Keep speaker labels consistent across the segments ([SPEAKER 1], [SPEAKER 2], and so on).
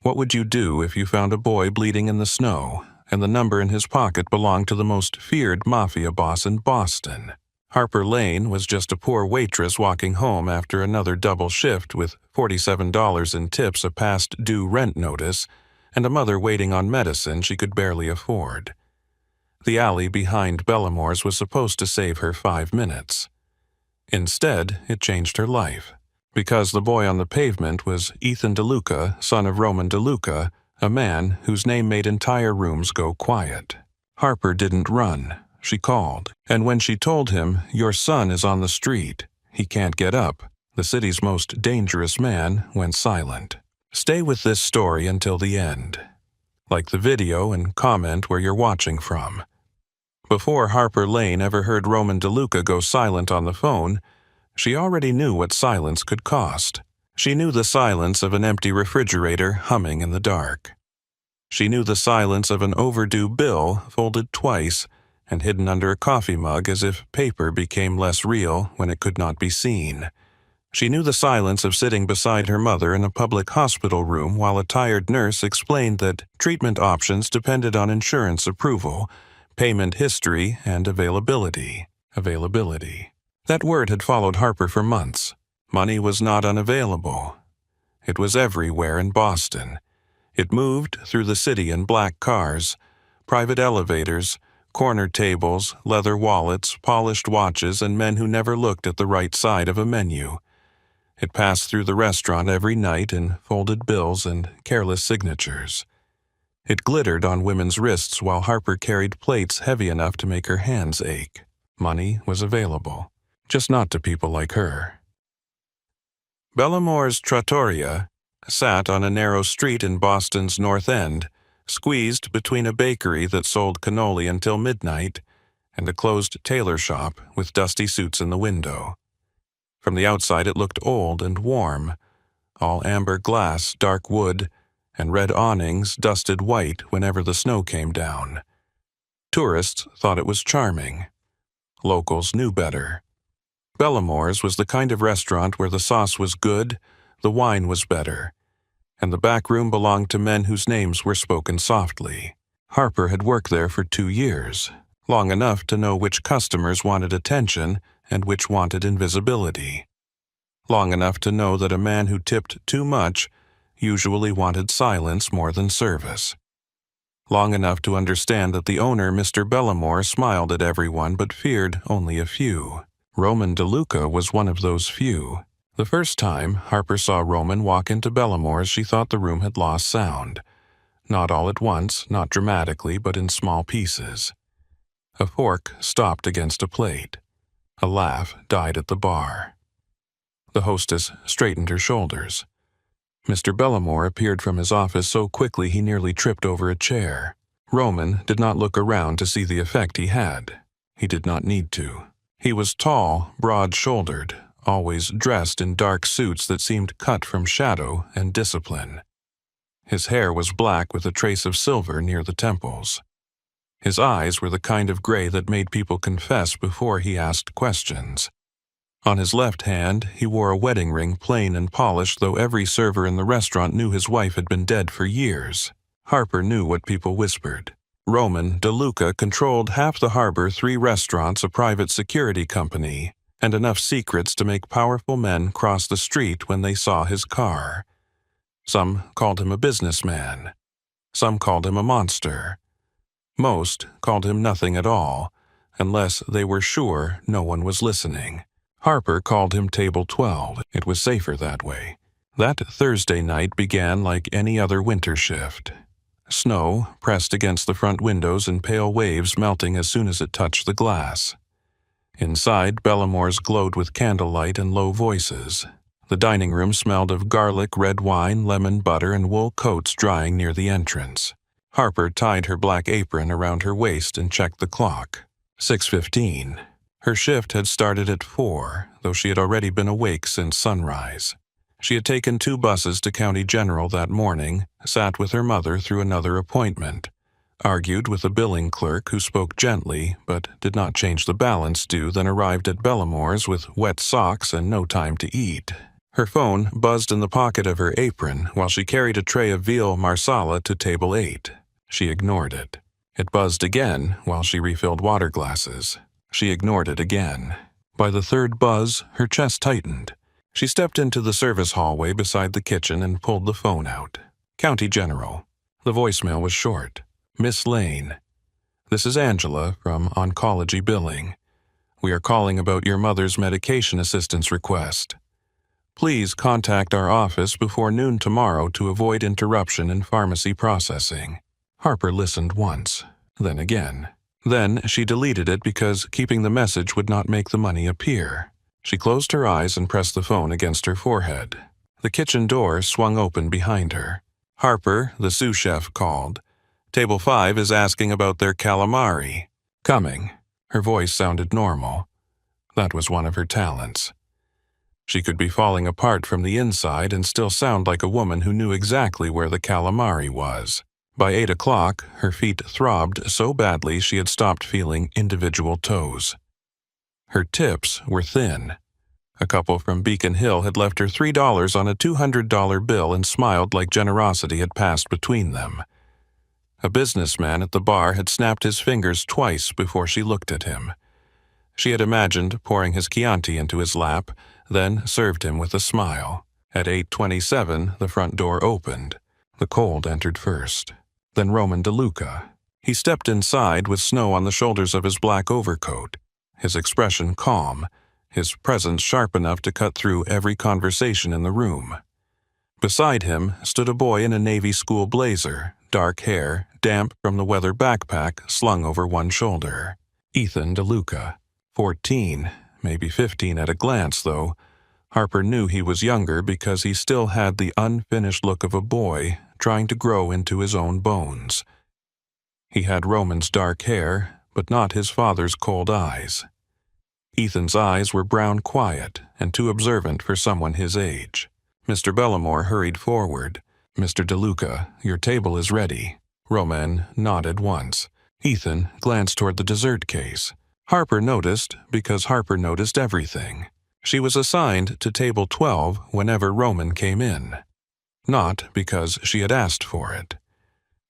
[SPEAKER 1] What would you do if you found a boy bleeding in the snow, and the number in his pocket belonged to the most feared mafia boss in Boston? Harper Lane was just a poor waitress walking home after another double shift with $47 in tips, a past due rent notice, and a mother waiting on medicine she could barely afford. The alley behind Bellamore's was supposed to save her 5 minutes. Instead, it changed her life, because the boy on the pavement was Ethan DeLuca, son of Roman DeLuca, a man whose name made entire rooms go quiet. Harper didn't run. She called, and when she told him, "Your son is on the street. He can't get up," the city's most dangerous man went silent. Stay with this story until the end. Like the video and comment where you're watching from. Before Harper Lane ever heard Roman DeLuca go silent on the phone, she already knew what silence could cost. She knew the silence of an empty refrigerator humming in the dark. She knew the silence of an overdue bill folded twice and hidden under a coffee mug as if paper became less real when it could not be seen. She knew the silence of sitting beside her mother in a public hospital room while a tired nurse explained that treatment options depended on insurance approval, payment history, and availability. That word had followed Harper for months. Money was not unavailable. It was everywhere in Boston. It moved through the city in black cars, private elevators, corner tables, leather wallets, polished watches, and men who never looked at the right side of a menu. It passed through the restaurant every night in folded bills and careless signatures. It glittered on women's wrists while Harper carried plates heavy enough to make her hands ache. Money was available, just not to people like her. Bellamore's trattoria sat on a narrow street in Boston's North End, squeezed between a bakery that sold cannoli until midnight and a closed tailor shop with dusty suits in the window. From the outside it looked old and warm, all amber glass, dark wood, and red awnings dusted white whenever the snow came down. Tourists thought it was charming. Locals knew better. Bellamore's was the kind of restaurant where the sauce was good, the wine was better, and the back room belonged to men whose names were spoken softly. Harper had worked there for 2 years, long enough to know which customers wanted attention and which wanted invisibility. Long enough to know that a man who tipped too much usually wanted silence more than service. Long enough to understand that the owner, Mr. Bellamore, smiled at everyone but feared only a few. Roman DeLuca was one of those few. The first time Harper saw Roman walk into Bellamore's, she thought the room had lost sound. Not all at once, not dramatically, but in small pieces. A fork stopped against a plate. A laugh died at the bar. The hostess straightened her shoulders. Mr. Bellamore appeared from his office so quickly he nearly tripped over a chair. Roman did not look around to see the effect he had. He did not need to. He was tall, broad-shouldered, always dressed in dark suits that seemed cut from shadow and discipline. His hair was black with a trace of silver near the temples. His eyes were the kind of gray that made people confess before he asked questions. On his left hand, he wore a wedding ring, plain and polished, though every server in the restaurant knew his wife had been dead for years. Harper knew what people whispered. Roman DeLuca controlled half the harbor, 3 restaurants, a private security company, and enough secrets to make powerful men cross the street when they saw his car. Some called him a businessman. Some called him a monster. Most called him nothing at all, unless they were sure no one was listening. Harper called him Table 12. It was safer that way. That Thursday night began like any other winter shift. Snow pressed against the front windows in pale waves, melting as soon as it touched the glass. Inside, Bellamore's glowed with candlelight and low voices. The dining room smelled of garlic, red wine, lemon butter, and wool coats drying near the entrance. Harper tied her black apron around her waist and checked the clock. 6:15. Her shift had started at 4, though she had already been awake since sunrise. She had taken 2 buses to County General that morning, sat with her mother through another appointment, argued with a billing clerk who spoke gently but did not change the balance due, then arrived at Bellamore's with wet socks and no time to eat. Her phone buzzed in the pocket of her apron while she carried a tray of veal marsala to table 8. She ignored it. It buzzed again while she refilled water glasses. She ignored it again. By the third buzz, her chest tightened. She stepped into the service hallway beside the kitchen and pulled the phone out. County General. The voicemail was short. Miss Lane. This is Angela from Oncology Billing. We are calling about your mother's medication assistance request. Please contact our office before noon tomorrow to avoid interruption in pharmacy processing. Harper listened once, then again. Then she deleted it because keeping the message would not make the money appear. She closed her eyes and pressed the phone against her forehead. The kitchen door swung open behind her. Harper, the sous chef, called. Table 5 is asking about their calamari. Coming. Her voice sounded normal. That was one of her talents. She could be falling apart from the inside and still sound like a woman who knew exactly where the calamari was. By 8 o'clock, her feet throbbed so badly she had stopped feeling individual toes. Her tips were thin. A couple from Beacon Hill had left her $3 on a $200 bill and smiled like generosity had passed between them. A businessman at the bar had snapped his fingers twice before she looked at him. She had imagined pouring his Chianti into his lap, then served him with a smile. At 8:27, the front door opened. The cold entered first. Then Roman DeLuca. He stepped inside with snow on the shoulders of his black overcoat, his expression calm, his presence sharp enough to cut through every conversation in the room. Beside him stood a boy in a Navy school blazer, dark hair, damp from the weather backpack slung over one shoulder. Ethan DeLuca. 14, maybe 15 at a glance, though. Harper knew he was younger because he still had the unfinished look of a boy trying to grow into his own bones. He had Roman's dark hair, but not his father's cold eyes. Ethan's eyes were brown quiet and too observant for someone his age. Mr. Bellamore hurried forward. Mr. DeLuca, your table is ready. Roman nodded once. Ethan glanced toward the dessert case. Harper noticed because Harper noticed everything. She was assigned to table 12 whenever Roman came in. Not because she had asked for it.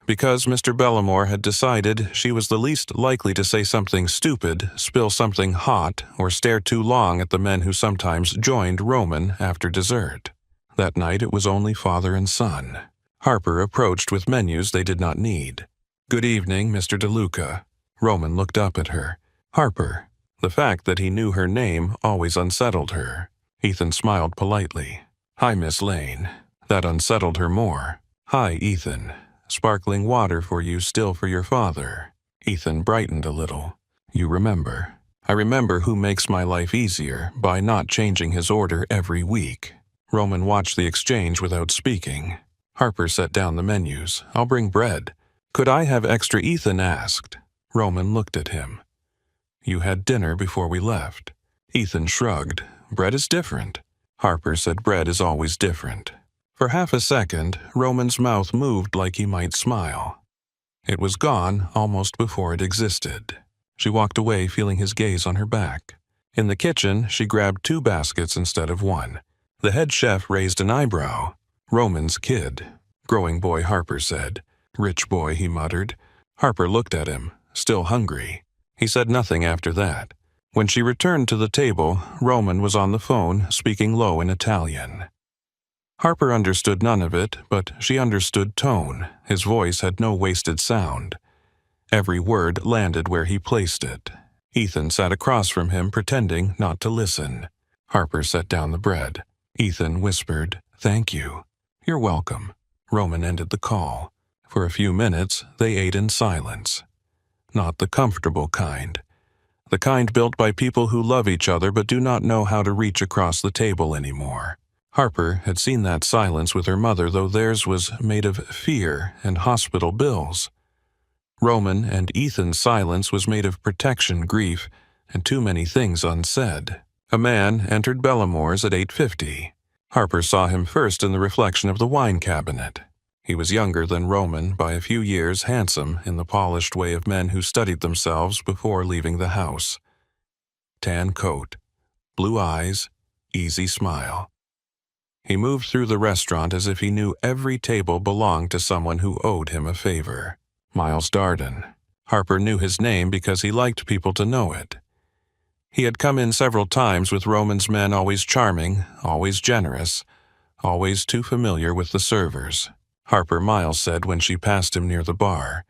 [SPEAKER 1] Because Mr. Bellamore had decided she was the least likely to say something stupid, spill something hot, or stare too long at the men who sometimes joined Roman after dessert. That night it was only father and son. Harper approached with menus they did not need. Good evening, Mr. DeLuca. Roman looked up at her. Harper. The fact that he knew her name always unsettled her. Ethan smiled politely. Hi, Miss Lane. That unsettled her more. Hi, Ethan. Sparkling water for you, still for your father. Ethan brightened a little. You remember. I remember who makes my life easier by not changing his order every week. Roman watched the exchange without speaking. Harper set down the menus. I'll bring bread. Could I have extra? Ethan asked. Roman looked at him. You had dinner before we left. Ethan shrugged. Bread is different. Harper said bread is always different. For half a second, Roman's mouth moved like he might smile. It was gone almost before it existed. She walked away feeling his gaze on her back. In the kitchen, she grabbed 2 baskets instead of 1. The head chef raised an eyebrow. Roman's kid. Growing boy, Harper said. Rich boy, he muttered. Harper looked at him, still hungry. He said nothing after that. When she returned to the table, Roman was on the phone, speaking low in Italian. Harper understood none of it, but she understood tone. His voice had no wasted sound. Every word landed where he placed it. Ethan sat across from him, pretending not to listen. Harper set down the bread. Ethan whispered, Thank you. You're welcome. Roman ended the call. For a few minutes, they ate in silence. Not the comfortable kind. The kind built by people who love each other but do not know how to reach across the table anymore. Harper had seen that silence with her mother, though theirs was made of fear and hospital bills. Roman and Ethan's silence was made of protection, grief, and too many things unsaid. A man entered Bellamore's at 8:50. Harper saw him first in the reflection of the wine cabinet. He was younger than Roman by a few years, handsome in the polished way of men who studied themselves before leaving the house. Tan coat, blue eyes, easy smile. He moved through the restaurant as if he knew every table belonged to someone who owed him a favor. Miles Darden. Harper knew his name because he liked people to know it. He had come in several times with Roman's men, always charming, always generous, always too familiar with the servers. Harper, Miles said when she passed him near the bar.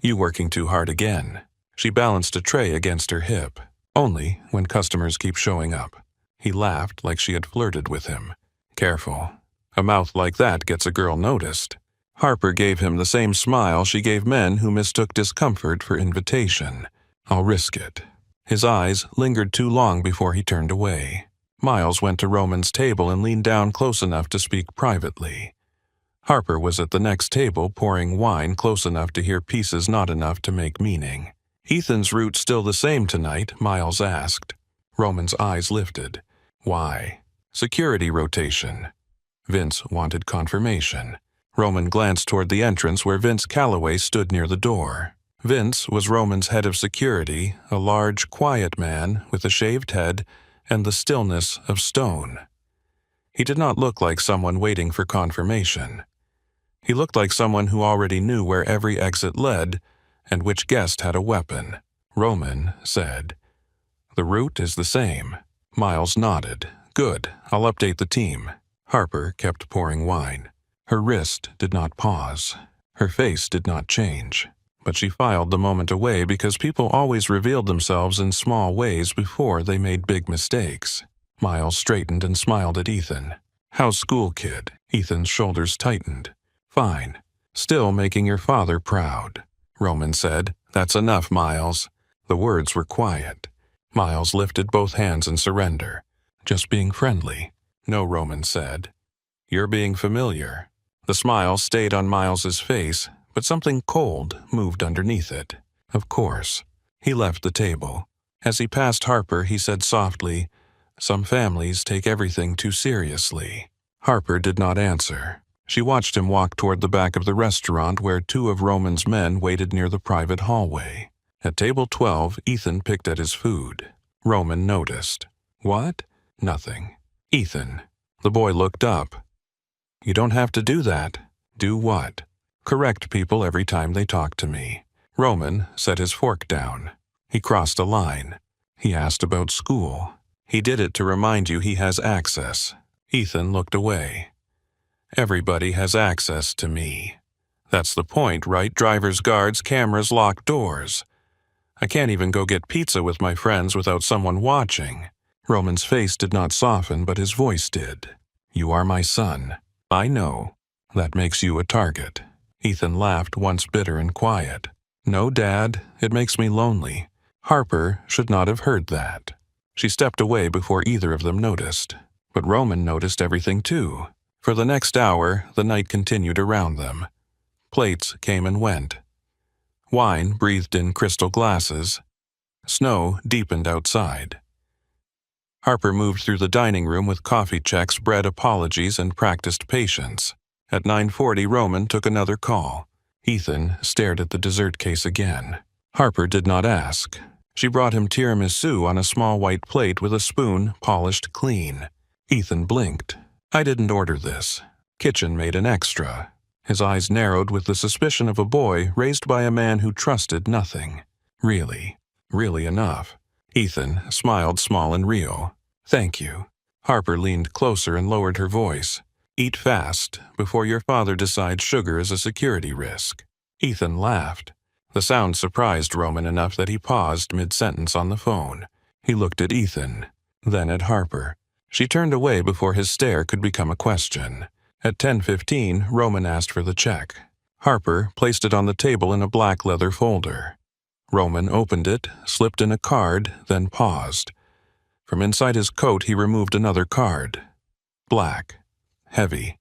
[SPEAKER 1] "You working too hard again." She balanced a tray against her hip. "Only when customers keep showing up." He laughed like she had flirted with him. "Careful. A mouth like that gets a girl noticed." Harper gave him the same smile she gave men who mistook discomfort for invitation. "I'll risk it." His eyes lingered too long before he turned away. Miles went to Roman's table and leaned down close enough to speak privately. Harper was at the next table pouring wine close enough to hear pieces not enough to make meaning. "Ethan's route still the same tonight?" Miles asked. Roman's eyes lifted. "Why?" "Security rotation." Vince wanted confirmation. Roman glanced toward the entrance where Vince Calloway stood near the door. Vince was Roman's head of security, a large, quiet man with a shaved head and the stillness of stone. He did not look like someone waiting for confirmation. He looked like someone who already knew where every exit led and which guest had a weapon. Roman said, "The route is the same." Miles nodded. "Good, I'll update the team." Harper kept pouring wine. Her wrist did not pause. Her face did not change. But she filed the moment away because people always revealed themselves in small ways before they made big mistakes. Miles straightened and smiled at Ethan. "How's school, kid?" Ethan's shoulders tightened. "Fine. Still making your father proud." Roman said, "That's enough, Miles." The words were quiet. Miles lifted both hands in surrender. "Just being friendly." "No," Roman said. "You're being familiar." The smile stayed on Miles's face, but something cold moved underneath it. "Of course." He left the table. As he passed Harper, he said softly, "Some families take everything too seriously." Harper did not answer. She watched him walk toward the back of the restaurant where two of Roman's men waited near the private hallway. At table 12, Ethan picked at his food. Roman noticed. "What?" "Nothing." "Ethan." The boy looked up. "You don't have to do that." "Do what?" "Correct people every time they talk to me." Roman set his fork down. He crossed a line. He asked about school. "He did it to remind you he has access." Ethan looked away. "Everybody has access to me. That's the point, right? Drivers, guards, cameras, locked doors. I can't even go get pizza with my friends without someone watching." Roman's face did not soften, but his voice did. "You are my son." "I know. That makes you a target." Ethan laughed, once bitter and quiet. "No, Dad, it makes me lonely." Harper should not have heard that. She stepped away before either of them noticed. But Roman noticed everything too. For the next hour, the night continued around them. Plates came and went. Wine breathed in crystal glasses. Snow deepened outside. Harper moved through the dining room with coffee checks, bred apologies, and practiced patience. At 9:40, Roman took another call. Ethan stared at the dessert case again. Harper did not ask. She brought him tiramisu on a small white plate with a spoon polished clean. Ethan blinked. "I didn't order this." Kitchen made an extra. His eyes narrowed with the suspicion of a boy raised by a man who trusted nothing. Really enough. Ethan smiled small and real. "Thank you." Harper leaned closer and lowered her voice. "Eat fast before your father decides sugar is a security risk." Ethan laughed. The sound surprised Roman enough that he paused mid-sentence on the phone. He looked at Ethan, then at Harper. She turned away before his stare could become a question. At 10:15, Roman asked for the check. Harper placed it on the table in a black leather folder. Roman opened it, slipped in a card, then paused. From inside his coat he removed another card. Black. Heavy.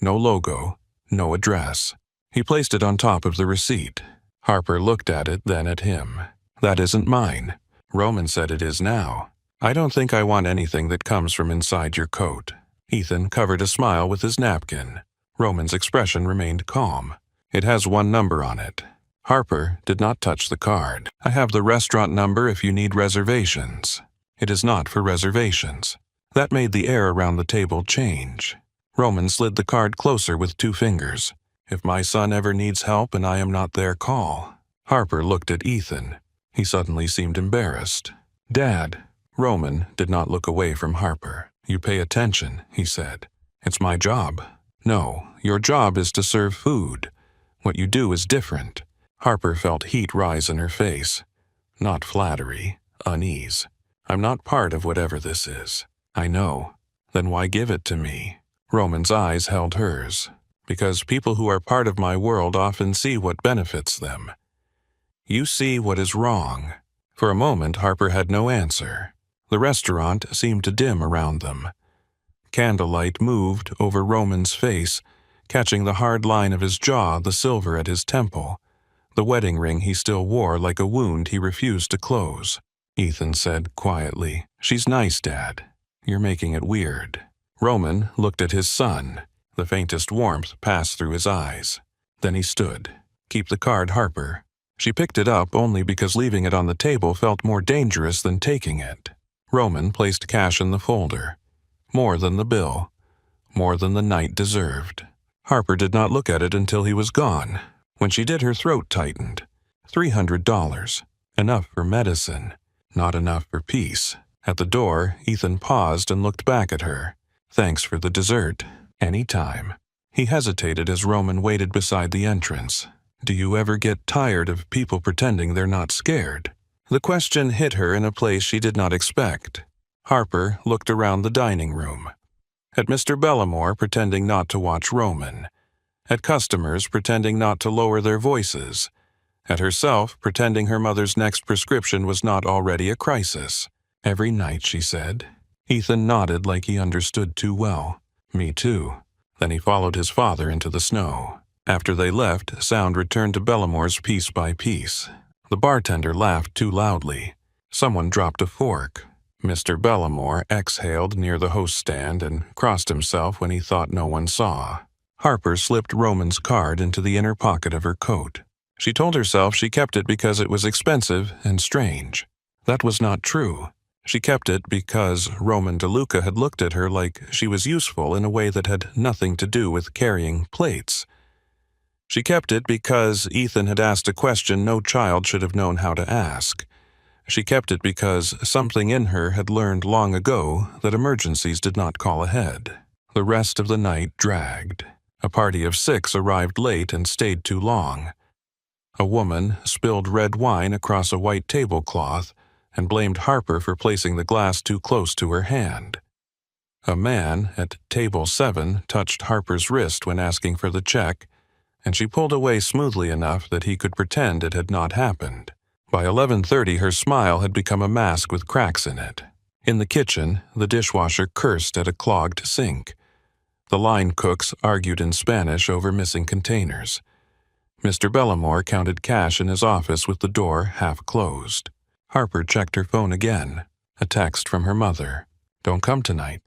[SPEAKER 1] No logo. No address. He placed it on top of the receipt. Harper looked at it, then at him. "That isn't mine." Roman said, "It is now." "I don't think I want anything that comes from inside your coat." Ethan covered a smile with his napkin. Roman's expression remained calm. "It has one number on it." Harper did not touch the card. "I have the restaurant number if you need reservations." "It is not for reservations." That made the air around the table change. Roman slid the card closer with 2 fingers. If my son ever needs help and I am not there, call. Harper looked at Ethan. He suddenly seemed embarrassed. Dad. Roman did not look away from Harper. You pay attention, he said. It's my job. No, your job is to serve food. What you do is different. Harper felt heat rise in her face. Not flattery, unease. I'm not part of whatever this is. I know. Then why give it to me? Roman's eyes held hers. Because people who are part of my world often see what benefits them. You see what is wrong. For a moment, Harper had no answer. The restaurant seemed to dim around them. Candlelight moved over Roman's face, catching the hard line of his jaw, the silver at his temple, the wedding ring he still wore like a wound he refused to close. Ethan said quietly, She's nice, Dad. You're making it weird. Roman looked at his son. The faintest warmth passed through his eyes. Then he stood. Keep the card, Harper. She picked it up only because leaving it on the table felt more dangerous than taking it. Roman placed cash in the folder. More than the bill. More than the night deserved. Harper did not look at it until he was gone. When she did, her throat tightened. $300. Enough for medicine. Not enough for peace. At the door, Ethan paused and looked back at her. Thanks for the dessert. Any time. He hesitated as Roman waited beside the entrance. Do you ever get tired of people pretending they're not scared? The question hit her in a place she did not expect. Harper looked around the dining room. At Mr. Bellamore pretending not to watch Roman. At customers pretending not to lower their voices. At herself pretending her mother's next prescription was not already a crisis. Every night, she said. Ethan nodded like he understood too well. Me too. Then he followed his father into the snow. After they left, sound returned to Bellamore's piece by piece. The bartender laughed too loudly. Someone dropped a fork. Mr. Bellamore exhaled near the host stand and crossed himself when he thought no one saw. Harper slipped Roman's card into the inner pocket of her coat. She told herself she kept it because it was expensive and strange. That was not true. She kept it because Roman DeLuca had looked at her like she was useful in a way that had nothing to do with carrying plates. She kept it because Ethan had asked a question no child should have known how to ask. She kept it because something in her had learned long ago that emergencies did not call ahead. The rest of the night dragged. A party of 6 arrived late and stayed too long. A woman spilled red wine across a white tablecloth and blamed Harper for placing the glass too close to her hand. A man at table 7 touched Harper's wrist when asking for the check, and she pulled away smoothly enough that he could pretend it had not happened. By 11:30, her smile had become a mask with cracks in it. In the kitchen, the dishwasher cursed at a clogged sink. The line cooks argued in Spanish over missing containers. Mr. Bellamore counted cash in his office with the door half closed. Harper checked her phone again. A text from her mother. Don't come tonight.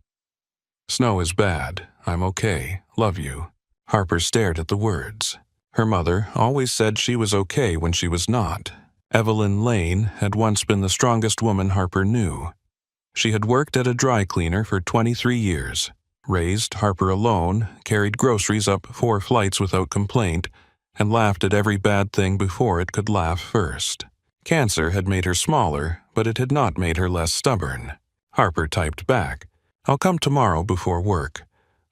[SPEAKER 1] Snow is bad. I'm okay. Love you. Harper stared at the words. Her mother always said she was okay when she was not. Evelyn Lane had once been the strongest woman Harper knew. She had worked at a dry cleaner for 23 years, raised Harper alone, carried groceries up 4 flights without complaint, and laughed at every bad thing before it could laugh first. Cancer had made her smaller, but it had not made her less stubborn. Harper typed back, I'll come tomorrow before work.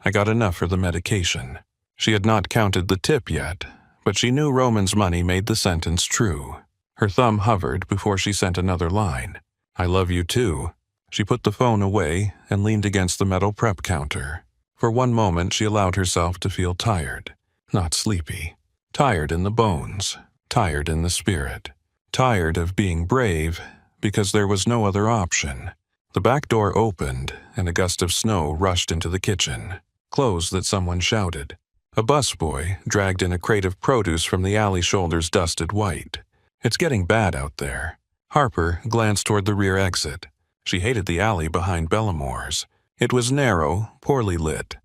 [SPEAKER 1] I got enough for the medication. She had not counted the tip yet, but she knew Roman's money made the sentence true. Her thumb hovered before she sent another line. I love you too. She put the phone away and leaned against the metal prep counter. For one moment she allowed herself to feel tired. Not sleepy. Tired in the bones. Tired in the spirit. Tired of being brave because there was no other option. The back door opened and a gust of snow rushed into the kitchen. Clothes that someone shouted. A busboy dragged in a crate of produce from the alley shoulders dusted white. It's getting bad out there. Harper glanced toward the rear exit. She hated the alley behind Bellamore's. It was narrow, poorly lit,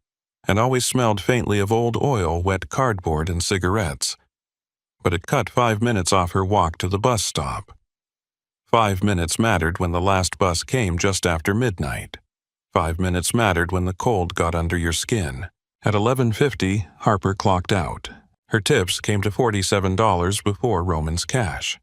[SPEAKER 1] and always smelled faintly of old oil, wet cardboard, and cigarettes. But it cut 5 minutes off her walk to the bus stop. 5 minutes mattered when the last bus came just after midnight. 5 minutes mattered when the cold got under your skin. At 11:50, Harper clocked out. Her tips came to $47 before Roman's cash.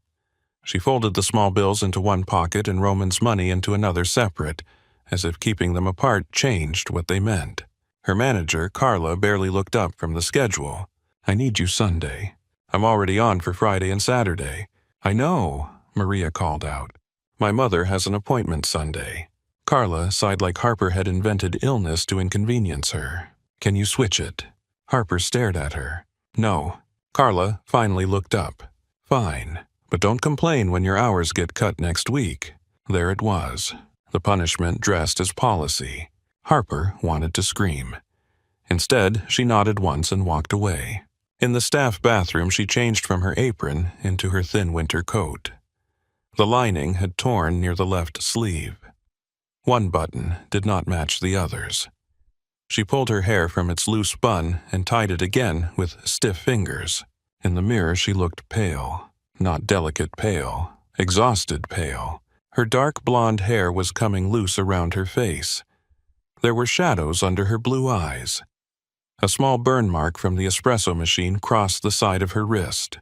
[SPEAKER 1] She folded the small bills into one pocket and Roman's money into another separate, as if keeping them apart changed what they meant. Her manager, Carla, barely looked up from the schedule. "I need you Sunday. I'm already on for Friday and Saturday." "I know," Maria called out. "My mother has an appointment Sunday." Carla sighed like Harper had invented illness to inconvenience her. "Can you switch it?" Harper stared at her. "No." Carla finally looked up. "Fine, but don't complain when your hours get cut next week." There it was, the punishment dressed as policy. Harper wanted to scream. Instead, she nodded once and walked away. In the staff bathroom, she changed from her apron into her thin winter coat. The lining had torn near the left sleeve. One button did not match the others. She pulled her hair from its loose bun and tied it again with stiff fingers. In the mirror, she looked pale. Not delicate pale, exhausted pale. Her dark blonde hair was coming loose around her face. There were shadows under her blue eyes. A small burn mark from the espresso machine crossed the side of her wrist.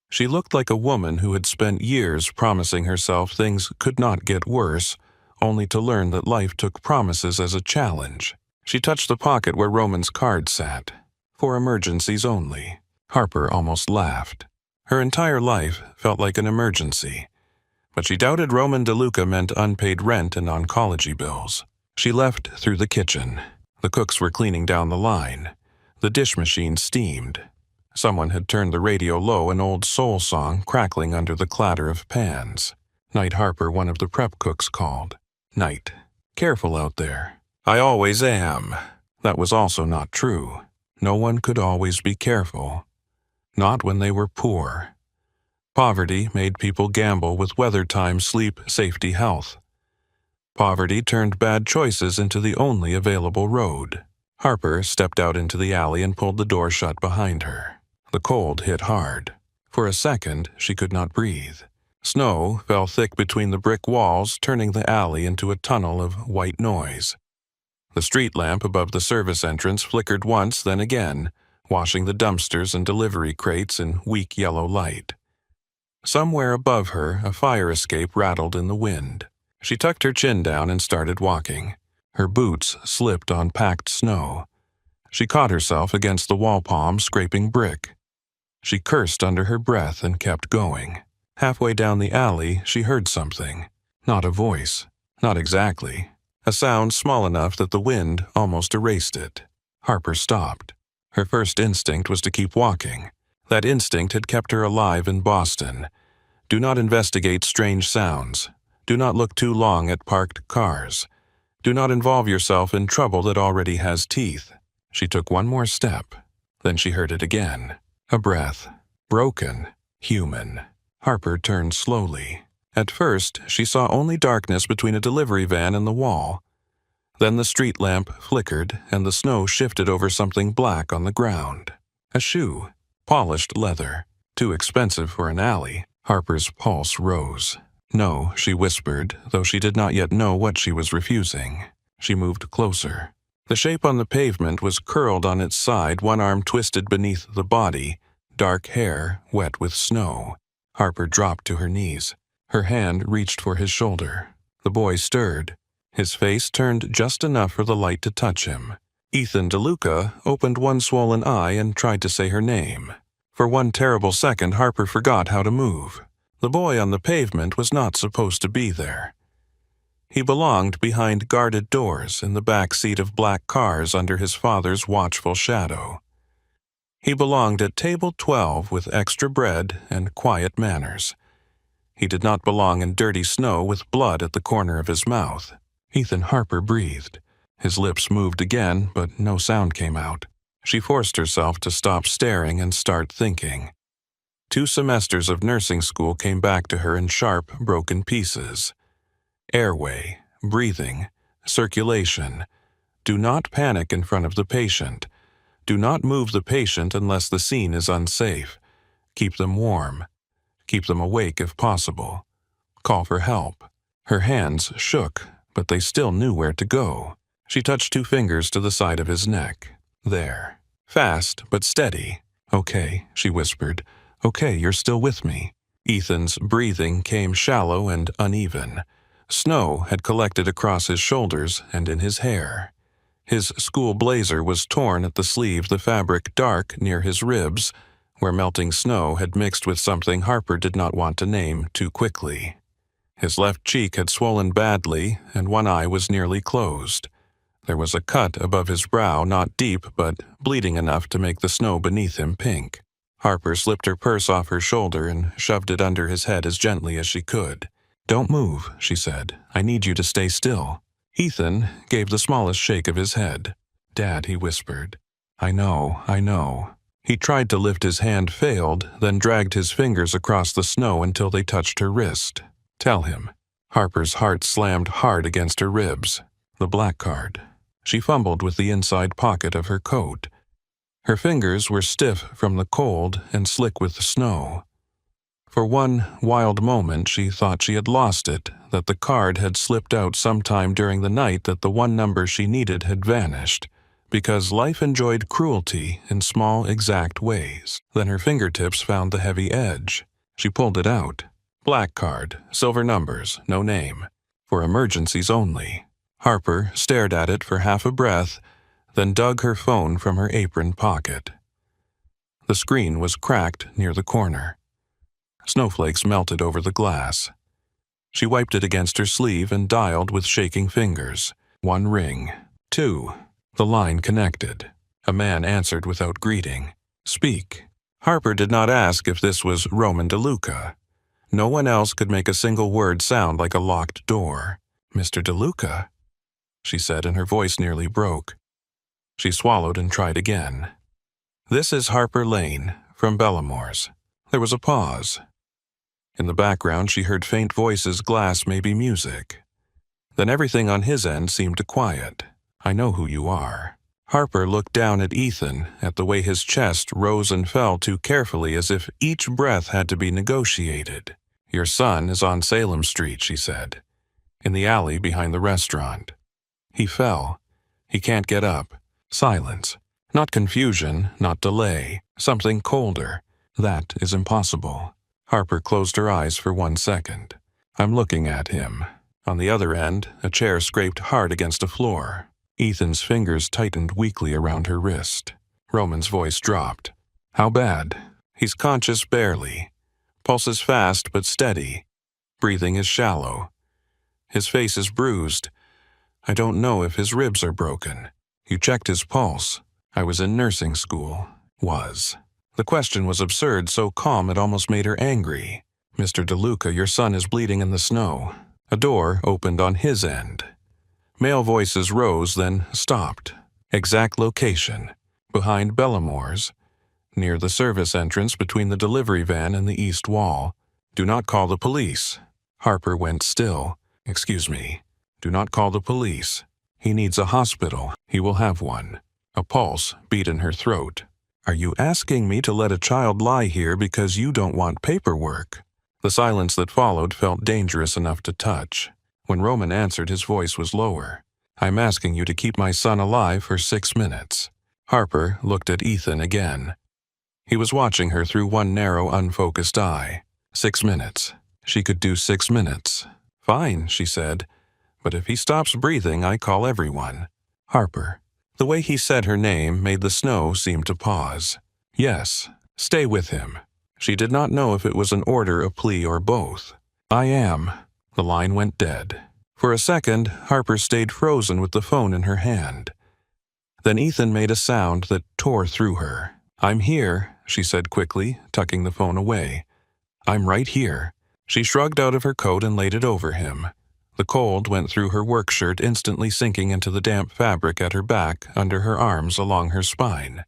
[SPEAKER 1] She looked like a woman who had spent years promising herself things could not get worse, only to learn that life took promises as a challenge. She touched the pocket where Roman's card sat. For emergencies only. Harper almost laughed. Her entire life felt like an emergency. But she doubted Roman DeLuca meant unpaid rent and oncology bills. She left through the kitchen. The cooks were cleaning down the line. The dish machine steamed. Someone had turned the radio low, an old soul song crackling under the clatter of pans. "Night, Harper," one of the prep cooks called. "Night. Careful out there." "I always am." That was also not true. No one could always be careful. Not when they were poor. Poverty made people gamble with weather time, sleep, safety, health. Poverty turned bad choices into the only available road. Harper stepped out into the alley and pulled the door shut behind her. The cold hit hard. For a second, she could not breathe. Snow fell thick between the brick walls, turning the alley into a tunnel of white noise. The street lamp above the service entrance flickered once, then again, washing the dumpsters and delivery crates in weak yellow light. Somewhere above her, a fire escape rattled in the wind. She tucked her chin down and started walking. Her boots slipped on packed snow. She caught herself against the wall palm, scraping brick. She cursed under her breath and kept going. Halfway down the alley, she heard something. Not a voice. Not exactly. A sound small enough that the wind almost erased it. Harper stopped. Her first instinct was to keep walking. That instinct had kept her alive in Boston. Do not investigate strange sounds. Do not look too long at parked cars. Do not involve yourself in trouble that already has teeth. She took one more step. Then she heard it again. A breath. Broken. Human. Harper turned slowly. At first, she saw only darkness between a delivery van and the wall. Then the street lamp flickered, and the snow shifted over something black on the ground. A shoe. Polished leather. Too expensive for an alley. Harper's pulse rose. "No," she whispered, though she did not yet know what she was refusing. She moved closer. The shape on the pavement was curled on its side, one arm twisted beneath the body, dark hair wet with snow. Harper dropped to her knees. Her hand reached for his shoulder. The boy stirred. His face turned just enough for the light to touch him. Ethan DeLuca opened one swollen eye and tried to say her name. For one terrible second, Harper forgot how to move. The boy on the pavement was not supposed to be there. He belonged behind guarded doors in the back seat of black cars under his father's watchful shadow. He belonged at table 12 with extra bread and quiet manners. He did not belong in dirty snow with blood at the corner of his mouth. Ethan Harper breathed. His lips moved again, but no sound came out. She forced herself to stop staring and start thinking. 2 semesters of nursing school came back to her in sharp, broken pieces. Airway, breathing, circulation. Do not panic in front of the patient. Do not move the patient unless the scene is unsafe. Keep them warm. Keep them awake if possible. Call for help. Her hands shook, but they still knew where to go. She touched 2 fingers to the side of his neck. There. Fast, but steady. Okay, she whispered. Okay, you're still with me. Ethan's breathing came shallow and uneven. Snow had collected across his shoulders and in his hair. His school blazer was torn at the sleeve, the fabric dark near his ribs, where melting snow had mixed with something Harper did not want to name too quickly. His left cheek had swollen badly, and one eye was nearly closed. There was a cut above his brow, not deep, but bleeding enough to make the snow beneath him pink. Harper slipped her purse off her shoulder and shoved it under his head as gently as she could. "Don't move," she said. "I need you to stay still." Ethan gave the smallest shake of his head. "Dad," he whispered. I know. He tried to lift his hand, failed, then dragged his fingers across the snow until they touched her wrist. "Tell him." Harper's heart slammed hard against her ribs. The black card. She fumbled with the inside pocket of her coat. Her fingers were stiff from the cold and slick with the snow. For one wild moment she thought she had lost it, that the card had slipped out sometime during the night, that the one number she needed had vanished, because life enjoyed cruelty in small, exact ways. Then her fingertips found the heavy edge. She pulled it out. Black card, silver numbers, no name. For emergencies only. Harper stared at it for half a breath, then dug her phone from her apron pocket. The screen was cracked near the corner. Snowflakes melted over the glass. She wiped it against her sleeve and dialed with shaking fingers. 1 ring. 2. The line connected. A man answered without greeting. "Speak." Harper did not ask if this was Roman DeLuca. No one else could make a single word sound like a locked door. "Mr. DeLuca," she said, and her voice nearly broke. She swallowed and tried again. "This is Harper Lane, from Bellamore's." There was a pause. In the background she heard faint voices, glass, maybe music. Then everything on his end seemed to quiet. "I know who you are." Harper looked down at Ethan, at the way his chest rose and fell too carefully, as if each breath had to be negotiated. "Your son is on Salem Street," she said, "in the alley behind the restaurant. He fell. He can't get up." Silence. Not confusion, not delay. Something colder. "That is impossible." Harper closed her eyes for 1 second. "I'm looking at him." On the other end, a chair scraped hard against a floor. Ethan's fingers tightened weakly around her wrist. Roman's voice dropped. "How bad?" "He's conscious barely. Pulse is fast but steady. Breathing is shallow. His face is bruised. I don't know if his ribs are broken." "You checked his pulse." "I was in nursing school." Was. The question was absurd, so calm it almost made her angry. "Mr. DeLuca, your son is bleeding in the snow." A door opened on his end. Male voices rose, then stopped. Exact location. Behind Bellamore's. Near the service entrance between the delivery van and the east wall. "Do not call the police." Harper went still. "Excuse me. Do not call the police. He needs a hospital. He will have one." A pulse beat in her throat. "Are you asking me to let a child lie here because you don't want paperwork?" The silence that followed felt dangerous enough to touch. When Roman answered, his voice was lower. "I'm asking you to keep my son alive for 6 minutes." Harper looked at Ethan again. He was watching her through one narrow, unfocused eye. 6 minutes. She could do 6 minutes. "Fine," she said. "But if he stops breathing, I call everyone." "Harper." The way he said her name made the snow seem to pause. "Yes, stay with him." She did not know if it was an order, a plea, or both. "I am." The line went dead. For a second, Harper stayed frozen with the phone in her hand. Then Ethan made a sound that tore through her. "I'm here," she said quickly, tucking the phone away. "I'm right here." She shrugged out of her coat and laid it over him. The cold went through her work shirt, instantly sinking into the damp fabric at her back, under her arms, along her spine.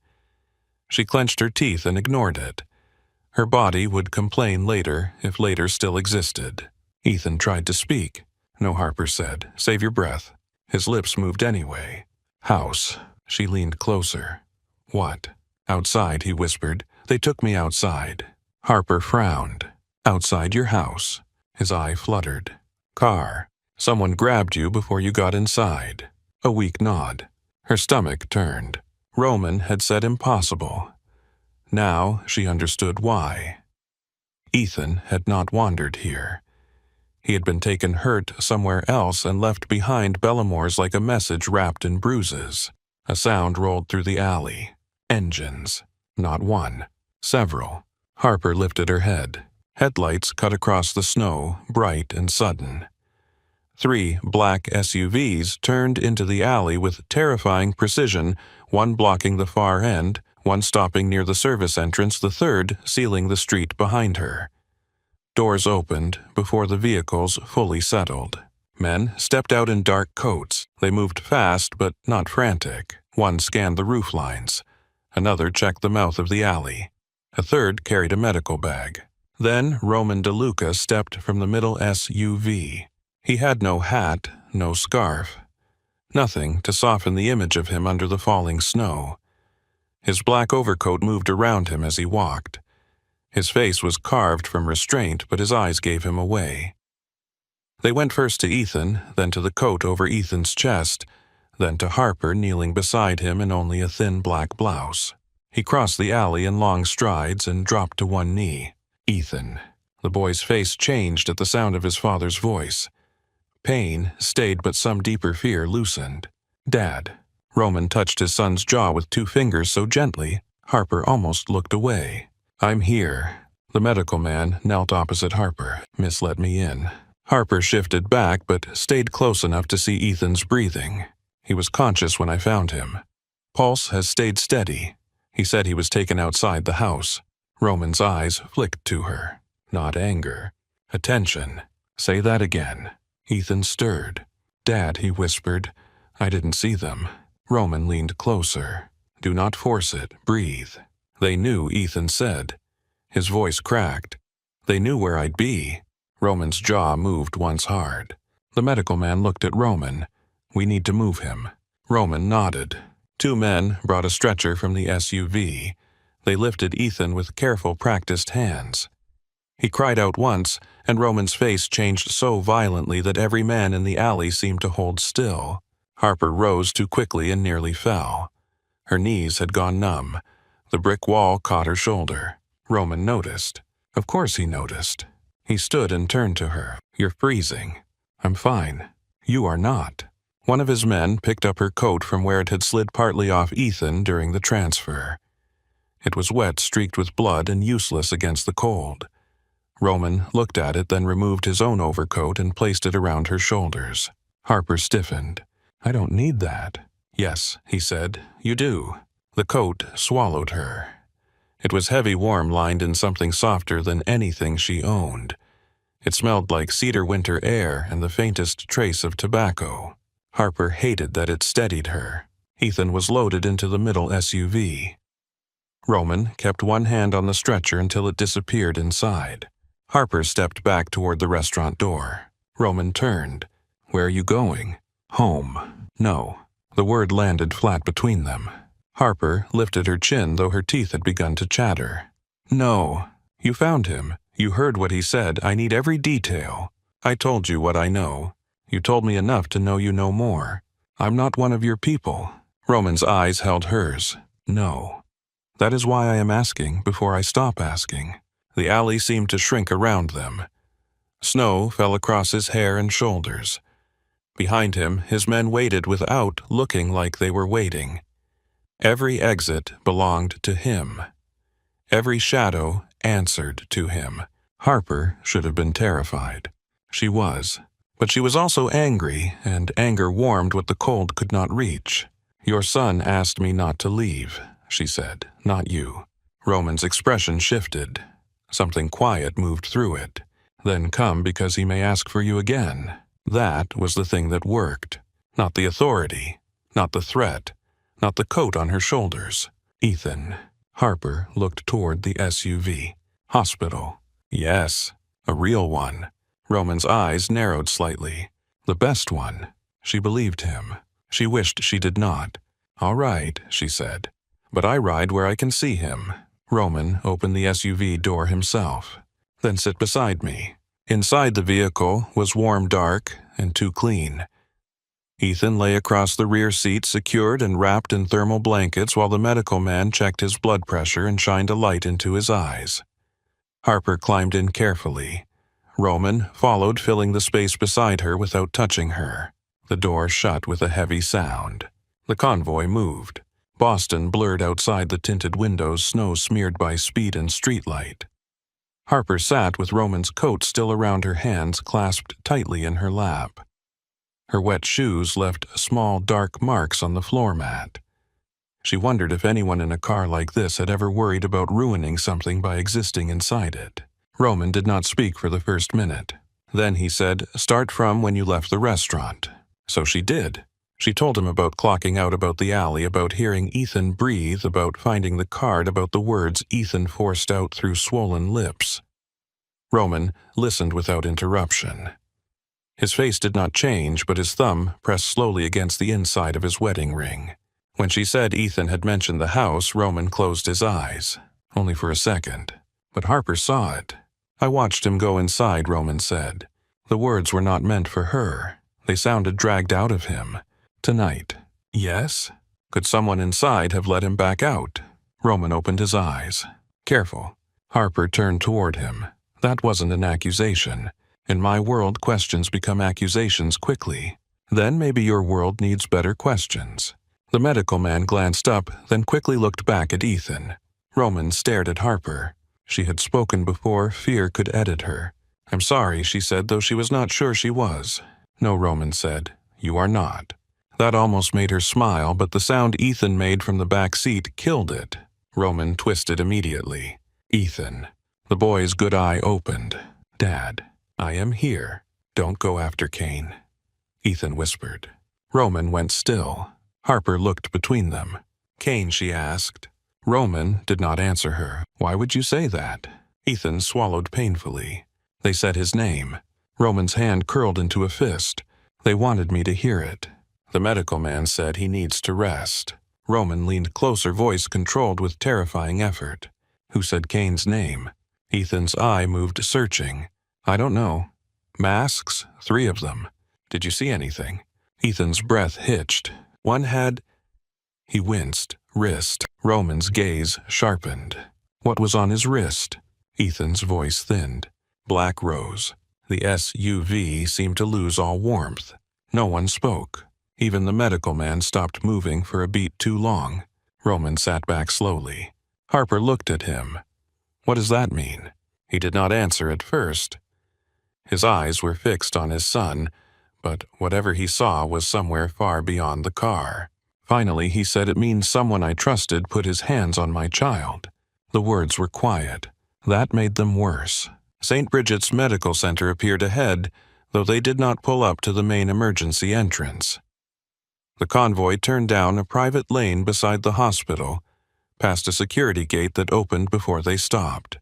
[SPEAKER 1] She clenched her teeth and ignored it. Her body would complain later, if later still existed. Ethan tried to speak. "No," Harper said. "Save your breath." His lips moved anyway. "House." She leaned closer. "What?" "Outside," he whispered. "They took me outside." Harper frowned. "Outside your house." His eye fluttered. "Car. Someone grabbed you before you got inside." A weak nod. Her stomach turned. Roman had said impossible. Now she understood why. Ethan had not wandered here. He had been taken hurt somewhere else and left behind Bellamore's like a message wrapped in bruises. A sound rolled through the alley. Engines. Not one. Several. Harper lifted her head. Headlights cut across the snow, bright and sudden. 3 black SUVs turned into the alley with terrifying precision, one blocking the far end, one stopping near the service entrance, the third sealing the street behind her. Doors opened before the vehicles fully settled. Men stepped out in dark coats. They moved fast but not frantic. One scanned the roof lines. Another checked the mouth of the alley. A third carried a medical bag. Then Roman DeLuca stepped from the middle SUV. He had no hat, no scarf. Nothing to soften the image of him under the falling snow. His black overcoat moved around him as he walked. His face was carved from restraint, but his eyes gave him away. They went first to Ethan, then to the coat over Ethan's chest, then to Harper kneeling beside him in only a thin black blouse. He crossed the alley in long strides and dropped to one knee. Ethan. The boy's face changed at the sound of his father's voice. Pain stayed, but some deeper fear loosened. Dad. Roman touched his son's jaw with 2 fingers so gently, Harper almost looked away. I'm here. The medical man knelt opposite Harper. Miss let me in. Harper shifted back but stayed close enough to see Ethan's breathing. He was conscious when I found him. Pulse has stayed steady. He said he was taken outside the house. Roman's eyes flicked to her. Not anger. Attention. Say that again. Ethan stirred. Dad, he whispered. I didn't see them. Roman leaned closer. Do not force it. Breathe. They knew, Ethan said. His voice cracked. They knew where I'd be. Roman's jaw moved once hard. The medical man looked at Roman. We need to move him. Roman nodded. 2 men brought a stretcher from the SUV. They lifted Ethan with careful, practiced hands. He cried out once, and Roman's face changed so violently that every man in the alley seemed to hold still. Harper rose too quickly and nearly fell. Her knees had gone numb. The brick wall caught her shoulder. Roman noticed. Of course he noticed. He stood and turned to her. You're freezing. I'm fine. You are not. One of his men picked up her coat from where it had slid partly off Ethan during the transfer. It was wet, streaked with blood, and useless against the cold. Roman looked at it, then removed his own overcoat and placed it around her shoulders. Harper stiffened. I don't need that. Yes, he said, you do. The coat swallowed her. It was heavy, warm, lined in something softer than anything she owned. It smelled like cedar winter air and the faintest trace of tobacco. Harper hated that it steadied her. Ethan was loaded into the middle SUV. Roman kept one hand on the stretcher until it disappeared inside. Harper stepped back toward the restaurant door. Roman turned. Where are you going? Home. No. The word landed flat between them. Harper lifted her chin, though her teeth had begun to chatter. No. You found him. You heard what he said. I need every detail. I told you what I know. You told me enough to know you know more. I'm not one of your people. Roman's eyes held hers. No. That is why I am asking before I stop asking. The alley seemed to shrink around them. Snow fell across his hair and shoulders. Behind him, his men waited without looking like they were waiting. Every exit belonged to him. Every shadow answered to him. Harper should have been terrified. She was. But she was also angry, and anger warmed what the cold could not reach. Your son asked me not to leave, she said, not you. Roman's expression shifted. Something quiet moved through it. Then come because he may ask for you again. That was the thing that worked. Not the authority. Not the threat. Not the coat on her shoulders. Ethan. Harper looked toward the SUV. Hospital. Yes, a real one. Roman's eyes narrowed slightly. The best one. She believed him. She wished she did not. All right, she said. But I ride where I can see him. Roman opened the SUV door himself. Then sit beside me. Inside the vehicle was warm dark and too clean. Ethan lay across the rear seat, secured and wrapped in thermal blankets, while the medical man checked his blood pressure and shined a light into his eyes. Harper climbed in carefully. Roman followed, filling the space beside her without touching her. The door shut with a heavy sound. The convoy moved. Boston blurred outside the tinted windows, snow smeared by speed and streetlight. Harper sat with Roman's coat still around her hands, clasped tightly in her lap. Her wet shoes left small, dark marks on the floor mat. She wondered if anyone in a car like this had ever worried about ruining something by existing inside it. Roman did not speak for the first minute. Then he said, "Start from when you left the restaurant." So she did. She told him about clocking out, about the alley, about hearing Ethan breathe, about finding the card, about the words Ethan forced out through swollen lips. Roman listened without interruption. His face did not change, but his thumb pressed slowly against the inside of his wedding ring. When she said Ethan had mentioned the house, Roman closed his eyes, only for a second. But Harper saw it. "I watched him go inside," Roman said. The words were not meant for her. They sounded dragged out of him. "Tonight." "Yes?" Could someone inside have let him back out? Roman opened his eyes. "Careful." Harper turned toward him. "That wasn't an accusation. In my world, questions become accusations quickly. Then maybe your world needs better questions." The medical man glanced up, then quickly looked back at Ethan. Roman stared at Harper. She had spoken before fear could edit her. "I'm sorry," she said, though she was not sure she was. "No," Roman said. "You are not." That almost made her smile, but the sound Ethan made from the back seat killed it. Roman twisted immediately. "Ethan." The boy's good eye opened. "Dad, I am here. Don't go after Kane," Ethan whispered. Roman went still. Harper looked between them. "Kane?" she asked. Roman did not answer her. "Why would you say that?" Ethan swallowed painfully. "They said his name." Roman's hand curled into a fist. "They wanted me to hear it. The medical man said he needs to rest." Roman leaned closer, voice controlled with terrifying effort. "Who said Kane's name?" Ethan's eye moved, searching. "I don't know. Masks? 3 of them. Did you see anything?" Ethan's breath hitched. "One had—" He winced. "Wrist." Roman's gaze sharpened. "What was on his wrist?" Ethan's voice thinned. "Black rose." The SUV seemed to lose all warmth. No one spoke. Even the medical man stopped moving for a beat too long. Roman sat back slowly. Harper looked at him. "What does that mean?" He did not answer at first. His eyes were fixed on his son, but whatever he saw was somewhere far beyond the car. Finally, he said, "It means someone I trusted put his hands on my child." The words were quiet. That made them worse. St. Bridget's Medical Center appeared ahead, though they did not pull up to the main emergency entrance. The convoy turned down a private lane beside the hospital, past a security gate that opened before they stopped.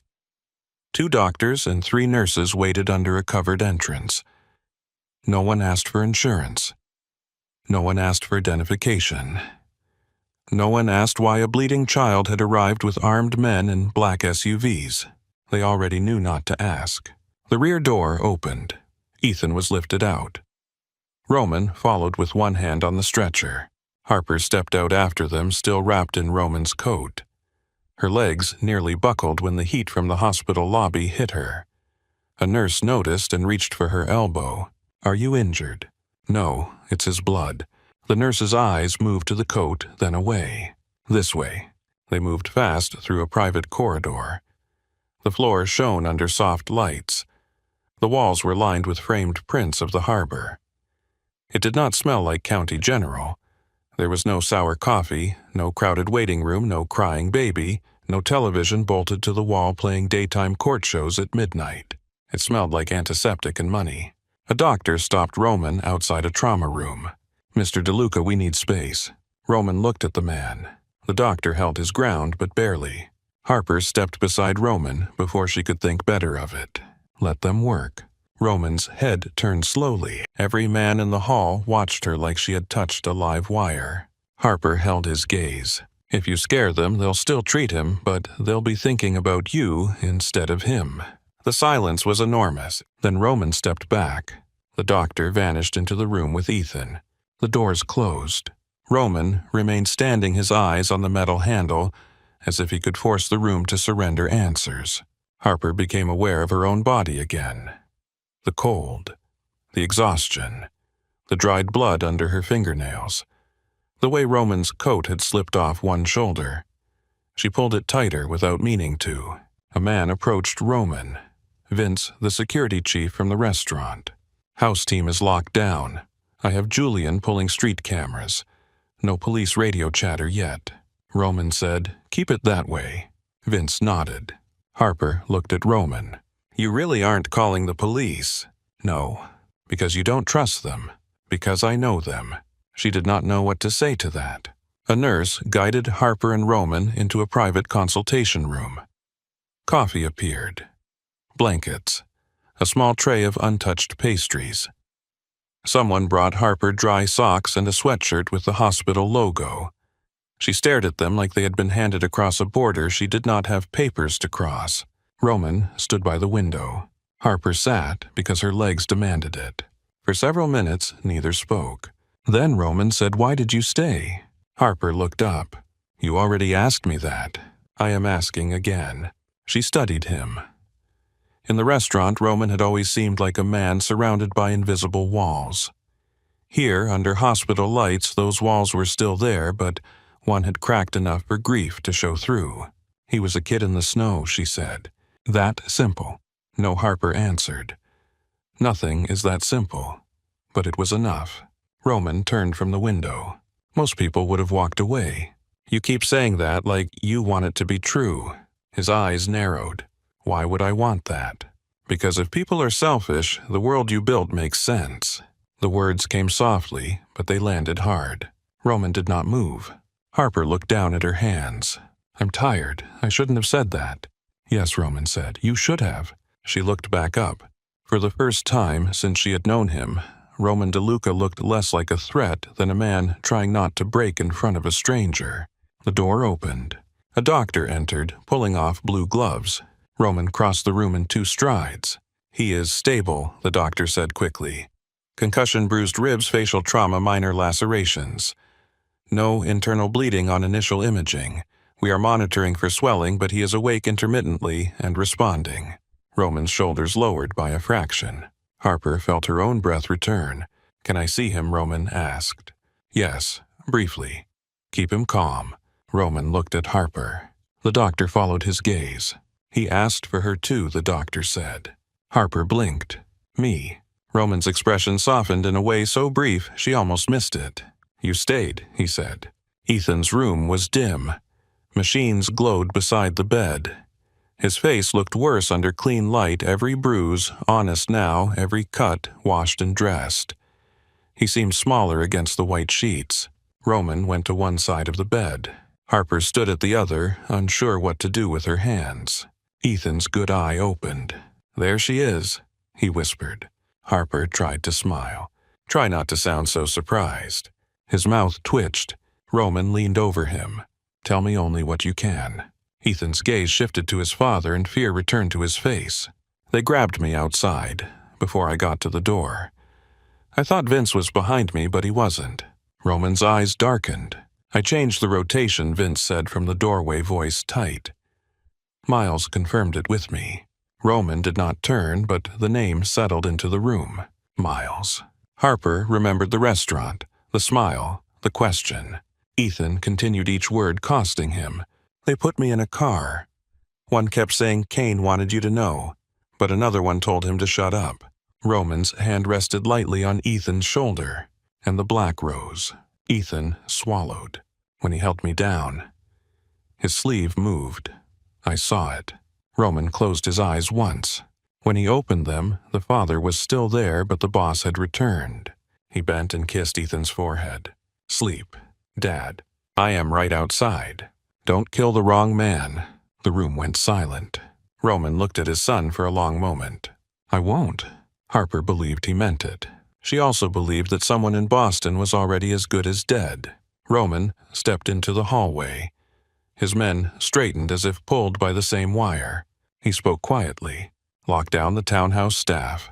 [SPEAKER 1] 2 doctors and 3 nurses waited under a covered entrance. No one asked for insurance. No one asked for identification. No one asked why a bleeding child had arrived with armed men in black SUVs. They already knew not to ask. The rear door opened. Ethan was lifted out. Roman followed with one hand on the stretcher. Harper stepped out after them, still wrapped in Roman's coat. Her legs nearly buckled when the heat from the hospital lobby hit her. A nurse noticed and reached for her elbow. "Are you injured?" "No, it's his blood." The nurse's eyes moved to the coat, then away. "This way." They moved fast through a private corridor. The floor shone under soft lights. The walls were lined with framed prints of the harbor. It did not smell like County General. There was no sour coffee, no crowded waiting room, no crying baby, no television bolted to the wall playing daytime court shows at midnight. It smelled like antiseptic and money. A doctor stopped Roman outside a trauma room. "Mr. DeLuca, we need space." Roman looked at the man. The doctor held his ground, but barely. Harper stepped beside Roman before she could think better of it. Let them work. Roman's head turned slowly. Every man in the hall watched her like she had touched a live wire. Harper held his gaze. "If you scare them, they'll still treat him, but they'll be thinking about you instead of him." The silence was enormous. Then Roman stepped back. The doctor vanished into the room with Ethan. The doors closed. Roman remained standing, his eyes on the metal handle, as if he could force the room to surrender answers. Harper became aware of her own body again. The cold, the exhaustion, the dried blood under her fingernails, the way Roman's coat had slipped off one shoulder. She pulled it tighter without meaning to. A man approached Roman. Vince, the security chief from the restaurant. House team is locked down. I have Julian pulling street cameras. No police radio chatter yet. Roman said, "Keep it that way." Vince nodded. Harper looked at Roman. "You really aren't calling the police?" "No, because you don't trust them. Because I know them." She did not know what to say to that. A nurse guided Harper and Roman into a private consultation room. Coffee appeared. Blankets. A small tray of untouched pastries. Someone brought Harper dry socks and a sweatshirt with the hospital logo. She stared at them like they had been handed across a border she did not have papers to cross. Roman stood by the window. Harper sat because her legs demanded it. For several minutes, neither spoke. Then Roman said, "Why did you stay?" Harper looked up. "You already asked me that. I am asking again." She studied him. In the restaurant, Roman had always seemed like a man surrounded by invisible walls. Here, under hospital lights, those walls were still there, but one had cracked enough for grief to show through. "He was a kid in the snow," she said. "That simple." No, Harper answered. "Nothing is that simple." But it was enough. Roman turned from the window. Most people would have walked away. "You keep saying that like you want it to be true." His eyes narrowed. "Why would I want that?" "Because if people are selfish, the world you built makes sense." The words came softly, but they landed hard. Roman did not move. Harper looked down at her hands. "I'm tired. I shouldn't have said that." "Yes," Roman said, "you should have." She looked back up. For the first time since she had known him, Roman DeLuca looked less like a threat than a man trying not to break in front of a stranger. The door opened. A doctor entered, pulling off blue gloves. Roman crossed the room in 2 strides. "He is stable," the doctor said quickly. "Concussion, bruised ribs, facial trauma, minor lacerations. No internal bleeding on initial imaging. We are monitoring for swelling, but he is awake intermittently and responding." Roman's shoulders lowered by a fraction. Harper felt her own breath return. "Can I see him?" Roman asked. "Yes, briefly." "Keep him calm." Roman looked at Harper. The doctor followed his gaze. "He asked for her too," the doctor said. Harper blinked. "Me." Roman's expression softened in a way so brief she almost missed it. "You stayed," he said. Ethan's room was dim. Machines glowed beside the bed. His face looked worse under clean light, every bruise, honest now, every cut, washed and dressed. He seemed smaller against the white sheets. Roman went to one side of the bed. Harper stood at the other, unsure what to do with her hands. Ethan's good eye opened. "There she is," he whispered. Harper tried to smile. "Try not to sound so surprised." His mouth twitched. Roman leaned over him. "Tell me only what you can." Ethan's gaze shifted to his father and fear returned to his face. "They grabbed me outside, before I got to the door. I thought Vince was behind me, but he wasn't." Roman's eyes darkened. "I changed the rotation," Vince said from the doorway, voice tight. Miles confirmed it with me. Roman did not turn, but the name settled into the room. Miles. Harper remembered the restaurant, the smile, the question. Ethan continued each word, costing him. "They put me in a car. One kept saying Kane wanted you to know, but another one told him to shut up." Roman's hand rested lightly on Ethan's shoulder, and the black rose. Ethan swallowed. "When he held me down." His sleeve moved. I saw it. Roman closed his eyes once. When he opened them, the father was still there, but the boss had returned. He bent and kissed Ethan's forehead. "Sleep. Dad, I am right outside. Don't kill the wrong man." The room went silent. Roman looked at his son for a long moment. "I won't." Harper believed he meant it. She also believed that someone in Boston was already as good as dead. Roman stepped into the hallway. His men straightened as if pulled by the same wire. He spoke quietly. "Lock down the townhouse staff.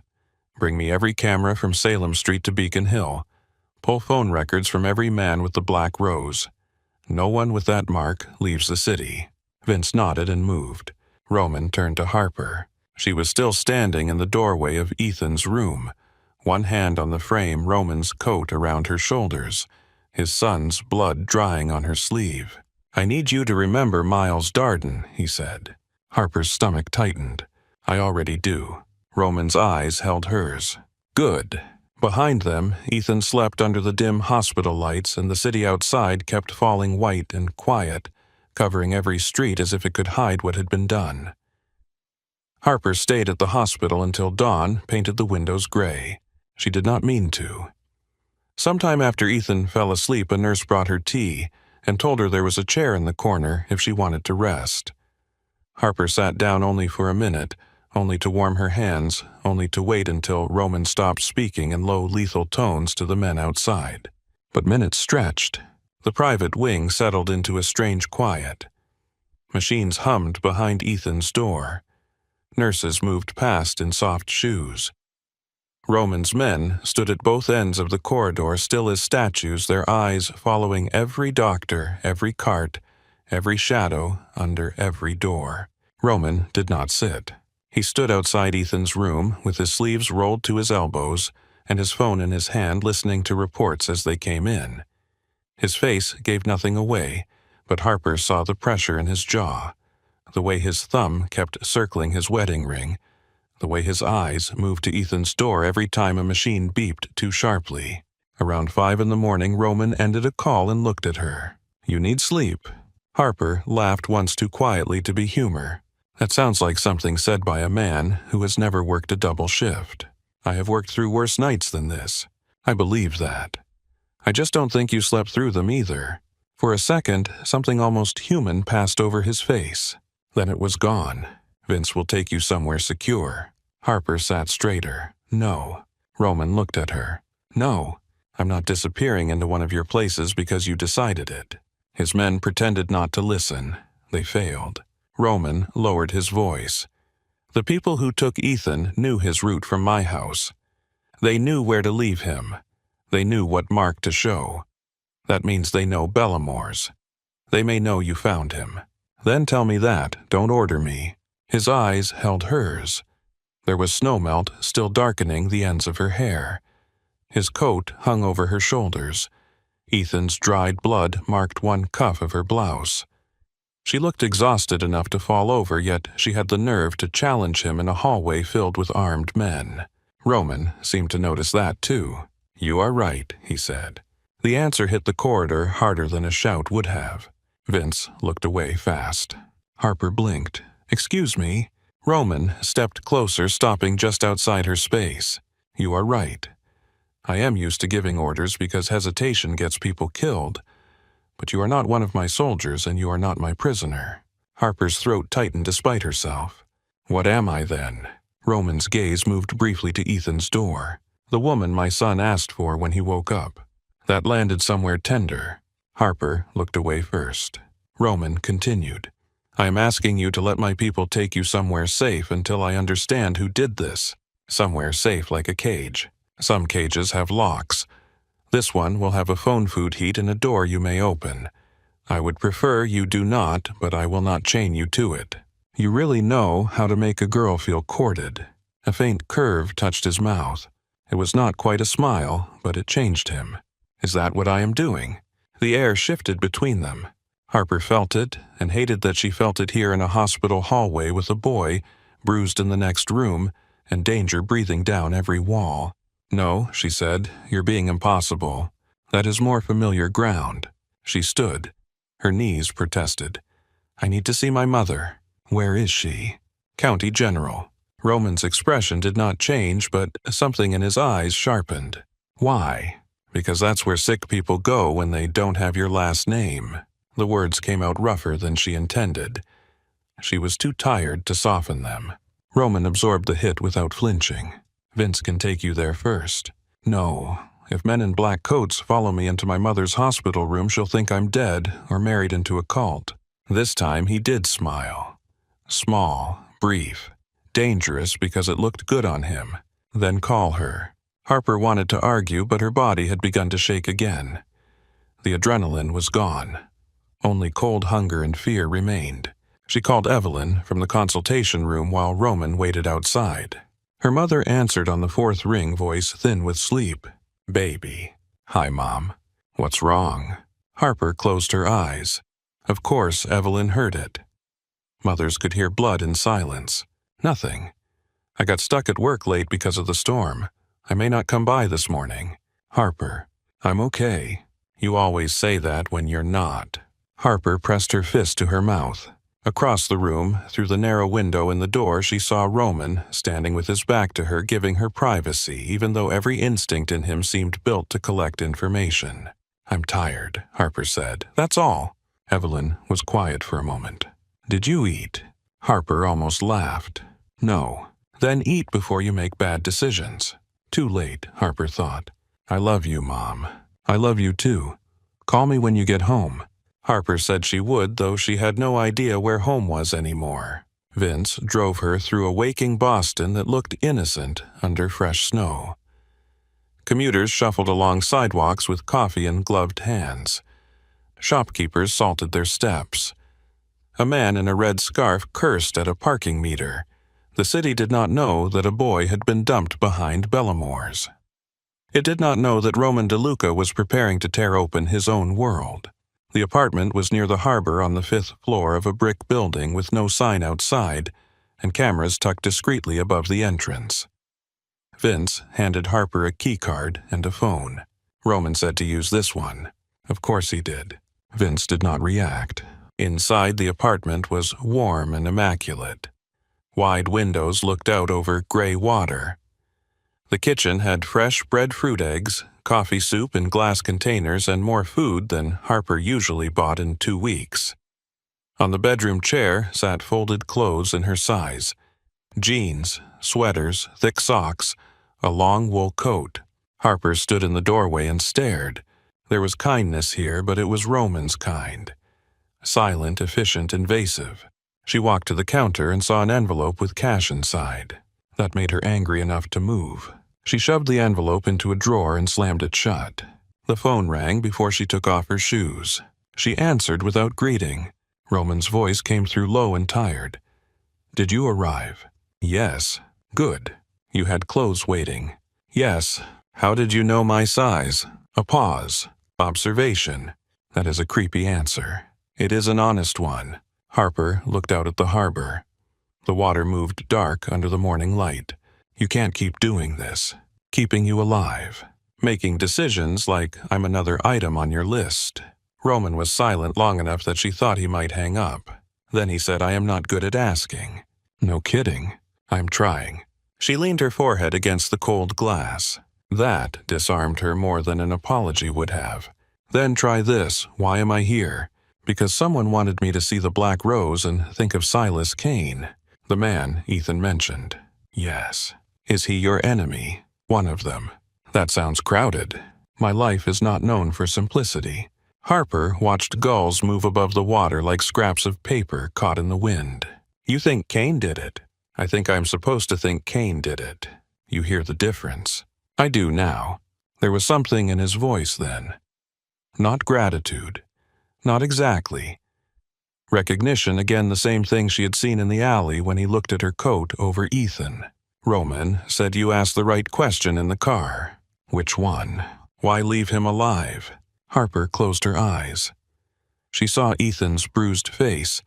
[SPEAKER 1] Bring me every camera from Salem Street to Beacon Hill. Pull phone records from every man with the black rose. No one with that mark leaves the city." Vince nodded and moved. Roman turned to Harper. She was still standing in the doorway of Ethan's room, one hand on the frame, Roman's coat around her shoulders, his son's blood drying on her sleeve. "I need you to remember Miles Darden," he said. Harper's stomach tightened. "I already do." Roman's eyes held hers. "Good." Behind them, Ethan slept under the dim hospital lights, and the city outside kept falling white and quiet, covering every street as if it could hide what had been done. Harper stayed at the hospital until dawn painted the windows gray. She did not mean to. Sometime after Ethan fell asleep, a nurse brought her tea and told her there was a chair in the corner if she wanted to rest. Harper sat down only for a minute, only to warm her hands, only to wait until Roman stopped speaking in low, lethal tones to the men outside. But minutes stretched. The private wing settled into a strange quiet. Machines hummed behind Ethan's door. Nurses moved past in soft shoes. Roman's men stood at both ends of the corridor, still as statues, their eyes following every doctor, every cart, every shadow under every door. Roman did not sit. He stood outside Ethan's room with his sleeves rolled to his elbows and his phone in his hand, listening to reports as they came in. His face gave nothing away, but Harper saw the pressure in his jaw, the way his thumb kept circling his wedding ring, the way his eyes moved to Ethan's door every time a machine beeped too sharply. Around 5 in the morning, Roman ended a call and looked at her. "You need sleep." Harper laughed once too quietly to be humor. "That sounds like something said by a man who has never worked a double shift. I have worked through worse nights than this. I believe that. I just don't think you slept through them either." For a second, something almost human passed over his face. Then it was gone. "Vince will take you somewhere secure." Harper sat straighter. "No." Roman looked at her. "No, I'm not disappearing into one of your places because you decided it." His men pretended not to listen. They failed. Roman lowered his voice. "The people who took Ethan knew his route from my house. They knew where to leave him. They knew what mark to show. That means they know Bellamore's. They may know you found him. Then tell me that, don't order me." His eyes held hers. There was snowmelt still darkening the ends of her hair. His coat hung over her shoulders. Ethan's dried blood marked one cuff of her blouse. She looked exhausted enough to fall over, yet she had the nerve to challenge him in a hallway filled with armed men. Roman seemed to notice that too. "You are right," he said. The answer hit the corridor harder than a shout would have. Vince looked away fast. Harper blinked. "Excuse me." Roman stepped closer, stopping just outside her space. "You are right. I am used to giving orders because hesitation gets people killed. But you are not one of my soldiers, and you are not my prisoner." Harper's throat tightened despite herself. "What am I then?" Roman's gaze moved briefly to Ethan's door. "The woman my son asked for when he woke up. That landed somewhere tender." Harper looked away first. Roman continued. "I am asking you to let my people take you somewhere safe until I understand who did this. Somewhere safe like a cage. Some cages have locks. This one will have a phone food heat and a door you may open. I would prefer you do not, but I will not chain you to it. You really know how to make a girl feel courted." A faint curve touched his mouth. It was not quite a smile, but it changed him. "Is that what I am doing?" The air shifted between them. Harper felt it, and hated that she felt it here in a hospital hallway with a boy, bruised in the next room, and danger breathing down every wall. "No," she said, "you're being impossible. That is more familiar ground." She stood. Her knees protested. "I need to see my mother." "Where is she?" "County General." Roman's expression did not change, but something in his eyes sharpened. "Why?" "Because that's where sick people go when they don't have your last name." The words came out rougher than she intended. She was too tired to soften them. Roman absorbed the hit without flinching. "Vince can take you there first." "No. If men in black coats follow me into my mother's hospital room, she'll think I'm dead or married into a cult." This time he did smile. Small, brief, dangerous because it looked good on him. "Then call her." Harper wanted to argue, but her body had begun to shake again. The adrenaline was gone. Only cold hunger and fear remained. She called Evelyn from the consultation room while Roman waited outside. Her mother answered on the fourth ring, voice thin with sleep. "Baby." "Hi, Mom." "What's wrong?" Harper closed her eyes. Of course, Evelyn heard it. Mothers could hear blood in silence. "Nothing. I got stuck at work late because of the storm. I may not come by this morning." "Harper, I'm okay." "You always say that when you're not." Harper pressed her fist to her mouth. Across the room, through the narrow window in the door, she saw Roman, standing with his back to her, giving her privacy, even though every instinct in him seemed built to collect information. "I'm tired," Harper said. "That's all." Evelyn was quiet for a moment. "Did you eat?" Harper almost laughed. "No." "Then eat before you make bad decisions." Too late, Harper thought. "I love you, Mom." "I love you too. Call me when you get home." Harper said she would, though she had no idea where home was anymore. Vince drove her through a waking Boston that looked innocent under fresh snow. Commuters shuffled along sidewalks with coffee in gloved hands. Shopkeepers salted their steps. A man in a red scarf cursed at a parking meter. The city did not know that a boy had been dumped behind Bellamore's. It did not know that Roman DeLuca was preparing to tear open his own world. The apartment was near the harbor on the 5th floor of a brick building with no sign outside, and cameras tucked discreetly above the entrance. Vince handed Harper a keycard and a phone. Roman said to use this one. Of course he did. Vince did not react. Inside, the apartment was warm and immaculate. Wide windows looked out over gray water. The kitchen had fresh breadfruit eggs, coffee soup in glass containers, and more food than Harper usually bought in 2 weeks. On the bedroom chair sat folded clothes in her size. Jeans, sweaters, thick socks, a long wool coat. Harper stood in the doorway and stared. There was kindness here, but it was Roman's kind. Silent, efficient, invasive. She walked to the counter and saw an envelope with cash inside. That made her angry enough to move. She shoved the envelope into a drawer and slammed it shut. The phone rang before she took off her shoes. She answered without greeting. Roman's voice came through low and tired. "Did you arrive?" "Yes." "Good. You had clothes waiting." "Yes." "How did you know my size?" A pause. Observation. That is a creepy answer. It is an honest one. Harper looked out at the harbor. The water moved dark under the morning light. "You can't keep doing this. Keeping you alive. Making decisions like I'm another item on your list." Roman was silent long enough that she thought he might hang up. Then he said, "I am not good at asking." "No kidding. I'm trying." She leaned her forehead against the cold glass. That disarmed her more than an apology would have. "Then try this. Why am I here? Because someone wanted me to see the Black Rose and think of Silas Kane." The man Ethan mentioned. "Yes." "Is he your enemy?" "One of them." "That sounds crowded. My life is not known for simplicity." Harper watched gulls move above the water like scraps of paper caught in the wind. "You think Kane did it?" "I think I'm supposed to think Kane did it." "You hear the difference?" "I do now." There was something in his voice then. Not gratitude. Not exactly. Recognition, again the same thing she had seen in the alley when he looked at her coat over Ethan. Roman said, "You asked the right question in the car." "Which one?" "Why leave him alive?" Harper closed her eyes. She saw Ethan's bruised face,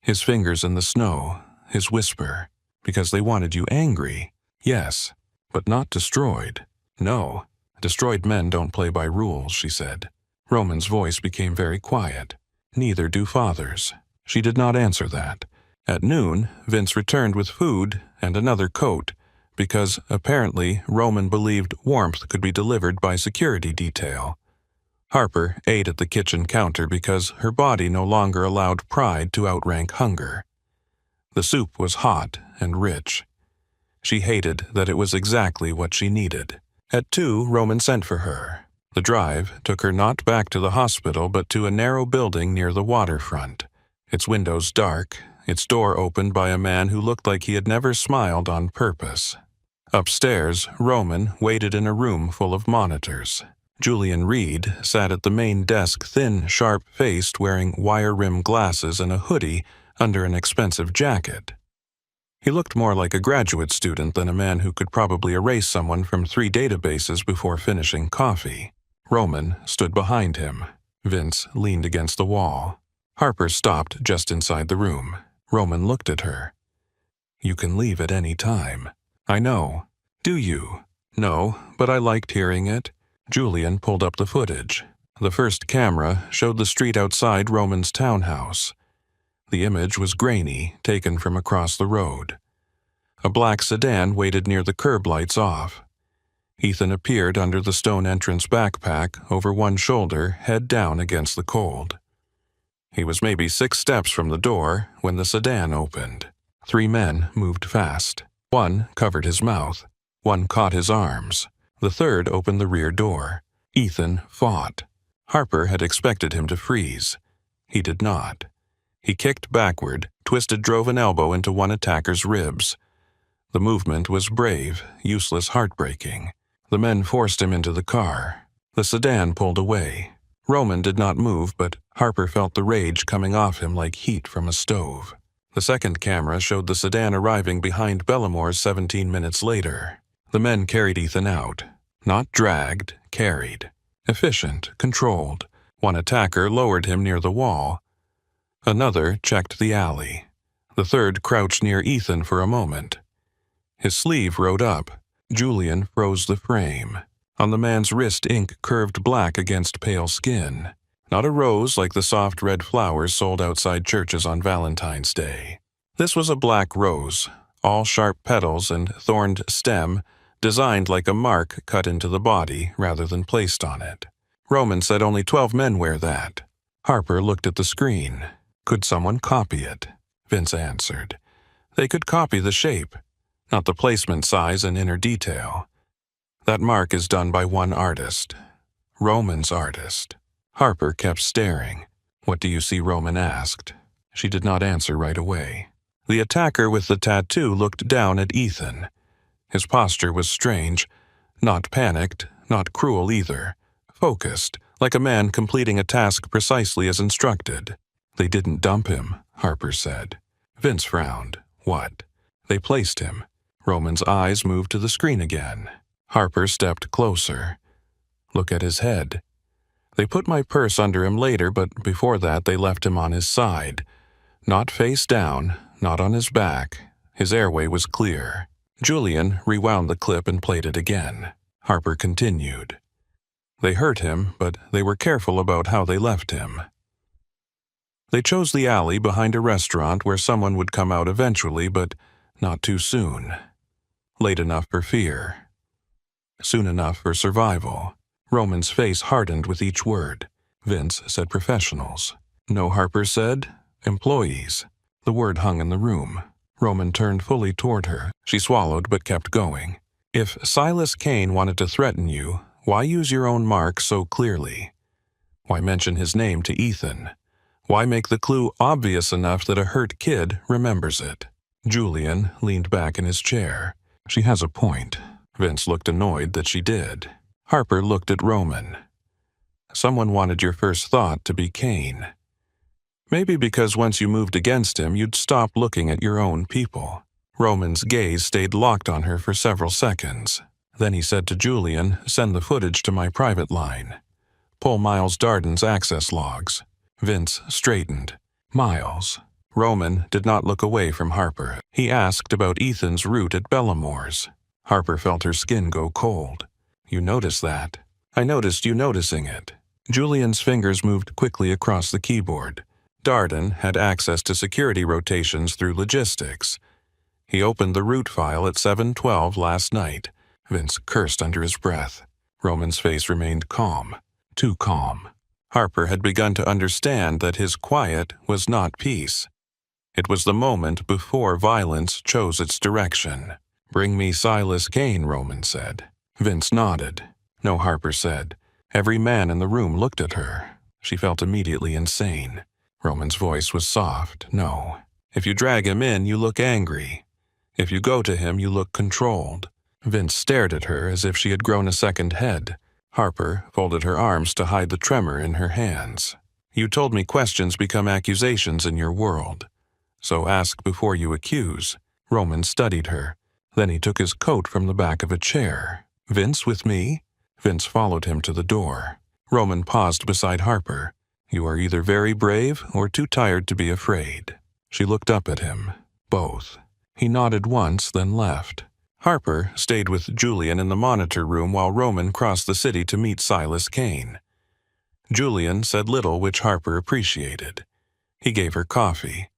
[SPEAKER 1] his fingers in the snow, his whisper. "Because they wanted you angry." "Yes, but not destroyed." "No, destroyed men don't play by rules," she said. Roman's voice became very quiet. "Neither do fathers." She did not answer that. At noon, Vince returned with food and another coat, because apparently Roman believed warmth could be delivered by security detail. Harper ate at the kitchen counter because her body no longer allowed pride to outrank hunger. The soup was hot and rich. She hated that it was exactly what she needed. At 2, Roman sent for her. The drive took her not back to the hospital but to a narrow building near the waterfront, its windows dark, its door opened by a man who looked like he had never smiled on purpose. Upstairs, Roman waited in a room full of monitors. Julian Reed sat at the main desk, thin, sharp-faced, wearing wire-rimmed glasses and a hoodie under an expensive jacket. He looked more like a graduate student than a man who could probably erase someone from 3 databases before finishing coffee. Roman stood behind him. Vince leaned against the wall. Harper stopped just inside the room. Roman looked at her. "You can leave at any time." "I know." "Do you?" "No, but I liked hearing it." Julian pulled up the footage. The first camera showed the street outside Roman's townhouse. The image was grainy, taken from across the road. A black sedan waited near the curb lights off. Ethan appeared under the stone entrance backpack, over one shoulder, head down against the cold. He was maybe 6 steps from the door when the sedan opened. 3 men moved fast. One covered his mouth. One caught his arms. The third opened the rear door. Ethan fought. Harper had expected him to freeze. He did not. He kicked backward, drove an elbow into one attacker's ribs. The movement was brave, useless, heartbreaking. The men forced him into the car. The sedan pulled away. Roman did not move, but Harper felt the rage coming off him like heat from a stove. The second camera showed the sedan arriving behind Bellamore's 17 minutes later. The men carried Ethan out. Not dragged, carried. Efficient, controlled. One attacker lowered him near the wall. Another checked the alley. The third crouched near Ethan for a moment. His sleeve rode up. Julian froze the frame. On the man's wrist, ink curved black against pale skin. Not a rose like the soft red flowers sold outside churches on Valentine's Day. This was a black rose, all sharp petals and thorned stem, designed like a mark cut into the body rather than placed on it. Roman said only 12 men wear that. Harper looked at the screen. Could someone copy it? Vince answered. They could copy the shape, not the placement, size, and inner detail. That mark is done by one artist. Roman's artist. Harper kept staring. "What do you see?" Roman asked. She did not answer right away. The attacker with the tattoo looked down at Ethan. His posture was strange, not panicked, not cruel either. Focused, like a man completing a task precisely as instructed. "They didn't dump him," Harper said. Vince frowned. "What?" "They placed him." Roman's eyes moved to the screen again. Harper stepped closer. "Look at his head. They put my purse under him later, but before that they left him on his side. Not face down, not on his back. His airway was clear." Julian rewound the clip and played it again. Harper continued. "They hurt him, but they were careful about how they left him. They chose the alley behind a restaurant where someone would come out eventually, but not too soon. Late enough for fear. Soon enough for survival." Roman's face hardened with each word. Vince said professionals. "No," Harper said. "Employees." The word hung in the room. Roman turned fully toward her. She swallowed but kept going. "If Silas Kane wanted to threaten you, why use your own mark so clearly? Why mention his name to Ethan? Why make the clue obvious enough that a hurt kid remembers it?" Julian leaned back in his chair. "She has a point." Vince looked annoyed that she did. Harper looked at Roman. "Someone wanted your first thought to be Kane. Maybe because once you moved against him, you'd stop looking at your own people." Roman's gaze stayed locked on her for several seconds. Then he said to Julian, "Send the footage to my private line. Pull Miles Darden's access logs." Vince straightened. Miles. Roman did not look away from Harper. He asked about Ethan's route at Bellamore's. Harper felt her skin go cold. "You noticed that?" "I noticed you noticing it." Julian's fingers moved quickly across the keyboard. Darden had access to security rotations through logistics. He opened the route file at 7:12 last night. Vince cursed under his breath. Roman's face remained calm. Too calm. Harper had begun to understand that his quiet was not peace. It was the moment before violence chose its direction. "Bring me Silas Kane," Roman said. Vince nodded. "No," Harper said. Every man in the room looked at her. She felt immediately insane. Roman's voice was soft. "No. If you drag him in, you look angry. If you go to him, you look controlled." Vince stared at her as if she had grown a second head. Harper folded her arms to hide the tremor in her hands. You told me questions become accusations in your world. So ask before you accuse. Roman studied her. Then he took his coat from the back of a chair. Vince with me? Vince followed him to the door. Roman paused beside Harper. You are either very brave or too tired to be afraid. She looked up at him. Both. He nodded once, then left. Harper stayed with Julian in the monitor room while Roman crossed the city to meet Silas Kane. Julian said little which Harper appreciated. He gave her coffee.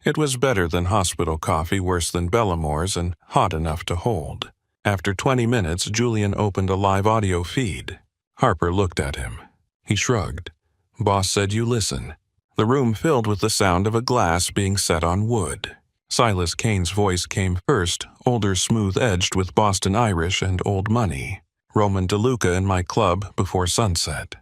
[SPEAKER 1] It was better than hospital coffee, worse than Bellamore's, and hot enough to hold. After 20 minutes, Julian opened a live audio feed. Harper looked at him. He shrugged. Boss said you listen. The room filled with the sound of a glass being set on wood. Silas Kane's voice came first, older, smooth-edged with Boston Irish and old money. Roman DeLuca in my club before sunset.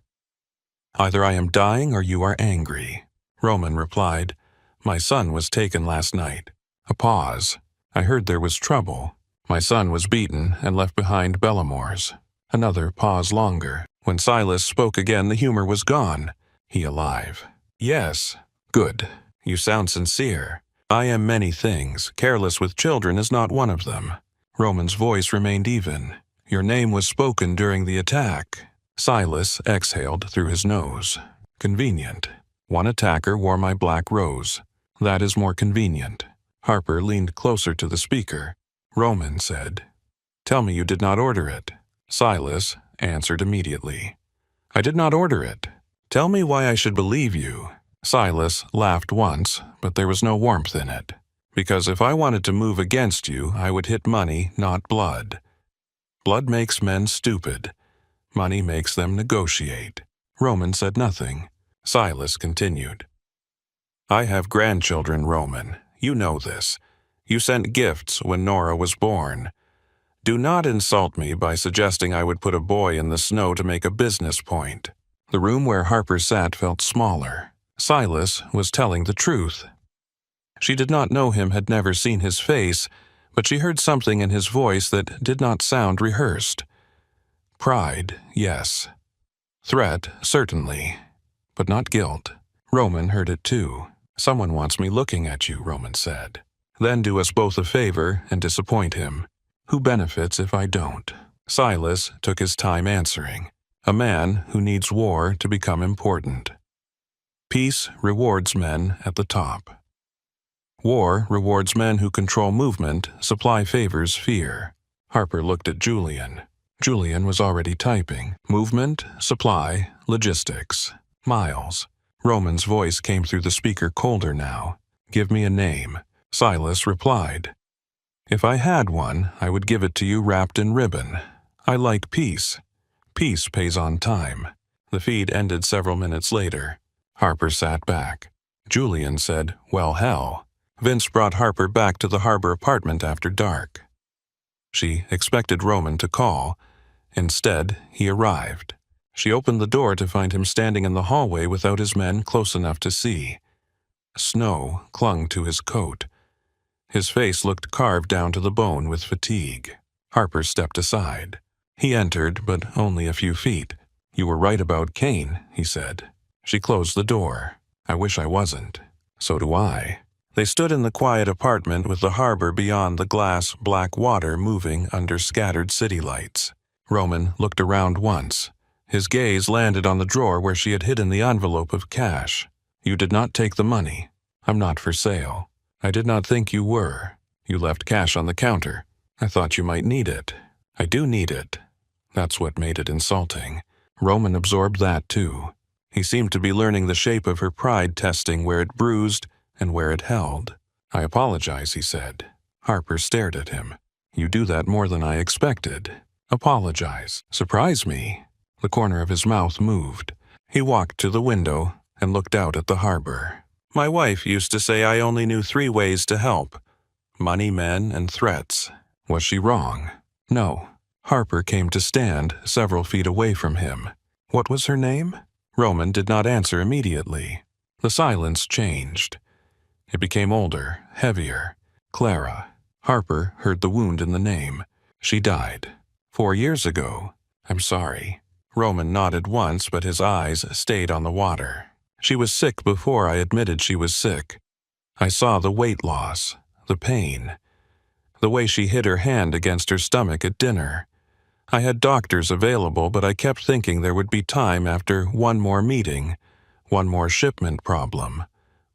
[SPEAKER 1] Either I am dying or you are angry. Roman replied. My son was taken last night. A pause. I heard there was trouble. My son was beaten and left behind Bellamore's. Another pause longer. When Silas spoke again, the humor was gone. He alive. Yes. Good. You sound sincere. I am many things. Careless with children is not one of them. Roman's voice remained even. Your name was spoken during the attack. Silas exhaled through his nose. Convenient. One attacker wore my black rose. That is more convenient. Harper leaned closer to the speaker. Roman said, Tell me you did not order it. Silas answered immediately. I did not order it. Tell me why I should believe you. Silas laughed once, but there was no warmth in it. Because if I wanted to move against you, I would hit money, not blood. Blood makes men stupid. Money makes them negotiate. Roman said nothing. Silas continued. I have grandchildren, Roman. You know this. You sent gifts when Nora was born. Do not insult me by suggesting I would put a boy in the snow to make a business point. The room where Harper sat felt smaller. Silas was telling the truth. She did not know him, had never seen his face, but she heard something in his voice that did not sound rehearsed. Pride, yes. Threat, certainly. But not guilt. Roman heard it too. Someone wants me looking at you, Roman said. Then do us both a favor and disappoint him. Who benefits if I don't? Silas took his time answering. A man who needs war to become important. Peace rewards men at the top. War rewards men who control movement, supply favors fear. Harper looked at Julian. Julian was already typing. Movement, supply, logistics. Miles. Roman's voice came through the speaker colder now. Give me a name. Silas replied. If I had one, I would give it to you wrapped in ribbon. I like peace. Peace pays on time. The feed ended several minutes later. Harper sat back. Julian said, well, hell. Vince brought Harper back to the harbor apartment after dark. She expected Roman to call. Instead, he arrived. She opened the door to find him standing in the hallway without his men close enough to see. Snow clung to his coat. His face looked carved down to the bone with fatigue. Harper stepped aside. He entered, but only a few feet. You were right about Kane, he said. She closed the door. I wish I wasn't. So do I. They stood in the quiet apartment with the harbor beyond the glass black water moving under scattered city lights. Roman looked around once. His gaze landed on the drawer where she had hidden the envelope of cash. You did not take the money. I'm not for sale. I did not think you were. You left cash on the counter. I thought you might need it. I do need it. That's what made it insulting. Roman absorbed that too. He seemed to be learning the shape of her pride, testing where it bruised and where it held. I apologize, he said. Harper stared at him. You do that more than I expected. Apologize. Surprise me. The corner of his mouth moved. He walked to the window and looked out at the harbor. My wife used to say I only knew 3 ways to help. Money, men, and threats. Was she wrong? No. Harper came to stand several feet away from him. What was her name? Roman did not answer immediately. The silence changed. It became older, heavier. Clara. Harper heard the wound in the name. She died. 4 years ago. I'm sorry. Roman nodded once, but his eyes stayed on the water. She was sick before I admitted she was sick. I saw the weight loss, the pain, the way she hid her hand against her stomach at dinner. I had doctors available, but I kept thinking there would be time after one more meeting, one more shipment problem,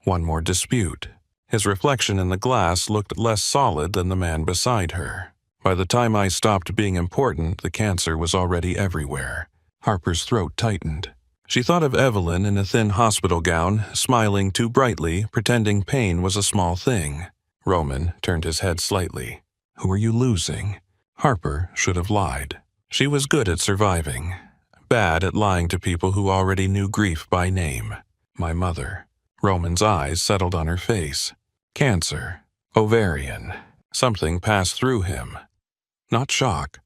[SPEAKER 1] one more dispute. His reflection in the glass looked less solid than the man beside her. By the time I stopped being important, the cancer was already everywhere. Harper's throat tightened. She thought of Evelyn in a thin hospital gown, smiling too brightly, pretending pain was a small thing. Roman turned his head slightly. Who are you losing? Harper should have lied. She was good at surviving, bad at lying to people who already knew grief by name. My mother. Roman's eyes settled on her face. Cancer. Ovarian. Something passed through him. Not shock.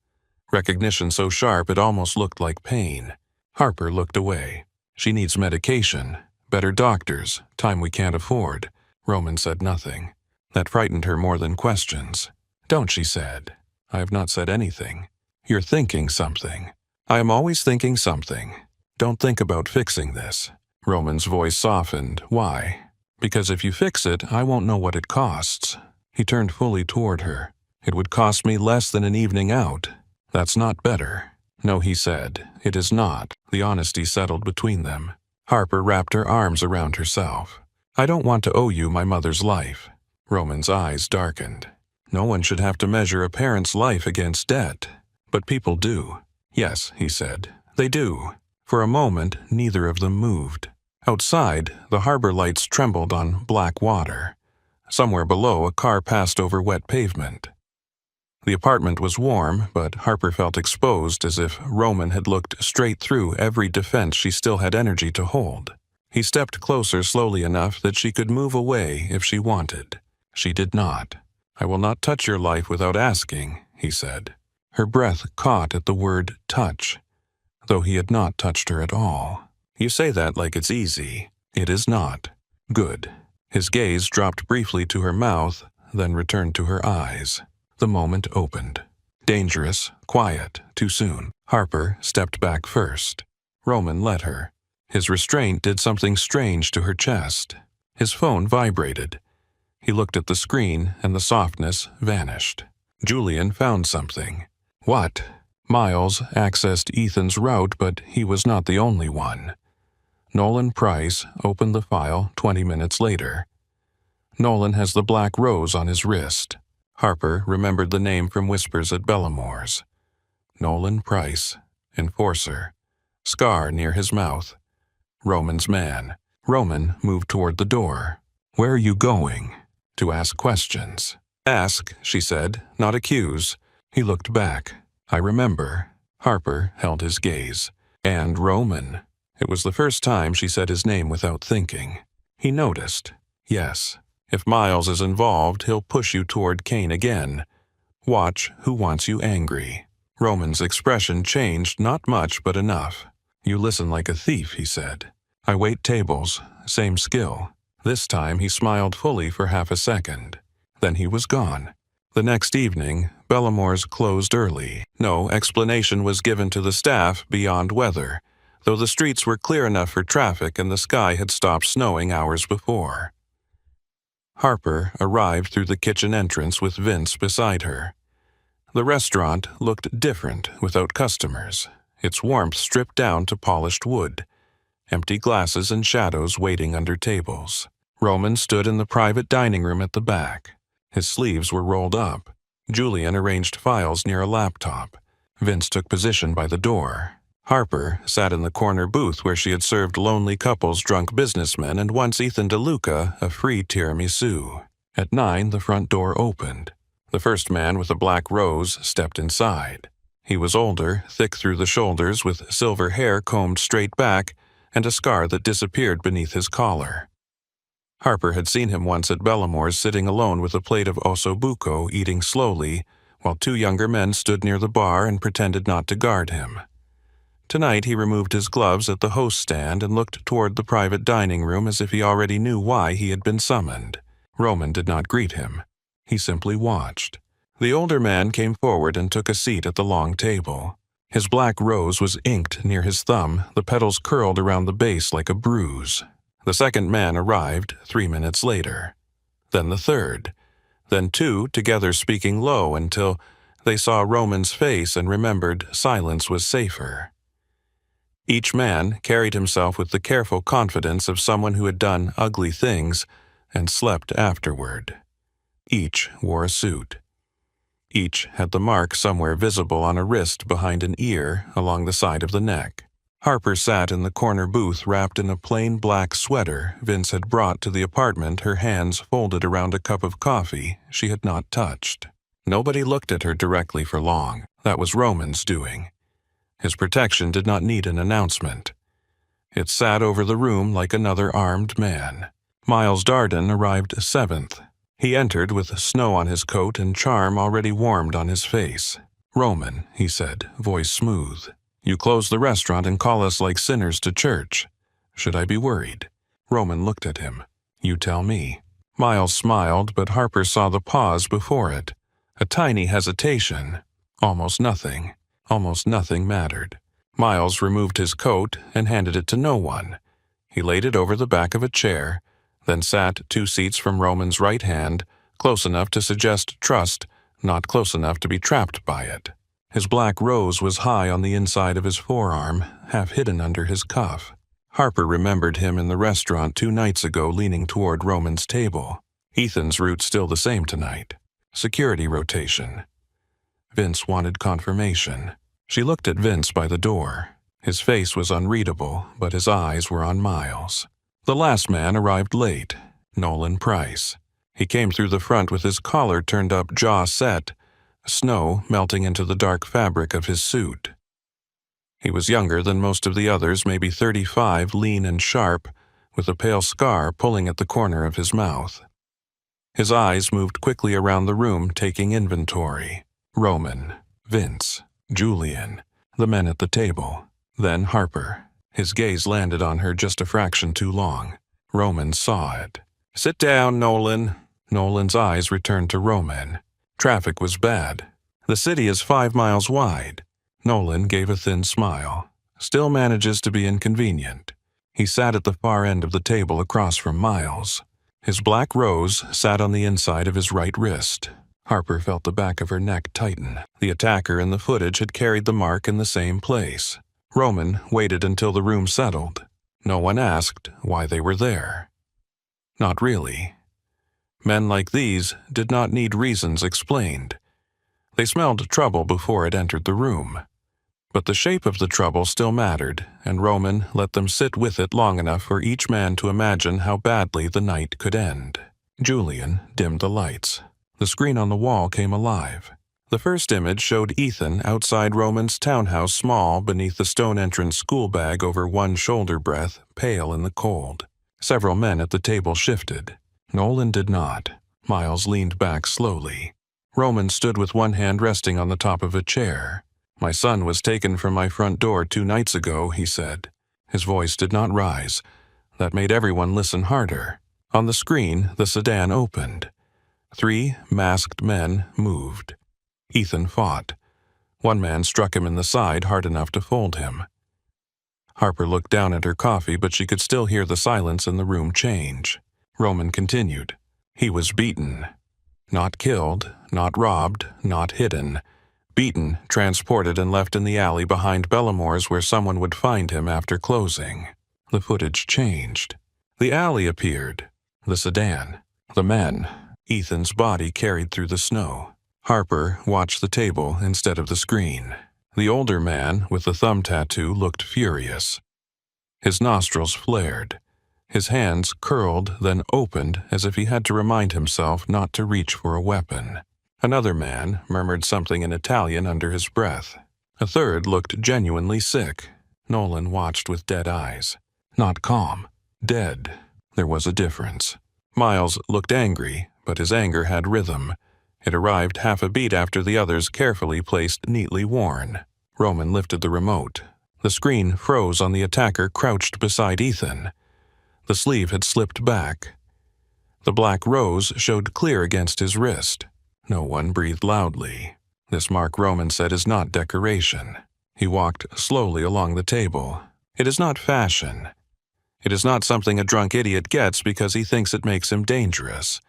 [SPEAKER 1] Recognition so sharp it almost looked like pain. Harper looked away. She needs medication, better doctors, time we can't afford. Roman said nothing. That frightened her more than questions. Don't, she said. I have not said anything. You're thinking something. I am always thinking something. Don't think about fixing this. Roman's voice softened. Why? Because if you fix it, I won't know what it costs. He turned fully toward her. It would cost me less than an evening out. That's not better. No, he said. It is not. The honesty settled between them. Harper wrapped her arms around herself. I don't want to owe you my mother's life. Roman's eyes darkened. No one should have to measure a parent's life against debt. But people do. Yes, he said. They do. For a moment, neither of them moved. Outside, the harbor lights trembled on black water. Somewhere below, a car passed over wet pavement. The apartment was warm, but Harper felt exposed as if Roman had looked straight through every defense she still had energy to hold. He stepped closer slowly enough that she could move away if she wanted. She did not. I will not touch your life without asking, he said. Her breath caught at the word touch, though he had not touched her at all. You say that like it's easy. It is not. Good. His gaze dropped briefly to her mouth, then returned to her eyes. The moment opened. Dangerous, quiet, too soon. Harper stepped back first. Roman let her. His restraint did something strange to her chest. His phone vibrated. He looked at the screen, and the softness vanished. Julian found something. What? Miles accessed Ethan's route, but he was not the only one. Nolan Price opened the file 20 minutes later. Nolan has the black rose on his wrist. Harper remembered the name from whispers at Bellamore's. Nolan Price, enforcer. Scar near his mouth. Roman's man. Roman moved toward the door. Where are you going? To ask questions. Ask, she said, not accuse. He looked back. I remember. Harper held his gaze. And Roman. It was the first time she said his name without thinking. He noticed. Yes. If Miles is involved, he'll push you toward Kane again. Watch who wants you angry. Roman's expression changed not much but enough. You listen like a thief, he said. I wait tables. Same skill. This time he smiled fully for half a second. Then he was gone. The next evening, Bellamore's closed early. No explanation was given to the staff beyond weather, though the streets were clear enough for traffic and the sky had stopped snowing hours before. Harper arrived through the kitchen entrance with Vince beside her. The restaurant looked different without customers, its warmth stripped down to polished wood, empty glasses and shadows waiting under tables. Roman stood in the private dining room at the back. His sleeves were rolled up. Julian arranged files near a laptop. Vince took position by the door. Harper sat in the corner booth where she had served lonely couples drunk businessmen and once Ethan DeLuca a free tiramisu. At 9, the front door opened. The first man with a black rose stepped inside. He was older, thick through the shoulders, with silver hair combed straight back and a scar that disappeared beneath his collar. Harper had seen him once at Bellamore's sitting alone with a plate of ossobuco, eating slowly, while 2 younger men stood near the bar and pretended not to guard him. Tonight he removed his gloves at the host stand and looked toward the private dining room as if he already knew why he had been summoned. Roman did not greet him. He simply watched. The older man came forward and took a seat at the long table. His black rose was inked near his thumb, the petals curled around the base like a bruise. The second man arrived 3 minutes later. Then the third. Then two, together speaking low until they saw Roman's face and remembered silence was safer. Each man carried himself with the careful confidence of someone who had done ugly things and slept afterward. Each wore a suit. Each had the mark somewhere visible on a wrist behind an ear along the side of the neck. Harper sat in the corner booth wrapped in a plain black sweater Vince had brought to the apartment, her hands folded around a cup of coffee she had not touched. Nobody looked at her directly for long. That was Roman's doing. His protection did not need an announcement. It sat over the room like another armed man. Miles Darden arrived seventh. He entered with snow on his coat and charm already warmed on his face. "Roman," he said, voice smooth. "You close the restaurant and call us like sinners to church. Should I be worried?" Roman looked at him. "You tell me." Miles smiled, but Harper saw the pause before it. A tiny hesitation. Almost nothing mattered. Miles removed his coat and handed it to no one. He laid it over the back of a chair, then sat 2 seats from Roman's right hand, close enough to suggest trust, not close enough to be trapped by it. His black rose was high on the inside of his forearm, half hidden under his cuff. Harper remembered him in the restaurant 2 nights ago leaning toward Roman's table. Ethan's route still the same tonight. Security rotation. Vince wanted confirmation. She looked at Vince by the door. His face was unreadable, but his eyes were on Miles. The last man arrived late, Nolan Price. He came through the front with his collar turned up, jaw set, snow melting into the dark fabric of his suit. He was younger than most of the others, maybe 35, lean and sharp, with a pale scar pulling at the corner of his mouth. His eyes moved quickly around the room, taking inventory. Roman, Vince, Julian, the men at the table, then Harper. His gaze landed on her just a fraction too long. Roman saw it. "Sit down, Nolan." Nolan's eyes returned to Roman. Traffic was bad. The city is 5 miles wide. Nolan gave a thin smile. Still manages to be inconvenient. He sat at the far end of the table across from Miles. His black rose sat on the inside of his right wrist. Harper felt the back of her neck tighten. The attacker in the footage had carried the mark in the same place. Roman waited until the room settled. No one asked why they were there. Not really. Men like these did not need reasons explained. They smelled trouble before it entered the room. But the shape of the trouble still mattered, and Roman let them sit with it long enough for each man to imagine how badly the night could end. Julian dimmed the lights. The screen on the wall came alive. The first image showed Ethan outside Roman's townhouse, small beneath the stone entrance school bag over one shoulder breadth, pale in the cold. Several men at the table shifted. Nolan did not. Miles leaned back slowly. Roman stood with one hand resting on the top of a chair. "My son was taken from my front door 2 nights ago," he said. His voice did not rise. That made everyone listen harder. On the screen, the sedan opened. 3 masked men moved. Ethan fought. One man struck him in the side hard enough to fold him. Harper looked down at her coffee, but she could still hear the silence in the room change. Roman continued. He was beaten. Not killed, not robbed, not hidden. Beaten, transported, and left in the alley behind Bellamore's where someone would find him after closing. The footage changed. The alley appeared. The sedan. The men. Ethan's body carried through the snow. Harper watched the table instead of the screen. The older man, with the thumb tattoo, looked furious. His nostrils flared. His hands curled, then opened as if he had to remind himself not to reach for a weapon. Another man murmured something in Italian under his breath. A third looked genuinely sick. Nolan watched with dead eyes. Not calm. Dead. There was a difference. Miles looked angry, but his anger had rhythm. It arrived half a beat after the others carefully placed, neatly worn. Roman lifted the remote. The screen froze on the attacker crouched beside Ethan. The sleeve had slipped back. The black rose showed clear against his wrist. No one breathed loudly. This mark, Roman said, is not decoration. He walked slowly along the table. It is not fashion. It is not something a drunk idiot gets because he thinks it makes him dangerous.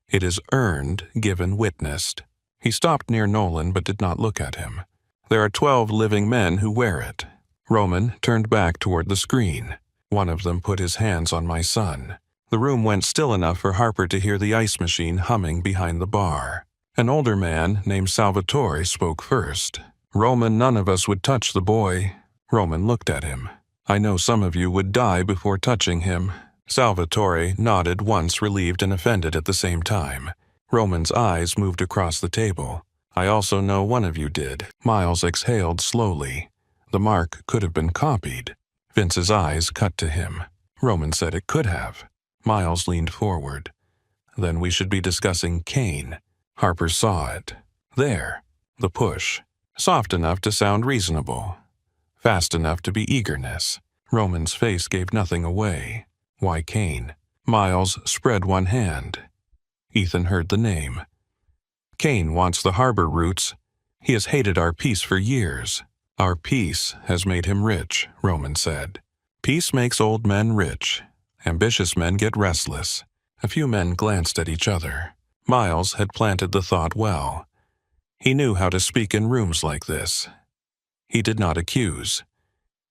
[SPEAKER 1] It is earned, given, witnessed. He stopped near Nolan but did not look at him. There are 12 living men who wear it. Roman turned back toward the screen. One of them put his hands on my son. The room went still enough for Harper to hear the ice machine humming behind the bar. An older man named Salvatore spoke first. "Roman, none of us would touch the boy." Roman looked at him. "I know some of you would die before touching him." Salvatore nodded once, relieved and offended at the same time. Roman's eyes moved across the table. "I also know one of you did." Miles exhaled slowly. The mark could have been copied. Vince's eyes cut to him. Roman said it could have. Miles leaned forward. "Then we should be discussing Kane." Harper saw it. There. The push. Soft enough to sound reasonable. Fast enough to be eagerness. Roman's face gave nothing away. Why Kane? Miles spread one hand. Ethan heard the name. "Kane wants the harbor routes. He has hated our peace for years. Our peace has made him rich," Roman said. "Peace makes old men rich. Ambitious men get restless." A few men glanced at each other. Miles had planted the thought well. He knew how to speak in rooms like this. He did not accuse.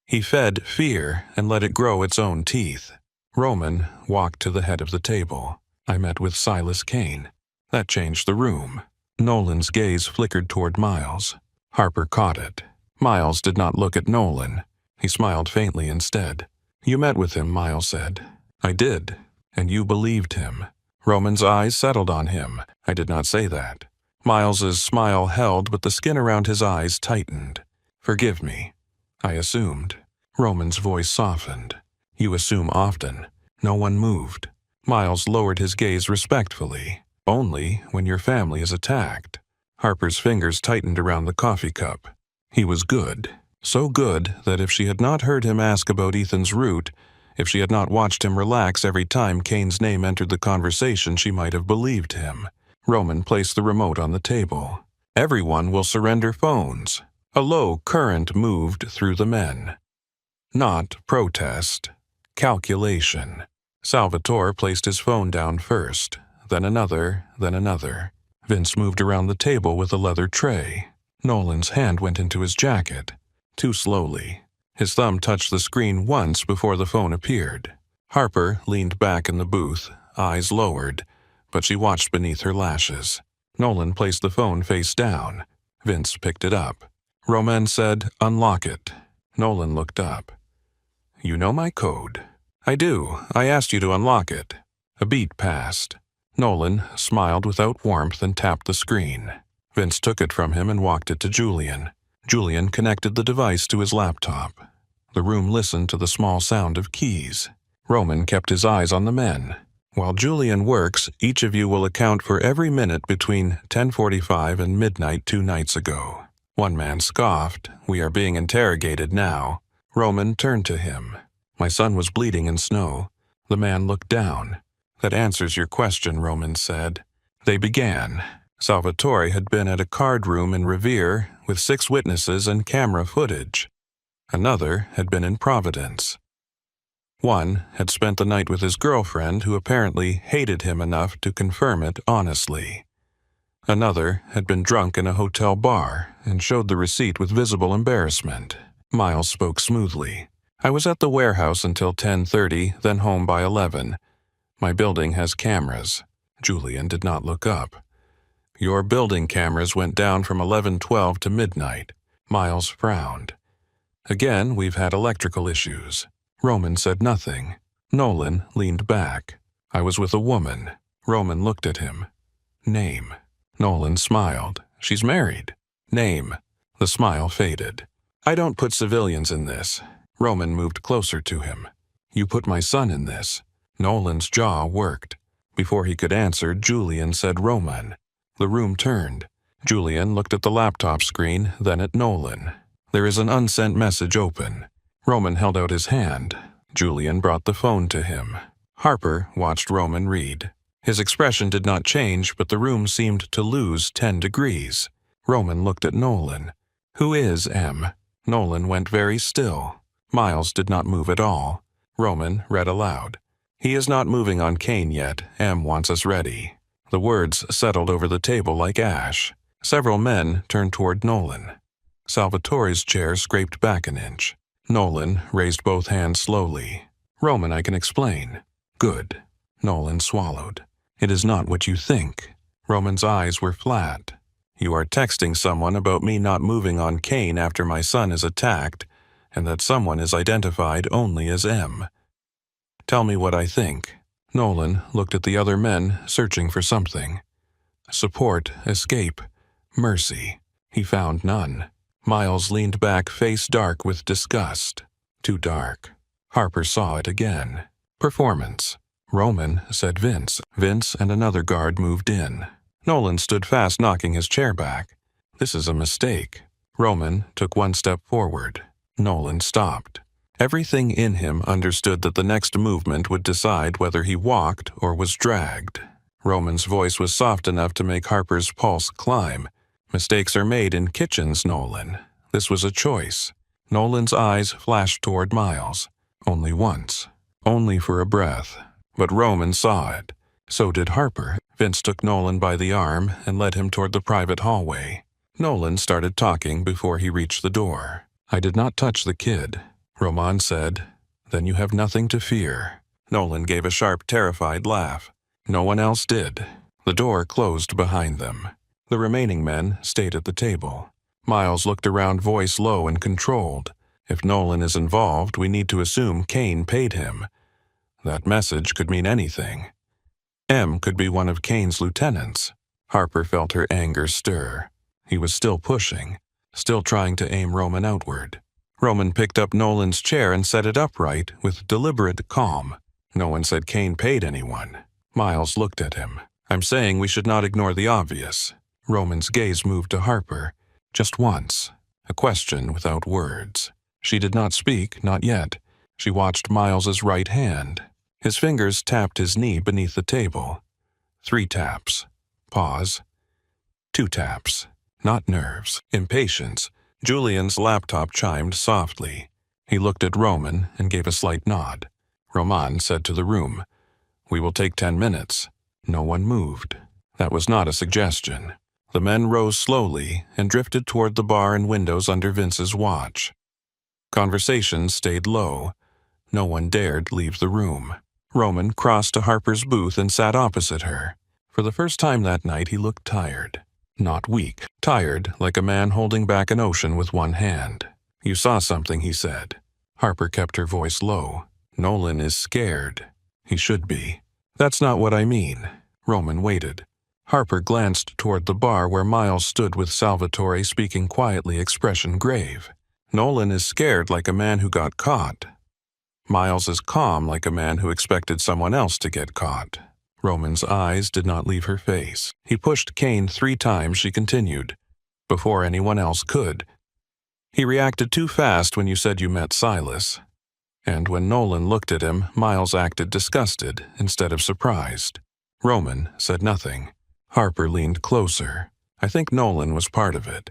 [SPEAKER 1] He fed fear and let it grow its own teeth. Roman walked to the head of the table. "I met with Silas Kane." That changed the room. Nolan's gaze flickered toward Miles. Harper caught it. Miles did not look at Nolan. He smiled faintly instead. "You met with him," Miles said. "I did, and you believed him." Roman's eyes settled on him. "I did not say that." Miles's smile held, but the skin around his eyes tightened. "Forgive me. I assumed." Roman's voice softened. "You assume often." No one moved. Miles lowered his gaze respectfully. "Only when your family is attacked." Harper's fingers tightened around the coffee cup. He was good. So good that if she had not heard him ask about Ethan's route, if she had not watched him relax every time Kane's name entered the conversation, she might have believed him. Roman placed the remote on the table. "Everyone will surrender phones." A low current moved through the men. Not protest. Calculation. Salvatore placed his phone down first, then another, then another. Vince moved around the table with a leather tray. Nolan's hand went into his jacket. Too slowly. His thumb touched the screen once before the phone appeared. Harper leaned back in the booth, eyes lowered, but she watched beneath her lashes. Nolan placed the phone face down. Vince picked it up. Roman said, "Unlock it." Nolan looked up. "You know my code." "I do. I asked you to unlock it." A beat passed. Nolan smiled without warmth and tapped the screen. Vince took it from him and walked it to Julian. Julian connected the device to his laptop. The room listened to the small sound of keys. Roman kept his eyes on the men. "While Julian works, each of you will account for every minute between 10:45 and midnight 2 nights ago." One man scoffed. "We are being interrogated now." Roman turned to him. "My son was bleeding in snow." The man looked down. "That answers your question," Roman said. They began. Salvatore had been at a card room in Revere with 6 witnesses and camera footage. Another had been in Providence. One had spent the night with his girlfriend, who apparently hated him enough to confirm it honestly. Another had been drunk in a hotel bar and showed the receipt with visible embarrassment. Miles spoke smoothly. "I was at the warehouse until 10:30, then home by 11. My building has cameras." Julian did not look up. "Your building cameras went down from 11:12 to midnight." Miles frowned. "Again, we've had electrical issues." Roman said nothing. Nolan leaned back. "I was with a woman." Roman looked at him. "Name." Nolan smiled. "She's married." "Name." The smile faded. "I don't put civilians in this." Roman moved closer to him. "You put my son in this." Nolan's jaw worked. Before he could answer, Julian said Roman. The room turned. Julian looked at the laptop screen, then at Nolan. "There is an unsent message open." Roman held out his hand. Julian brought the phone to him. Harper watched Roman read. His expression did not change, but the room seemed to lose 10 degrees. Roman looked at Nolan. "Who is M?" Nolan went very still. Miles did not move at all. Roman read aloud. "He is not moving on Kane yet. M wants us ready." The words settled over the table like ash. Several men turned toward Nolan. Salvatore's chair scraped back an inch. Nolan raised both hands slowly. "Roman, I can explain." "Good." Nolan swallowed. "It is not what you think." Roman's eyes were flat. "You are texting someone about me not moving on Kane after my son is attacked, and that someone is identified only as M. Tell me what I think." Nolan looked at the other men, searching for something. Support, escape, mercy. He found none. Miles leaned back, face dark with disgust. Too dark. Harper saw it again. "Performance." "Roman," said Vince. Vince and another guard moved in. Nolan stood fast, knocking his chair back. "This is a mistake." Roman took one step forward. Nolan stopped. Everything in him understood that the next movement would decide whether he walked or was dragged. Roman's voice was soft enough to make Harper's pulse climb. "Mistakes are made in kitchens, Nolan. This was a choice." Nolan's eyes flashed toward Miles. Only once. Only for a breath. But Roman saw it. So did Harper. Vince took Nolan by the arm and led him toward the private hallway. Nolan started talking before he reached the door. "I did not touch the kid." Roman said, "Then you have nothing to fear." Nolan gave a sharp, terrified laugh. No one else did. The door closed behind them. The remaining men stayed at the table. Miles looked around, voice low and controlled. "If Nolan is involved, we need to assume Kane paid him. That message could mean anything. M could be one of Kane's lieutenants." Harper felt her anger stir. He was still pushing, still trying to aim Roman outward. Roman picked up Nolan's chair and set it upright with deliberate calm. "No one said Kane paid anyone." Miles looked at him. "I'm saying we should not ignore the obvious." Roman's gaze moved to Harper. Just once. A question without words. She did not speak, not yet. She watched Miles's right hand. His fingers tapped his knee beneath the table. 3 taps. Pause. 2 taps. Not nerves. Impatience. Julian's laptop chimed softly. He looked at Roman and gave a slight nod. Roman said to the room, "We will take 10 minutes." No one moved. That was not a suggestion. The men rose slowly and drifted toward the bar and windows under Vince's watch. Conversations stayed low. No one dared leave the room. Roman crossed to Harper's booth and sat opposite her. For the first time that night he looked tired. Not weak. Tired, like a man holding back an ocean with one hand. "You saw something," he said. Harper kept her voice low. "Nolan is scared." "He should be." "That's not what I mean." Roman waited. Harper glanced toward the bar where Miles stood with Salvatore speaking quietly, expression grave. "Nolan is scared like a man who got caught. Miles is calm like a man who expected someone else to get caught." Roman's eyes did not leave her face. "He pushed Kane 3 times," she continued, "before anyone else could. He reacted too fast when you said you met Silas." And when Nolan looked at him, Miles acted disgusted instead of surprised. Roman said nothing. Harper leaned closer. "I think Nolan was part of it,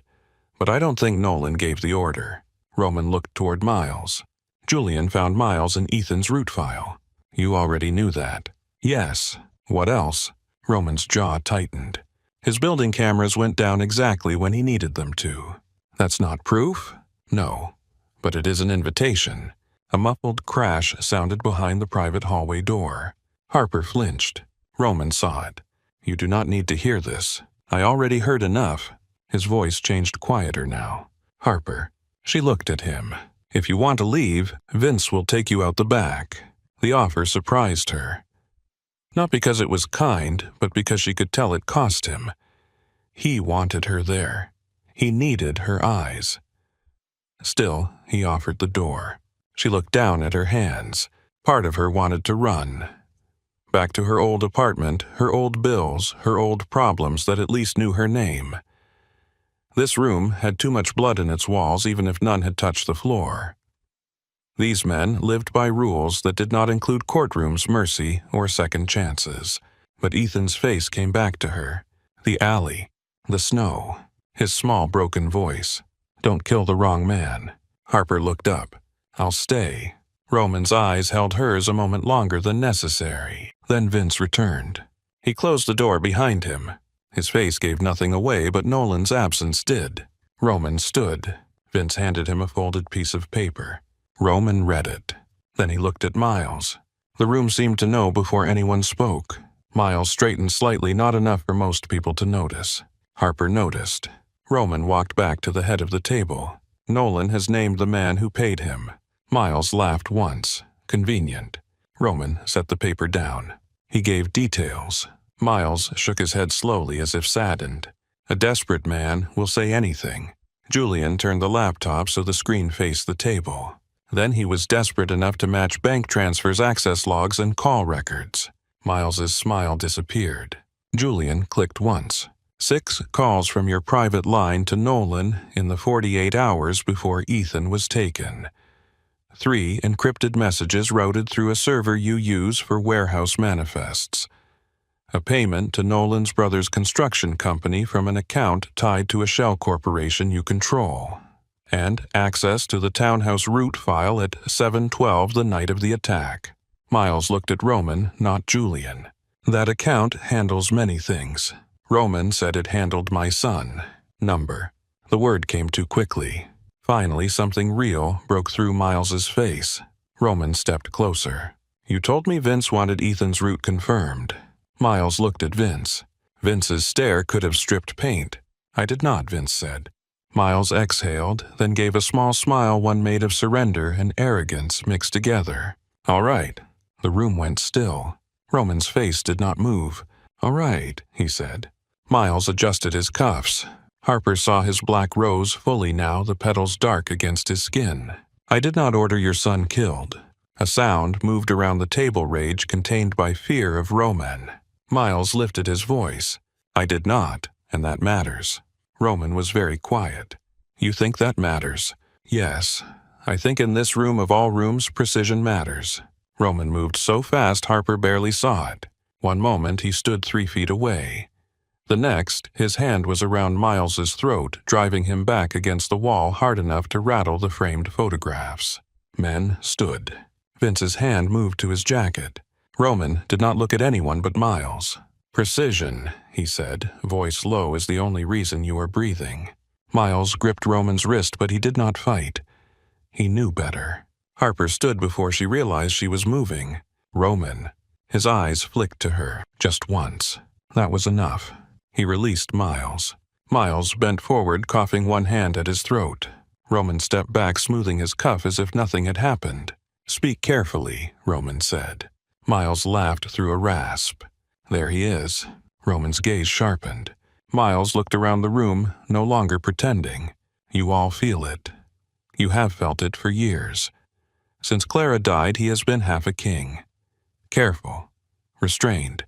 [SPEAKER 1] but I don't think Nolan gave the order." Roman looked toward Miles. "Julian found Miles in Ethan's root file." "You already knew that." "Yes. What else?" Roman's jaw tightened. "His building cameras went down exactly when he needed them to." "That's not proof?" "No. But it is an invitation." A muffled crash sounded behind the private hallway door. Harper flinched. Roman saw it. "You do not need to hear this. I already heard enough." His voice changed quieter now. "Harper." She looked at him. "If you want to leave, Vince will take you out the back." The offer surprised her. Not because it was kind, but because she could tell it cost him. He wanted her there. He needed her eyes. Still, he offered the door. She looked down at her hands. Part of her wanted to run. Back to her old apartment, her old bills, her old problems that at least knew her name. This room had too much blood in its walls, even if none had touched the floor. These men lived by rules that did not include courtrooms, mercy, or second chances. but Ethan's face came back to her. The alley, the snow, his small broken voice. "Don't kill the wrong man." Harper looked up. "I'll stay." Roman's eyes held hers a moment longer than necessary. Then Vince returned. He closed the door behind him. His face gave nothing away, but Nolan's absence did. Roman stood. Vince handed him a folded piece of paper. Roman read it. Then he looked at Miles. The room seemed to know before anyone spoke. Miles straightened slightly, not enough for most people to notice. Harper noticed. Roman walked back to the head of the table. "Nolan has named the man who paid him." Miles laughed once. Convenient. Roman set the paper down. He gave details. Miles shook his head slowly as if saddened. "A desperate man will say anything." Julian turned the laptop so the screen faced the table. Then he was desperate enough to match bank transfers, access logs, and call records. Miles's smile disappeared. Julian clicked once. 6 calls from your private line to Nolan in the 48 hours before Ethan was taken. 3 encrypted messages routed through a server you use for warehouse manifests. A payment to Nolan's brother's construction company from an account tied to a shell corporation you control. And access to the townhouse root file at 7:12 the night of the attack. Miles looked at Roman, not Julian. "That account handles many things. Roman said it handled my son. Number." The word came too quickly. Finally, something real broke through Miles's face. Roman stepped closer. "You told me Vince wanted Ethan's route confirmed." Miles looked at Vince. Vince's stare could have stripped paint. "I did not," Vince said. Miles exhaled, then gave a small smile, one made of surrender and arrogance mixed together. "All right." The room went still. Roman's face did not move. "All right," he said. Miles adjusted his cuffs. Harper saw his black rose fully now, the petals dark against his skin. "I did not order your son killed." A sound moved around the table, rage contained by fear of Roman. Miles lifted his voice. "I did not, and that matters." Roman was very quiet. "You think that matters?" "Yes. I think in this room of all rooms, precision matters." Roman moved so fast Harper barely saw it. One moment he stood 3 feet away. The next, his hand was around Miles's throat, driving him back against the wall hard enough to rattle the framed photographs. Men stood. Vince's hand moved to his jacket. Roman did not look at anyone but Miles. "Precision," he said, voice low, "is the only reason you are breathing." Miles gripped Roman's wrist, but he did not fight. He knew better. Harper stood before she realized she was moving. "Roman." His eyes flicked to her, just once. That was enough. He released Miles. Miles bent forward, coughing one hand at his throat. Roman stepped back, smoothing his cuff as if nothing had happened. "Speak carefully," Roman said. Miles laughed through a rasp. "There he is." Roman's gaze sharpened. Miles looked around the room, no longer pretending. "You all feel it. You have felt it for years. Since Clara died, he has been half a king. Careful, restrained,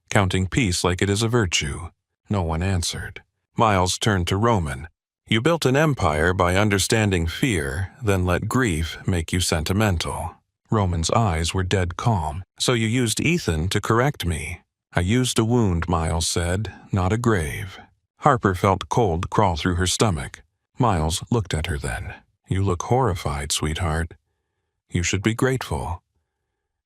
[SPEAKER 1] counting peace like it is a virtue." No one answered. Miles turned to Roman. "You built an empire by understanding fear, then let grief make you sentimental." Roman's eyes were dead calm. "So you used Ethan to correct me." "I used a wound," Miles said, "not a grave." Harper felt cold crawl through her stomach. Miles looked at her then. "You look horrified, sweetheart. You should be grateful.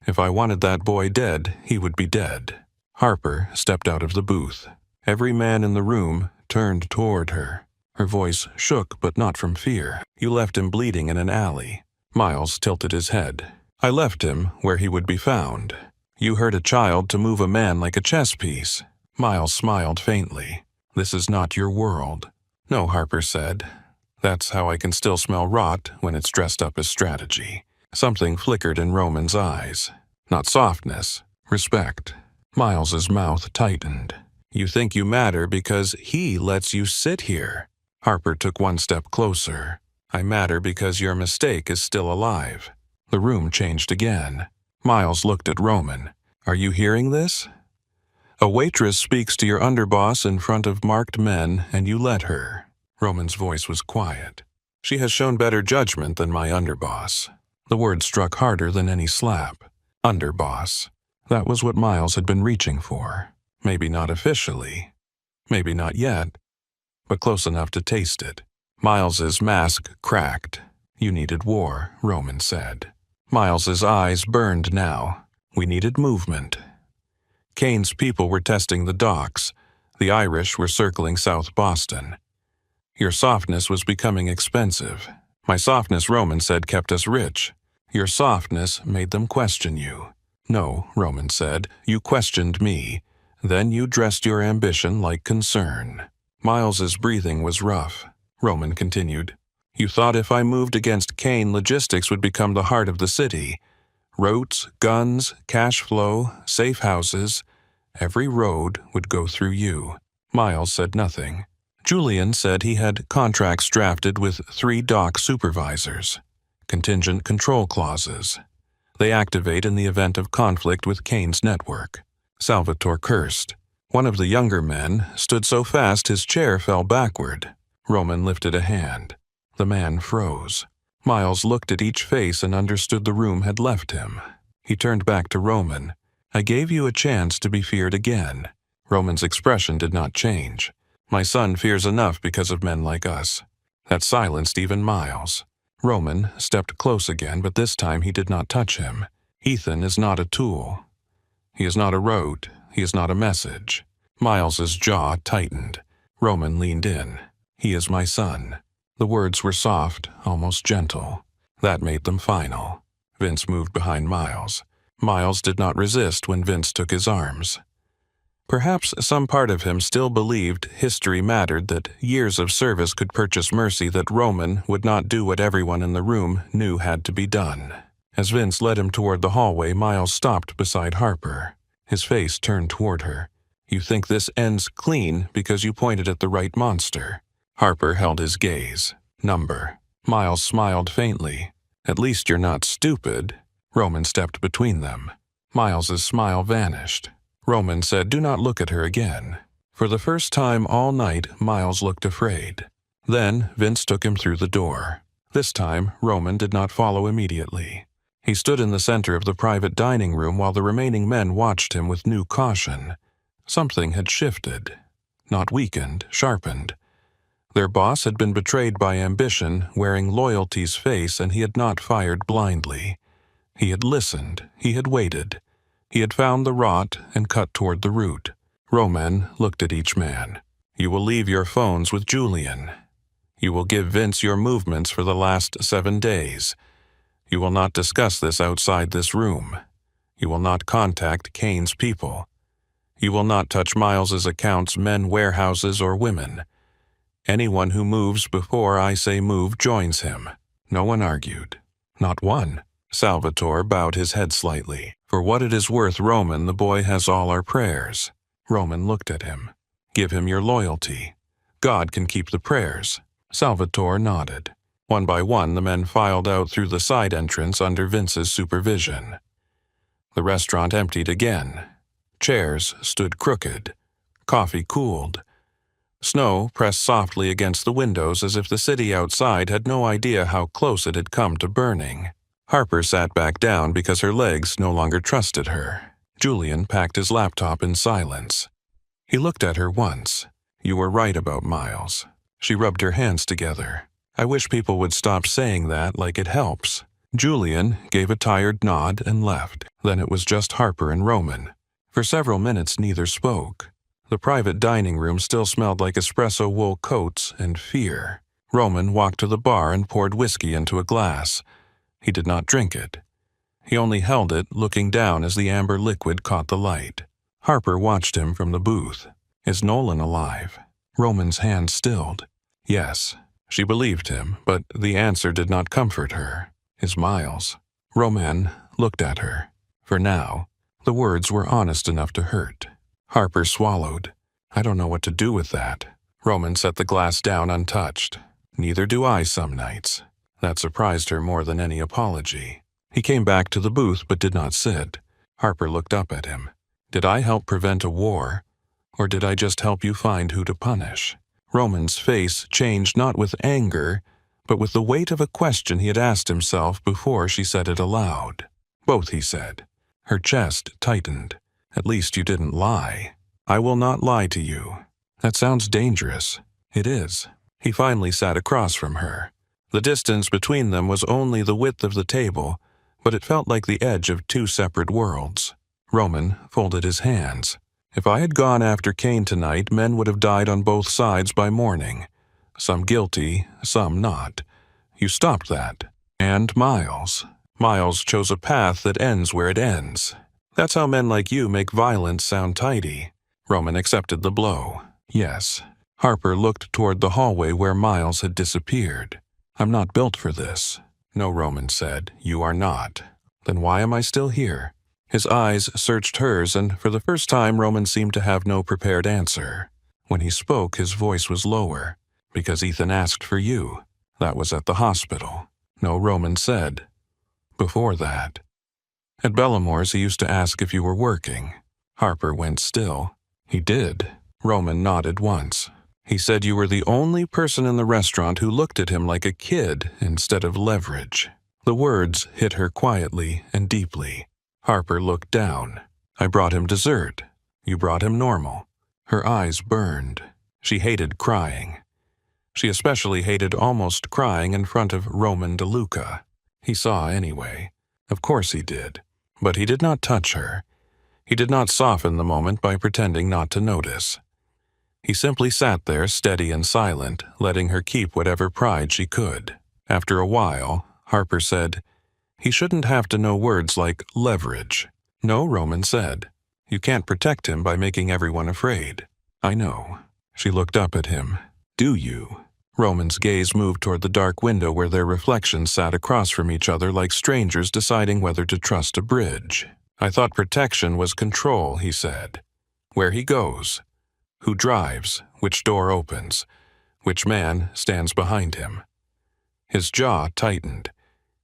[SPEAKER 1] If I wanted that boy dead, he would be dead." Harper stepped out of the booth. Every man in the room turned toward her. Her voice shook, but not from fear. "You left him bleeding in an alley." Miles tilted his head. "I left him where he would be found. You hurt a child to move a man like a chess piece." Miles smiled faintly. "This is not your world." "No," Harper said. "That's how I can still smell rot when it's dressed up as strategy." Something flickered in Roman's eyes. Not softness, respect. Miles's mouth tightened. "You think you matter because he lets you sit here." Harper took one step closer. "I matter because your mistake is still alive." The room changed again. Miles looked at Roman. "Are you hearing this? A waitress speaks to your underboss in front of marked men, and you let her." Roman's voice was quiet. "She has shown better judgment than my underboss." The word struck harder than any slap. Underboss. That was what Miles had been reaching for. Maybe not officially, maybe not yet, but close enough to taste it. Miles's mask cracked. You needed war, Roman said. Miles's eyes burned now. We needed movement. Kane's people were testing the docks. The Irish were circling South Boston. Your softness was becoming expensive. My softness, Roman said, kept us rich. Your softness made them question you. No, Roman said, you questioned me. Then you dressed your ambition like concern. Miles's breathing was rough. Roman continued. You thought if I moved against Kane, logistics would become the heart of the city. Roads, guns, cash flow, safe houses. Every road would go through you. Miles said nothing. Julian said he had contracts drafted with 3 dock supervisors. Contingent control clauses. They activate in the event of conflict with Kane's network. Salvatore cursed. One of the younger men stood so fast his chair fell backward. Roman lifted a hand. The man froze. Miles looked at each face and understood the room had left him. He turned back to Roman. I gave you a chance to be feared again. Roman's expression did not change. My son fears enough because of men like us. That silenced even Miles. Roman stepped close again, but this time he did not touch him. Ethan is not a tool. He is not a road. He is not a message. Miles's jaw tightened. Roman leaned in. He is my son. The words were soft, almost gentle. That made them final. Vince moved behind Miles. Miles did not resist when Vince took his arms. Perhaps some part of him still believed history mattered, that years of service could purchase mercy, that Roman would not do what everyone in the room knew had to be done. As Vince led him toward the hallway, Miles stopped beside Harper. His face turned toward her. You think this ends clean because you pointed at the right monster. Harper held his gaze. Number. Miles smiled faintly. At least you're not stupid. Roman stepped between them. Miles's smile vanished. Roman said, do not look at her again. For the first time all night, Miles looked afraid. Then Vince took him through the door. This time, Roman did not follow immediately. He stood in the center of the private dining room while the remaining men watched him with new caution. Something had shifted. Not weakened, sharpened. Their boss had been betrayed by ambition, wearing loyalty's face, and he had not fired blindly. He had listened. He had waited. He had found the rot and cut toward the root. Roman looked at each man. You will leave your phones with Julian. You will give Vince your movements for the last 7 days. You will not discuss this outside this room. You will not contact Kane's people. You will not touch Miles's accounts, men, warehouses, or women. Anyone who moves before I say move joins him. No one argued. Not one. Salvatore bowed his head slightly. For what it is worth, Roman, the boy has all our prayers. Roman looked at him. Give him your loyalty. God can keep the prayers. Salvatore nodded. One by one, the men filed out through the side entrance under Vince's supervision. The restaurant emptied again. Chairs stood crooked. Coffee cooled. Snow pressed softly against the windows as if the city outside had no idea how close it had come to burning. Harper sat back down because her legs no longer trusted her. Julian packed his laptop in silence. He looked at her once. You were right about Miles. She rubbed her hands together. I wish people would stop saying that like it helps. Julian gave a tired nod and left. Then it was just Harper and Roman. For several minutes neither spoke. The private dining room still smelled like espresso wool coats and fear. Roman walked to the bar and poured whiskey into a glass. He did not drink it. He only held it, looking down as the amber liquid caught the light. Harper watched him from the booth. Is Nolan alive? Roman's hand stilled. Yes. She believed him, but the answer did not comfort her. Is Miles? Roman looked at her. For now, the words were honest enough to hurt. Harper swallowed. I don't know what to do with that. Roman set the glass down untouched. Neither do I some nights. That surprised her more than any apology. He came back to the booth but did not sit. Harper looked up at him. Did I help prevent a war, or did I just help you find who to punish? Roman's face changed not with anger, but with the weight of a question he had asked himself before she said it aloud. Both, he said. Her chest tightened. At least you didn't lie. I will not lie to you. That sounds dangerous. It is. He finally sat across from her. The distance between them was only the width of the table, but it felt like the edge of two separate worlds. Roman folded his hands. If I had gone after Kane tonight, men would have died on both sides by morning. Some guilty, some not. You stopped that. And Miles. Miles chose a path that ends where it ends. That's how men like you make violence sound tidy. Roman accepted the blow. Yes. Harper looked toward the hallway where Miles had disappeared. I'm not built for this. No, Roman said. You are not. Then why am I still here? His eyes searched hers, and for the first time Roman seemed to have no prepared answer. When he spoke, his voice was lower. Because Ethan asked for you. That was at the hospital. No, Roman said. Before that. At Bellamore's, he used to ask if you were working. Harper went still. He did. Roman nodded once. He said you were the only person in the restaurant who looked at him like a kid instead of leverage. The words hit her quietly and deeply. Harper looked down. I brought him dessert. You brought him normal. Her eyes burned. She hated crying. She especially hated almost crying in front of Roman DeLuca. He saw anyway. Of course he did. But he did not touch her. He did not soften the moment by pretending not to notice. He simply sat there steady and silent, letting her keep whatever pride she could. After a while, Harper said, he shouldn't have to know words like leverage. No, Roman said. You can't protect him by making everyone afraid. I know. She looked up at him. Do you? Roman's gaze moved toward the dark window where their reflections sat across from each other like strangers deciding whether to trust a bridge. I thought protection was control, he said. Where he goes. Who drives, which door opens, which man stands behind him. His jaw tightened.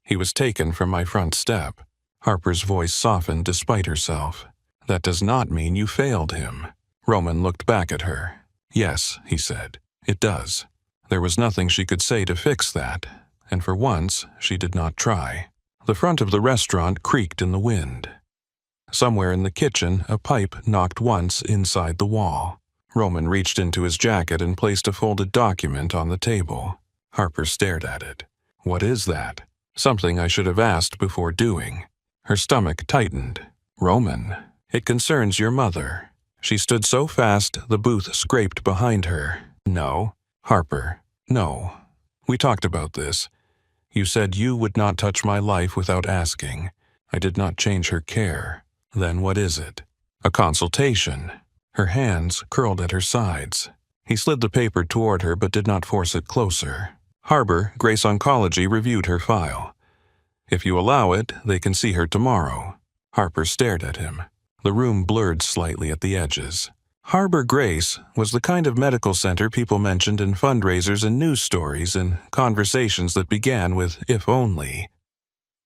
[SPEAKER 1] He was taken from my front step. Harper's voice softened despite herself. That does not mean you failed him. Roman looked back at her. Yes, he said, it does. There was nothing she could say to fix that, and for once she did not try. The front of the restaurant creaked in the wind. Somewhere in the kitchen, a pipe knocked once inside the wall. Roman reached into his jacket and placed a folded document on the table. Harper stared at it. What is that? Something I should have asked before doing. Her stomach tightened. Roman, it concerns your mother. She stood so fast the booth scraped behind her. No. Harper, no. We talked about this. You said you would not touch my life without asking. I did not change her care. Then what is it? A consultation. Her hands curled at her sides. He slid the paper toward her but did not force it closer. Harbor, Grace Oncology reviewed her file. If you allow it, they can see her tomorrow. Harper stared at him. The room blurred slightly at the edges. Harbor Grace was the kind of medical center people mentioned in fundraisers and news stories and conversations that began with if only.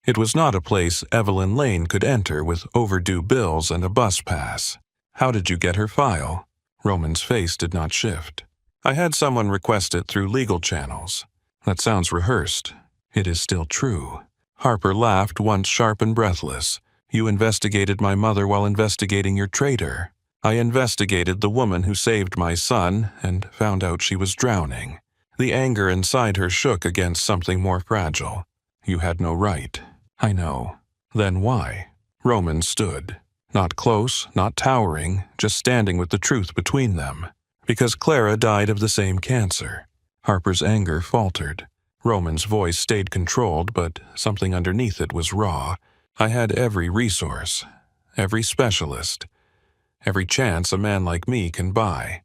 [SPEAKER 1] It was not a place Evelyn Lane could enter with overdue bills and a bus pass. How did you get her file? Roman's face did not shift. I had someone request it through legal channels. That sounds rehearsed. It is still true. Harper laughed once sharp and breathless. You investigated my mother while investigating your traitor. I investigated the woman who saved my son and found out she was drowning. The anger inside her shook against something more fragile. You had no right. I know. Then why? Roman stood. Not close, not towering, just standing with the truth between them. Because Clara died of the same cancer. Harper's anger faltered. Roman's voice stayed controlled, but something underneath it was raw. I had every resource, every specialist, every chance a man like me can buy.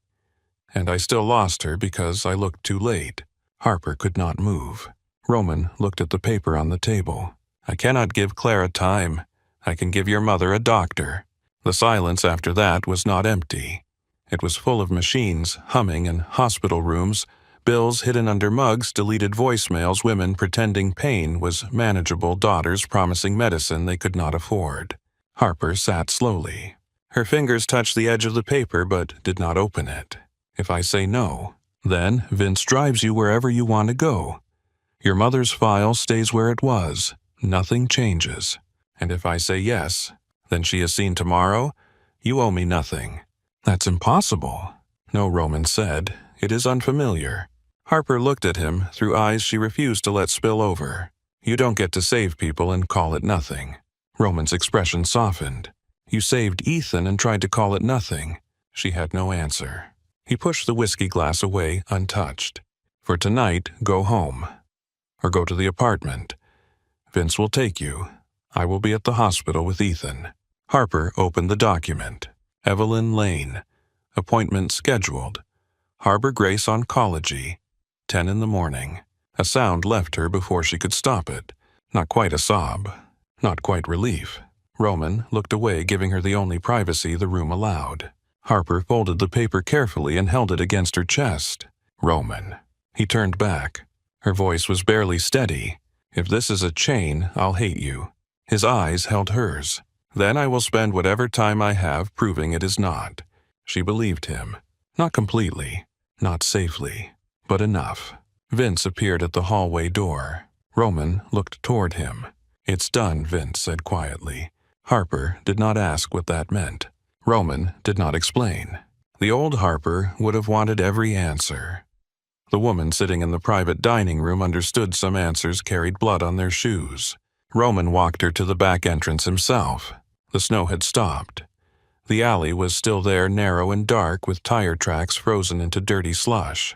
[SPEAKER 1] And I still lost her because I looked too late. Harper could not move. Roman looked at the paper on the table. I cannot give Clara time. I can give your mother a doctor. The silence after that was not empty. It was full of machines humming in hospital rooms, bills hidden under mugs, deleted voicemails, women pretending pain was manageable, daughters promising medicine they could not afford. Harper sat slowly. Her fingers touched the edge of the paper but did not open it. If I say no, then Vince drives you wherever you want to go. Your mother's file stays where it was. Nothing changes. And if I say yes, Then she is seen tomorrow? You owe me nothing. That's impossible. No, Roman said. It is unfamiliar. Harper looked at him through eyes she refused to let spill over. You don't get to save people and call it nothing. Roman's expression softened. You saved Ethan and tried to call it nothing. She had no answer. He pushed the whiskey glass away untouched. For tonight, go home. Or go to the apartment. Vince will take you. I will be at the hospital with Ethan. Harper opened the document. Evelyn Lane. Appointment scheduled. Harbor Grace Oncology. 10 in the morning. A sound left her before she could stop it. Not quite a sob. Not quite relief. Roman looked away, giving her the only privacy the room allowed. Harper folded the paper carefully and held it against her chest. Roman. He turned back. Her voice was barely steady. If this is a chain, I'll hate you. His eyes held hers. Then I will spend whatever time I have proving it is not. She believed him. Not completely. Not safely. But enough. Vince appeared at the hallway door. Roman looked toward him. It's done, Vince said quietly. Harper did not ask what that meant. Roman did not explain. The old Harper would have wanted every answer. The woman sitting in the private dining room understood some answers carried blood on their shoes. Roman walked her to the back entrance himself. The snow had stopped. The alley was still there, narrow and dark, with tire tracks frozen into dirty slush.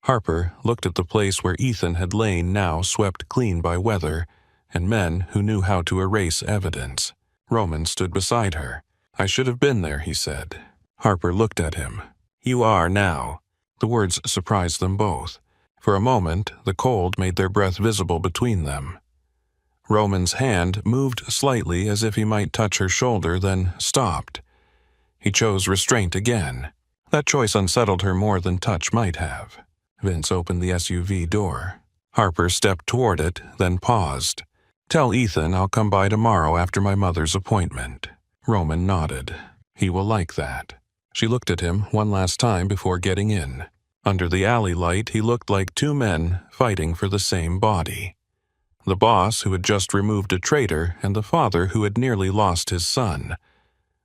[SPEAKER 1] Harper looked at the place where Ethan had lain, now swept clean by weather, and men who knew how to erase evidence. Roman stood beside her. I should have been there, he said. Harper looked at him. You are now. The words surprised them both. For a moment, the cold made their breath visible between them. Roman's hand moved slightly as if he might touch her shoulder, then stopped. He chose restraint again. That choice unsettled her more than touch might have. Vince opened the SUV door. Harper stepped toward it, then paused. Tell Ethan I'll come by tomorrow after my mother's appointment. Roman nodded. He will like that. She looked at him one last time before getting in. Under the alley light, he looked like two men fighting for the same body. The boss who had just removed a traitor and the father who had nearly lost his son.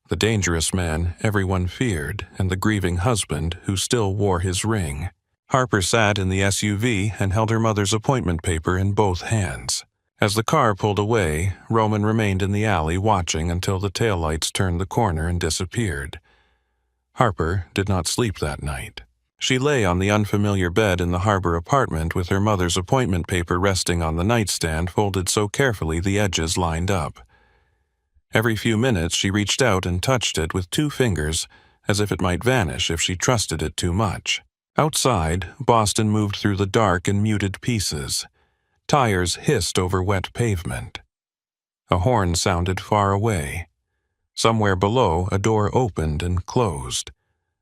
[SPEAKER 1] The dangerous man everyone feared and the grieving husband who still wore his ring. Harper sat in the SUV and held her mother's appointment paper in both hands. As the car pulled away, Roman remained in the alley watching until the taillights turned the corner and disappeared. Harper did not sleep that night. She lay on the unfamiliar bed in the Harbor apartment with her mother's appointment paper resting on the nightstand folded so carefully the edges lined up. Every few minutes she reached out and touched it with 2 fingers, as if it might vanish if she trusted it too much. Outside, Boston moved through the dark in muted pieces. Tires hissed over wet pavement. A horn sounded far away. Somewhere below, a door opened and closed.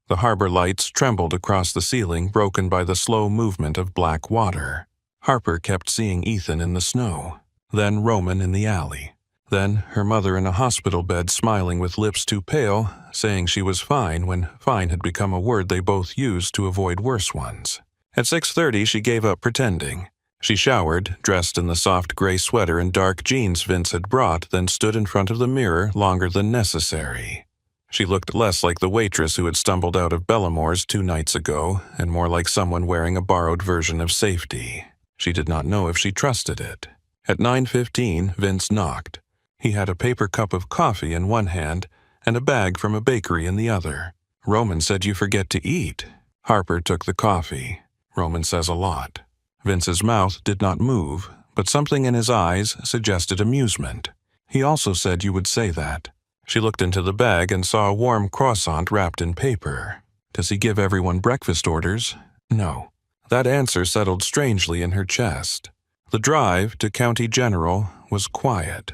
[SPEAKER 1] The harbor lights trembled across the ceiling, broken by the slow movement of black water. Harper kept seeing Ethan in the snow, then Roman in the alley, then her mother in a hospital bed smiling with lips too pale, saying she was fine when fine had become a word they both used to avoid worse ones. At 6:30 she gave up pretending. She showered, dressed in the soft gray sweater and dark jeans Vince had brought, then stood in front of the mirror longer than necessary. She looked less like the waitress who had stumbled out of Bellamore's 2 nights ago, and more like someone wearing a borrowed version of safety. She did not know if she trusted it. At 9:15, Vince knocked. He had a paper cup of coffee in one hand and a bag from a bakery in the other. Roman said you forget to eat. Harper took the coffee. Roman says a lot. Vince's mouth did not move, but something in his eyes suggested amusement. He also said you would say that. She looked into the bag and saw a warm croissant wrapped in paper. Does he give everyone breakfast orders? No. That answer settled strangely in her chest. The drive to County General was quiet.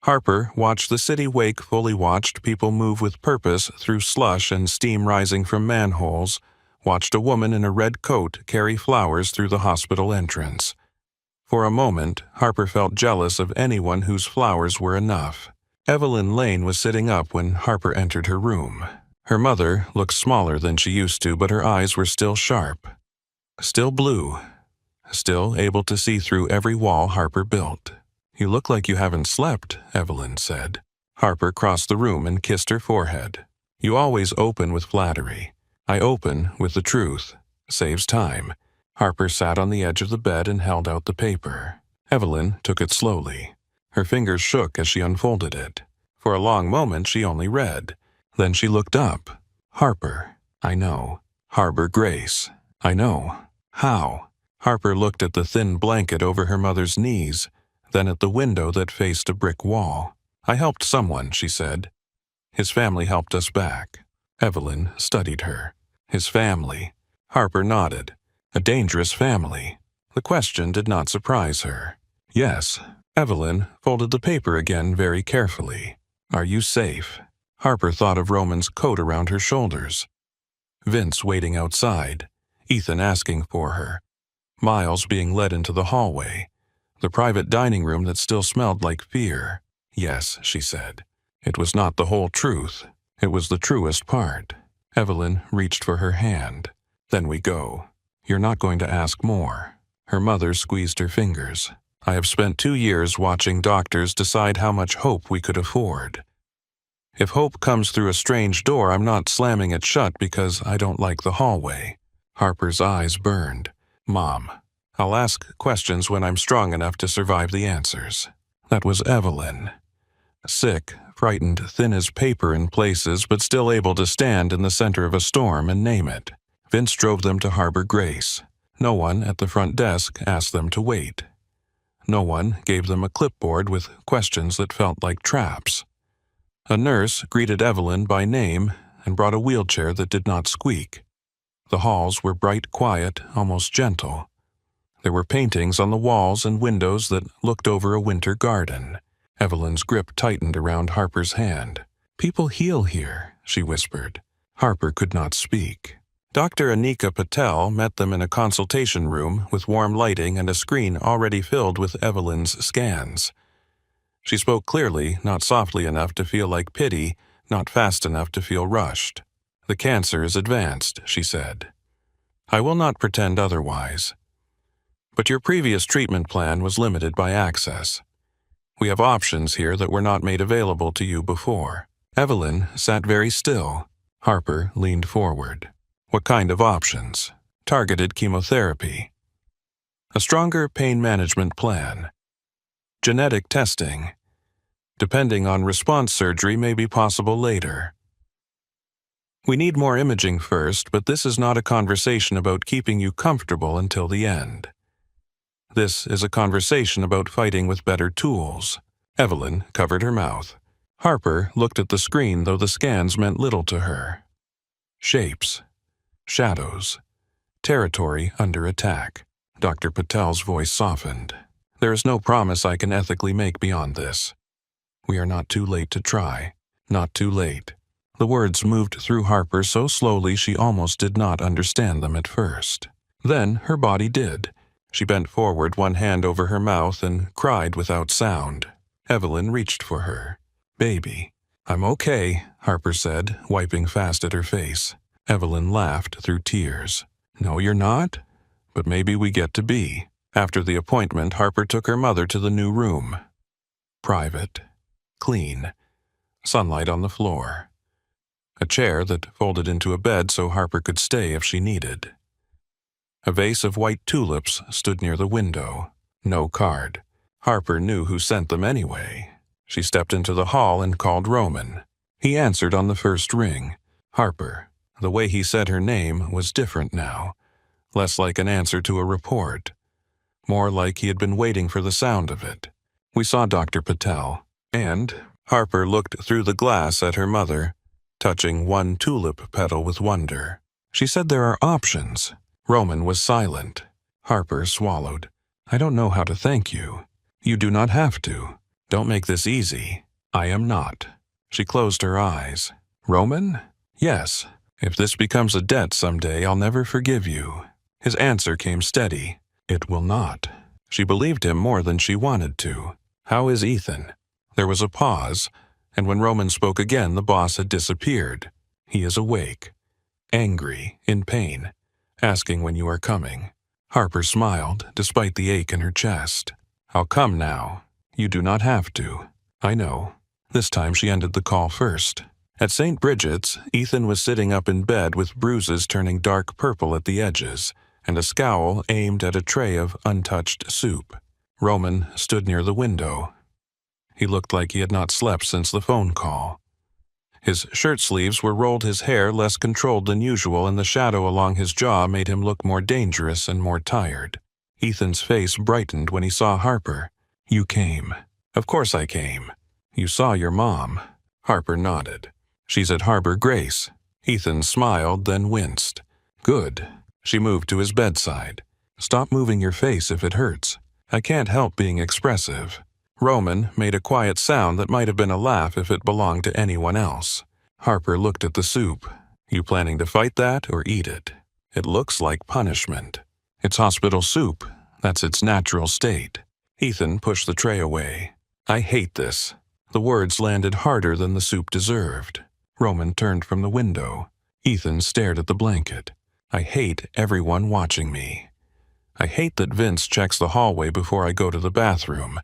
[SPEAKER 1] Harper watched the city wake, fully watched people move with purpose through slush and steam rising from manholes, watched a woman in a red coat carry flowers through the hospital entrance. For a moment, Harper felt jealous of anyone whose flowers were enough. Evelyn Lane was sitting up when Harper entered her room. Her mother looked smaller than she used to, but her eyes were still sharp. Still blue. Still able to see through every wall Harper built. You look like you haven't slept, Evelyn said. Harper crossed the room and kissed her forehead. You always open with flattery. I open with the truth. Saves time. Harper sat on the edge of the bed and held out the paper. Evelyn took it slowly. Her fingers shook as she unfolded it. For a long moment she only read. Then she looked up. Harper. I know. Harbor Grace. I know. How? Harper looked at the thin blanket over her mother's knees, then at the window that faced a brick wall. I helped someone, she said. His family helped us back. Evelyn studied her. His family. Harper nodded. A dangerous family. The question did not surprise her. Yes. Evelyn folded the paper again very carefully. Are you safe? Harper thought of Roman's coat around her shoulders. Vince waiting outside. Ethan asking for her. Miles being led into the hallway. The private dining room that still smelled like fear. Yes, she said. It was not the whole truth. It was the truest part. Evelyn reached for her hand. Then we go. You're not going to ask more. Her mother squeezed her fingers. I have spent 2 years watching doctors decide how much hope we could afford. If hope comes through a strange door, I'm not slamming it shut because I don't like the hallway. Harper's eyes burned. Mom, I'll ask questions when I'm strong enough to survive the answers. That was Evelyn. Sick, frightened, thin as paper in places, but still able to stand in the center of a storm and name it. Vince drove them to Harbor Grace. No one at the front desk asked them to wait. No one gave them a clipboard with questions that felt like traps. A nurse greeted Evelyn by name and brought a wheelchair that did not squeak. The halls were bright, quiet, almost gentle. There were paintings on the walls and windows that looked over a winter garden. Evelyn's grip tightened around Harper's hand. People heal here, she whispered. Harper could not speak. Dr. Anika Patel met them in a consultation room with warm lighting and a screen already filled with Evelyn's scans. She spoke clearly, not softly enough to feel like pity, not fast enough to feel rushed. The cancer is advanced, she said. I will not pretend otherwise. But your previous treatment plan was limited by access. We have options here that were not made available to you before. Evelyn sat very still. Harper leaned forward. What kind of options? Targeted chemotherapy. A stronger pain management plan. Genetic testing. Depending on response, surgery may be possible later. We need more imaging first, but this is not a conversation about keeping you comfortable until the end. This is a conversation about fighting with better tools. Evelyn covered her mouth. Harper looked at the screen, though the scans meant little to her. Shapes. Shadows. Territory under attack. Dr. Patel's voice softened. There is no promise I can ethically make beyond this. We are not too late to try. Not too late. The words moved through Harper so slowly she almost did not understand them at first. Then her body did. She bent forward, one hand over her mouth, and cried without sound. Evelyn reached for her. Baby. I'm okay, Harper said, wiping fast at her face. Evelyn laughed through tears. No, you're not? But maybe we get to be. After the appointment, Harper took her mother to the new room. Private. Clean. Sunlight on the floor. A chair that folded into a bed so Harper could stay if she needed. A vase of white tulips stood near the window. No card. Harper knew who sent them anyway. She stepped into the hall and called Roman. He answered on the first ring. Harper. The way he said her name was different now. Less like an answer to a report. More like he had been waiting for the sound of it. We saw Dr. Patel. And Harper looked through the glass at her mother, touching one tulip petal with wonder. She said there are options. Roman was silent. Harper swallowed. I don't know how to thank you. You do not have to. Don't make this easy. I am not. She closed her eyes. Roman? Yes. If this becomes a debt someday, I'll never forgive you. His answer came steady. It will not. She believed him more than she wanted to. How is Ethan? There was a pause, and when Roman spoke again, the boss had disappeared. He is awake. Angry, in pain, asking when you are coming. Harper smiled, despite the ache in her chest. I'll come now. You do not have to. I know. This time she ended the call first. At St. Bridget's, Ethan was sitting up in bed with bruises turning dark purple at the edges, and a scowl aimed at a tray of untouched soup. Roman stood near the window. He looked like he had not slept since the phone call. His shirt sleeves were rolled, his hair less controlled than usual, and the shadow along his jaw made him look more dangerous and more tired. Ethan's face brightened when he saw Harper. "You came." "Of course I came." "You saw your mom." Harper nodded. "She's at Harbor Grace." Ethan smiled, then winced. "Good." She moved to his bedside. "Stop moving your face if it hurts." "I can't help being expressive." Roman made a quiet sound that might have been a laugh if it belonged to anyone else. Harper looked at the soup. "You planning to fight that or eat it?" "It looks like punishment." "It's hospital soup. That's its natural state." Ethan pushed the tray away. "I hate this." The words landed harder than the soup deserved. Roman turned from the window. Ethan stared at the blanket. "I hate everyone watching me. I hate that Vince checks the hallway before I go to the bathroom.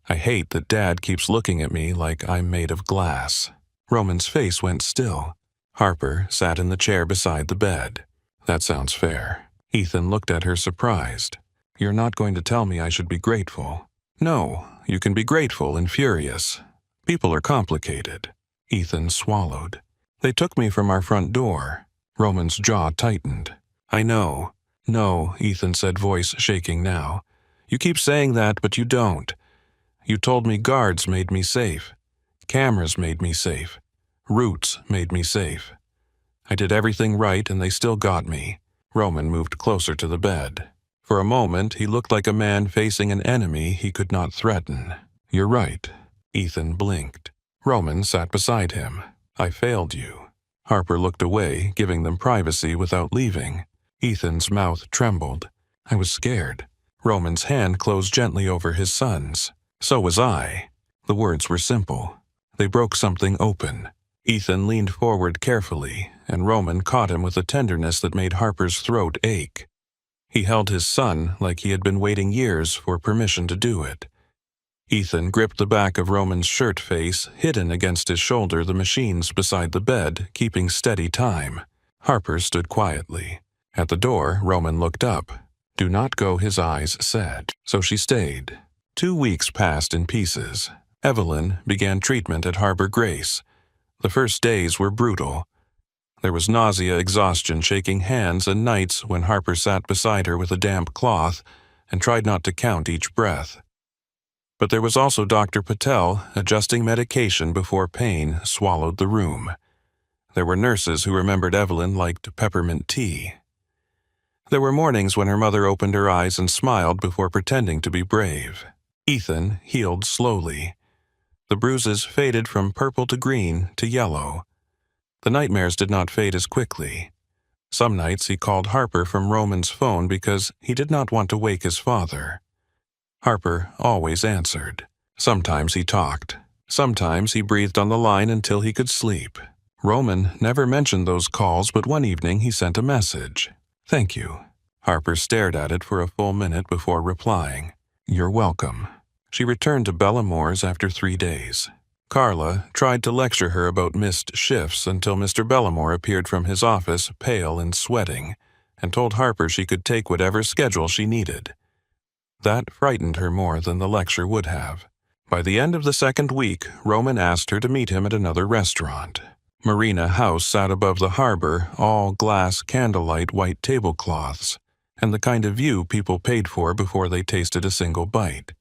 [SPEAKER 1] I hate that Dad keeps looking at me like I'm made of glass." Roman's face went still. Harper sat in the chair beside the bed. "That sounds fair." Ethan looked at her surprised. "You're not going to tell me I should be grateful." "No, you can be grateful and furious. People are complicated." Ethan swallowed. "They took me from our front door." Roman's jaw tightened. "I know." "No," Ethan said, voice shaking now. "You keep saying that, but you don't. You told me guards made me safe. Cameras made me safe. Roots made me safe. I did everything right and they still got me." Roman moved closer to the bed. For a moment, he looked like a man facing an enemy he could not threaten. "You're right." Ethan blinked. Roman sat beside him. "I failed you." Harper looked away, giving them privacy without leaving. Ethan's mouth trembled. "I was scared." Roman's hand closed gently over his son's. "So was I." The words were simple. They broke something open. Ethan leaned forward carefully, and Roman caught him with a tenderness that made Harper's throat ache. He held his son like he had been waiting years for permission to do it. Ethan gripped the back of Roman's shirt face, hidden against his shoulder the machines beside the bed, keeping steady time. Harper stood quietly. At the door, Roman looked up. "Do not go," his eyes said. So she stayed. 2 weeks passed in pieces. Evelyn began treatment at Harbor Grace. The first days were brutal. There was nausea, exhaustion, shaking hands, and nights when Harper sat beside her with a damp cloth and tried not to count each breath. But there was also Dr. Patel adjusting medication before pain swallowed the room. There were nurses who remembered Evelyn liked peppermint tea. There were mornings when her mother opened her eyes and smiled before pretending to be brave. Ethan healed slowly. The bruises faded from purple to green to yellow. The nightmares did not fade as quickly. Some nights he called Harper from Roman's phone because he did not want to wake his father. Harper always answered. Sometimes he talked. Sometimes he breathed on the line until he could sleep. Roman never mentioned those calls, but one evening he sent a message. "Thank you." Harper stared at it for a full minute before replying. "You're welcome." She returned to Bellamore's after 3 days. Carla tried to lecture her about missed shifts until Mr. Bellamore appeared from his office, pale and sweating, and told Harper she could take whatever schedule she needed. That frightened her more than the lecture would have. By the end of the second week, Roman asked her to meet him at another restaurant. Marina House sat above the harbor, all glass candlelight white tablecloths, and the kind of view people paid for before they tasted a single bite.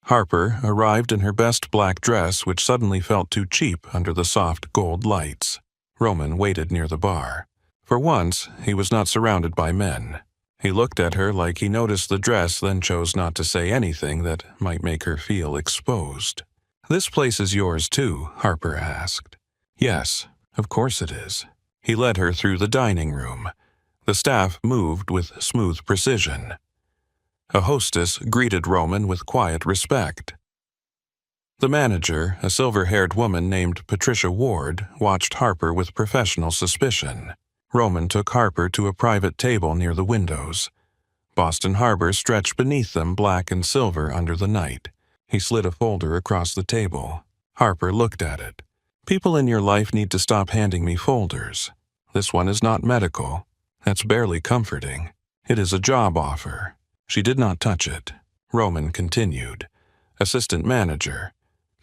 [SPEAKER 1] Harper arrived in her best black dress, which suddenly felt too cheap under the soft gold lights. Roman waited near the bar. For once, he was not surrounded by men. He looked at her like he noticed the dress, then chose not to say anything that might make her feel exposed. "This place is yours too?" Harper asked. "Yes, of course it is." He led her through the dining room. The staff moved with smooth precision. A hostess greeted Roman with quiet respect. The manager, a silver-haired woman named Patricia Ward, watched Harper with professional suspicion. Roman took Harper to a private table near the windows. Boston Harbor stretched beneath them, black and silver under the night. He slid a folder across the table. Harper looked at it. People in your life need to stop handing me folders. This one is not medical. That's barely comforting. It is a job offer. She did not touch it. Roman continued. Assistant manager.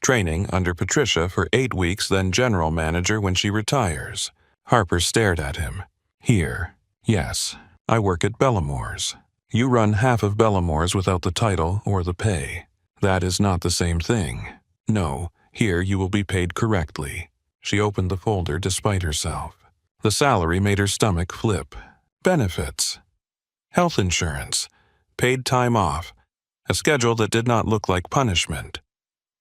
[SPEAKER 1] Training under Patricia for 8 weeks, then general manager when she retires. Harper stared at him. Here. Yes. I work at Bellamore's. You run half of Bellamore's without the title or the pay. That is not the same thing. No, here you will be paid correctly. She opened the folder despite herself. The salary made her stomach flip. Benefits. Health insurance. Paid time off. A schedule that did not look like punishment.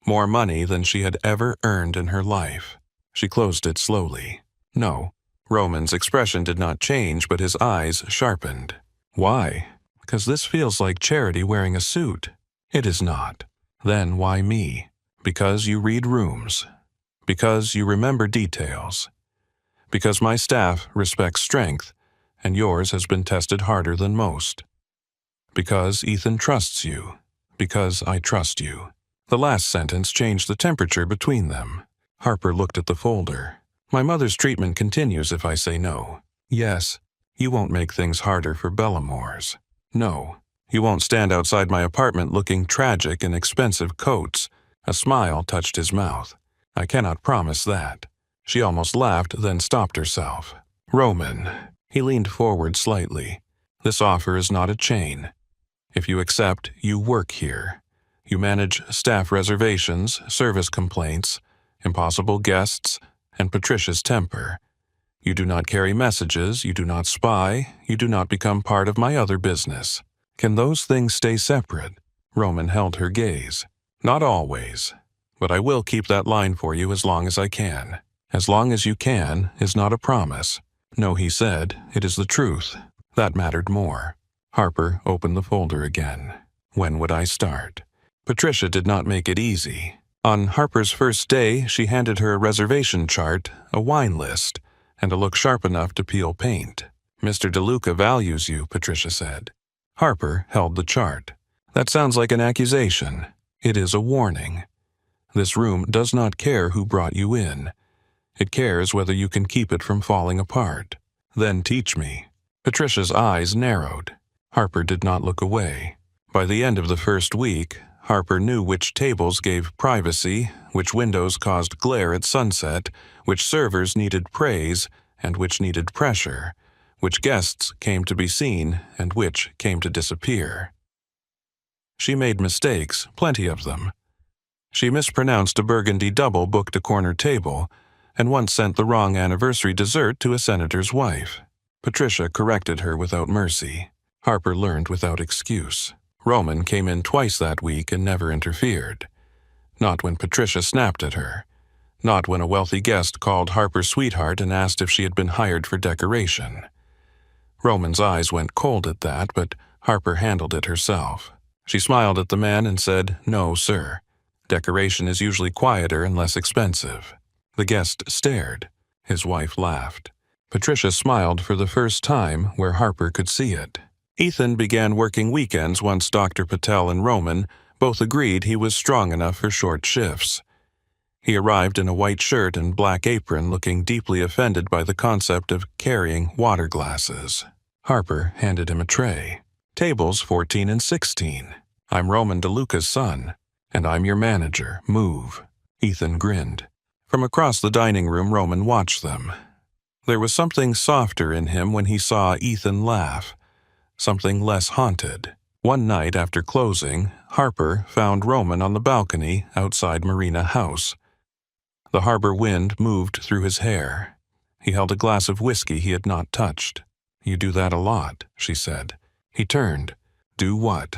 [SPEAKER 1] More money than she had ever earned in her life. She closed it slowly. No. Roman's expression did not change, but his eyes sharpened. Why? Because this feels like Charity wearing a suit. It is not. Then why me? Because you read rooms. Because you remember details. Because my staff respects strength, and yours has been tested harder than most. Because Ethan trusts you. Because I trust you. The last sentence changed the temperature between them. Harper looked at the folder. My mother's treatment continues if I say no. Yes, you won't make things harder for Bellamore's. No, you won't stand outside my apartment looking tragic in expensive coats. A smile touched his mouth. I cannot promise that. She almost laughed, then stopped herself. Roman. He leaned forward slightly. This offer is not a chain. If you accept, you work here. You manage staff reservations, service complaints, impossible guests, and Patricia's temper. You do not carry messages, you do not spy, you do not become part of my other business. Can those things stay separate? Roman held her gaze. Not always, but I will keep that line for you as long as I can. As long as you can is not a promise. No, he said, it is the truth. That mattered more. Harper opened the folder again. When would I start? Patricia did not make it easy. On Harper's first day, she handed her a reservation chart, a wine list, and a look sharp enough to peel paint. Mr. DeLuca values you, Patricia said. Harper held the chart. That sounds like an accusation. It is a warning. This room does not care who brought you in. It cares whether you can keep it from falling apart. Then teach me. Patricia's eyes narrowed. Harper did not look away. By the end of the first week, Harper knew which tables gave privacy, which windows caused glare at sunset, which servers needed praise, and which needed pressure, which guests came to be seen, and which came to disappear. She made mistakes, plenty of them. She mispronounced a burgundy double booked a corner table, and once sent the wrong anniversary dessert to a senator's wife. Patricia corrected her without mercy. Harper learned without excuse. Roman came in twice that week and never interfered. Not when Patricia snapped at her. Not when a wealthy guest called Harper sweetheart and asked if she had been hired for decoration. Roman's eyes went cold at that, but Harper handled it herself. She smiled at the man and said, "No, sir. Decoration is usually quieter and less expensive." The guest stared. His wife laughed. Patricia smiled for the first time where Harper could see it. Ethan began working weekends once Dr. Patel and Roman both agreed he was strong enough for short shifts. He arrived in a white shirt and black apron, looking deeply offended by the concept of carrying water glasses. Harper handed him a tray. Tables 14 and 16. I'm Roman DeLuca's son, and I'm your manager. Move. Ethan grinned. From across the dining room, Roman watched them. There was something softer in him when he saw Ethan laugh. Something less haunted. One night after closing, Harper found Roman on the balcony outside Marina House. The harbor wind moved through his hair. He held a glass of whiskey he had not touched. You do that a lot, she said. He turned. Do what?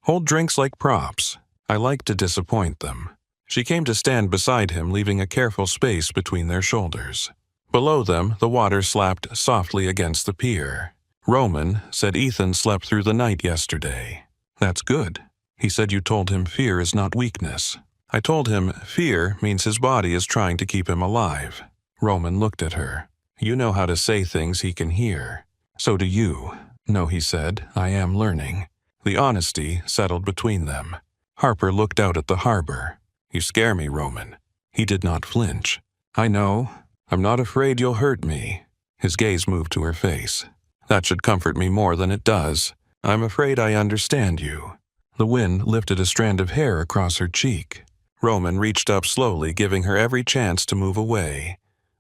[SPEAKER 1] Hold drinks like props. I like to disappoint them. She came to stand beside him, leaving a careful space between their shoulders. Below them, the water slapped softly against the pier. Roman said Ethan slept through the night yesterday. That's good. He said you told him fear is not weakness. I told him fear means his body is trying to keep him alive. Roman looked at her. You know how to say things he can hear. So do you. No, he said, I am learning. The honesty settled between them. Harper looked out at the harbor. You scare me, Roman. He did not flinch. "I know. I'm not afraid you'll hurt me." His gaze moved to her face. "That should comfort me more than it does. I'm afraid I understand you." The wind lifted a strand of hair across her cheek. Roman reached up slowly, giving her every chance to move away.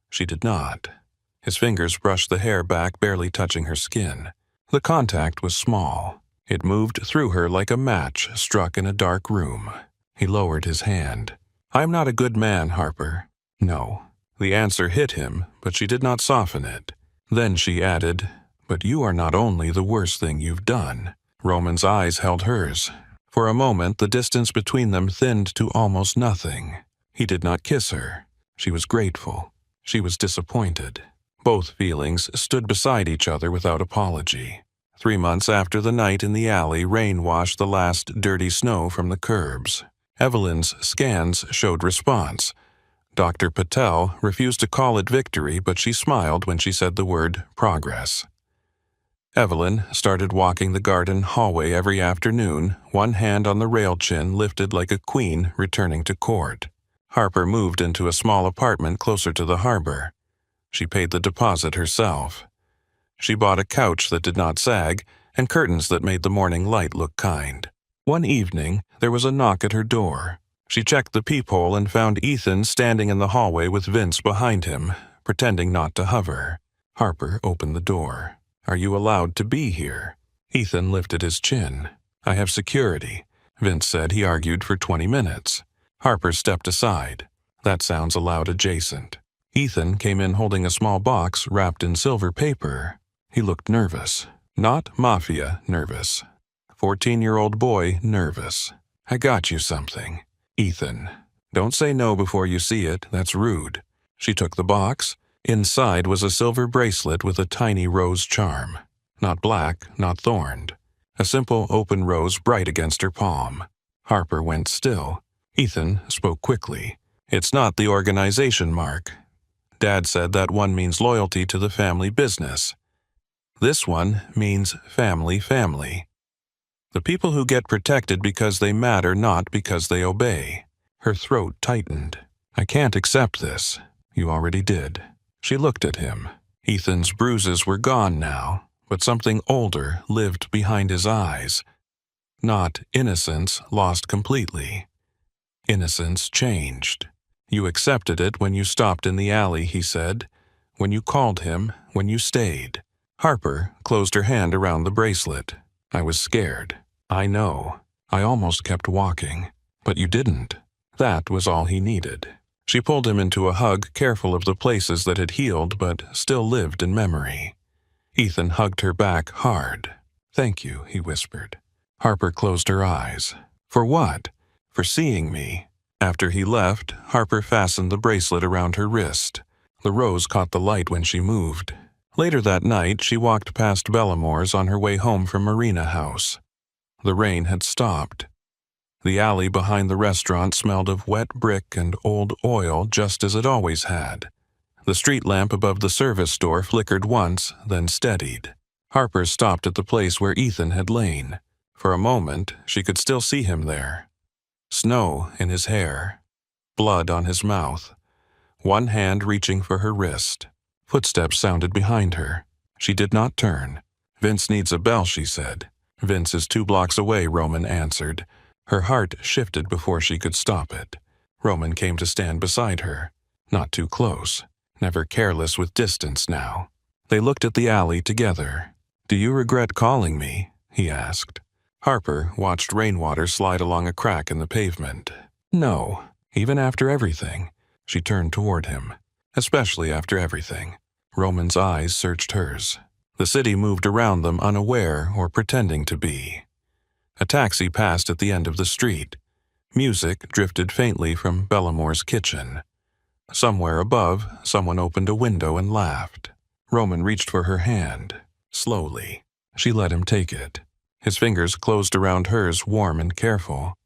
[SPEAKER 1] She did not. His fingers brushed the hair back, barely touching her skin. The contact was small. It moved through her like a match struck in a dark room. He lowered his hand. "I'm not a good man, Harper." "No." The answer hit him, but she did not soften it. Then she added, "But you are not only the worst thing you've done." Roman's eyes held hers. For a moment, the distance between them thinned to almost nothing. He did not kiss her. She was grateful. She was disappointed. Both feelings stood beside each other without apology. 3 months after the night in the alley, rain washed the last dirty snow from the curbs. Evelyn's scans showed response. Dr. Patel refused to call it victory, but she smiled when she said the word progress. Evelyn started walking the garden hallway every afternoon, one hand on the rail chin lifted like a queen returning to court. Harper moved into a small apartment closer to the harbor. She paid the deposit herself. She bought a couch that did not sag and curtains that made the morning light look kind. One evening, there was a knock at her door. She checked the peephole and found Ethan standing in the hallway with Vince behind him, pretending not to hover. Harper opened the door. "Are you allowed to be here?" Ethan lifted his chin. "I have security." Vince said he argued for 20 minutes. Harper stepped aside. "That sounds allowed adjacent." Ethan came in holding a small box wrapped in silver paper. He looked nervous. Not mafia nervous. 14-year-old boy nervous. "I got you something." "Ethan, don't say no before you see it. That's rude." She took the box. Inside was a silver bracelet with a tiny rose charm. Not black, not thorned. A simple open rose bright against her palm. Harper went still. Ethan spoke quickly. "It's not the organization mark. Dad said that one means loyalty to the family business. This one means family. The people who get protected because they matter, not because they obey." Her throat tightened. "I can't accept this." "You already did." She looked at him. Ethan's bruises were gone now, but something older lived behind his eyes. Not innocence lost completely. Innocence changed. "You accepted it when you stopped in the alley," he said. "When you called him, when you stayed." Harper closed her hand around the bracelet. "I was scared." "I know. I almost kept walking. But you didn't." That was all he needed. She pulled him into a hug, careful of the places that had healed but still lived in memory. Ethan hugged her back hard. "Thank you," he whispered. Harper closed her eyes. "For what?" "For seeing me." After he left, Harper fastened the bracelet around her wrist. The rose caught the light when she moved. Later that night, she walked past Bellamore's on her way home from Marina House. The rain had stopped. The alley behind the restaurant smelled of wet brick and old oil just as it always had. The street lamp above the service store flickered once, then steadied. Harper stopped at the place where Ethan had lain. For a moment, she could still see him there. Snow in his hair. Blood on his mouth. One hand reaching for her wrist. Footsteps sounded behind her. She did not turn. "Vince needs a bell," she said. "Vince is 2 blocks away," Roman answered. Her heart shifted before she could stop it. Roman came to stand beside her. Not too close. Never careless with distance now. They looked at the alley together. "Do you regret calling me?" he asked. Harper watched rainwater slide along a crack in the pavement. "No, even after everything." She turned toward him. "Especially after everything." Roman's eyes searched hers. The city moved around them, unaware or pretending to be. A taxi passed at the end of the street. Music drifted faintly from Bellamore's kitchen. Somewhere above, someone opened a window and laughed. Roman reached for her hand. Slowly. She let him take it. His fingers closed around hers, warm and careful.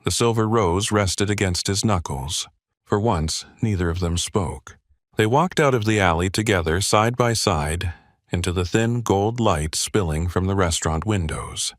[SPEAKER 1] The silver rose rested against his knuckles. For once, neither of them spoke. They walked out of the alley together, side by side, into the thin gold light spilling from the restaurant windows.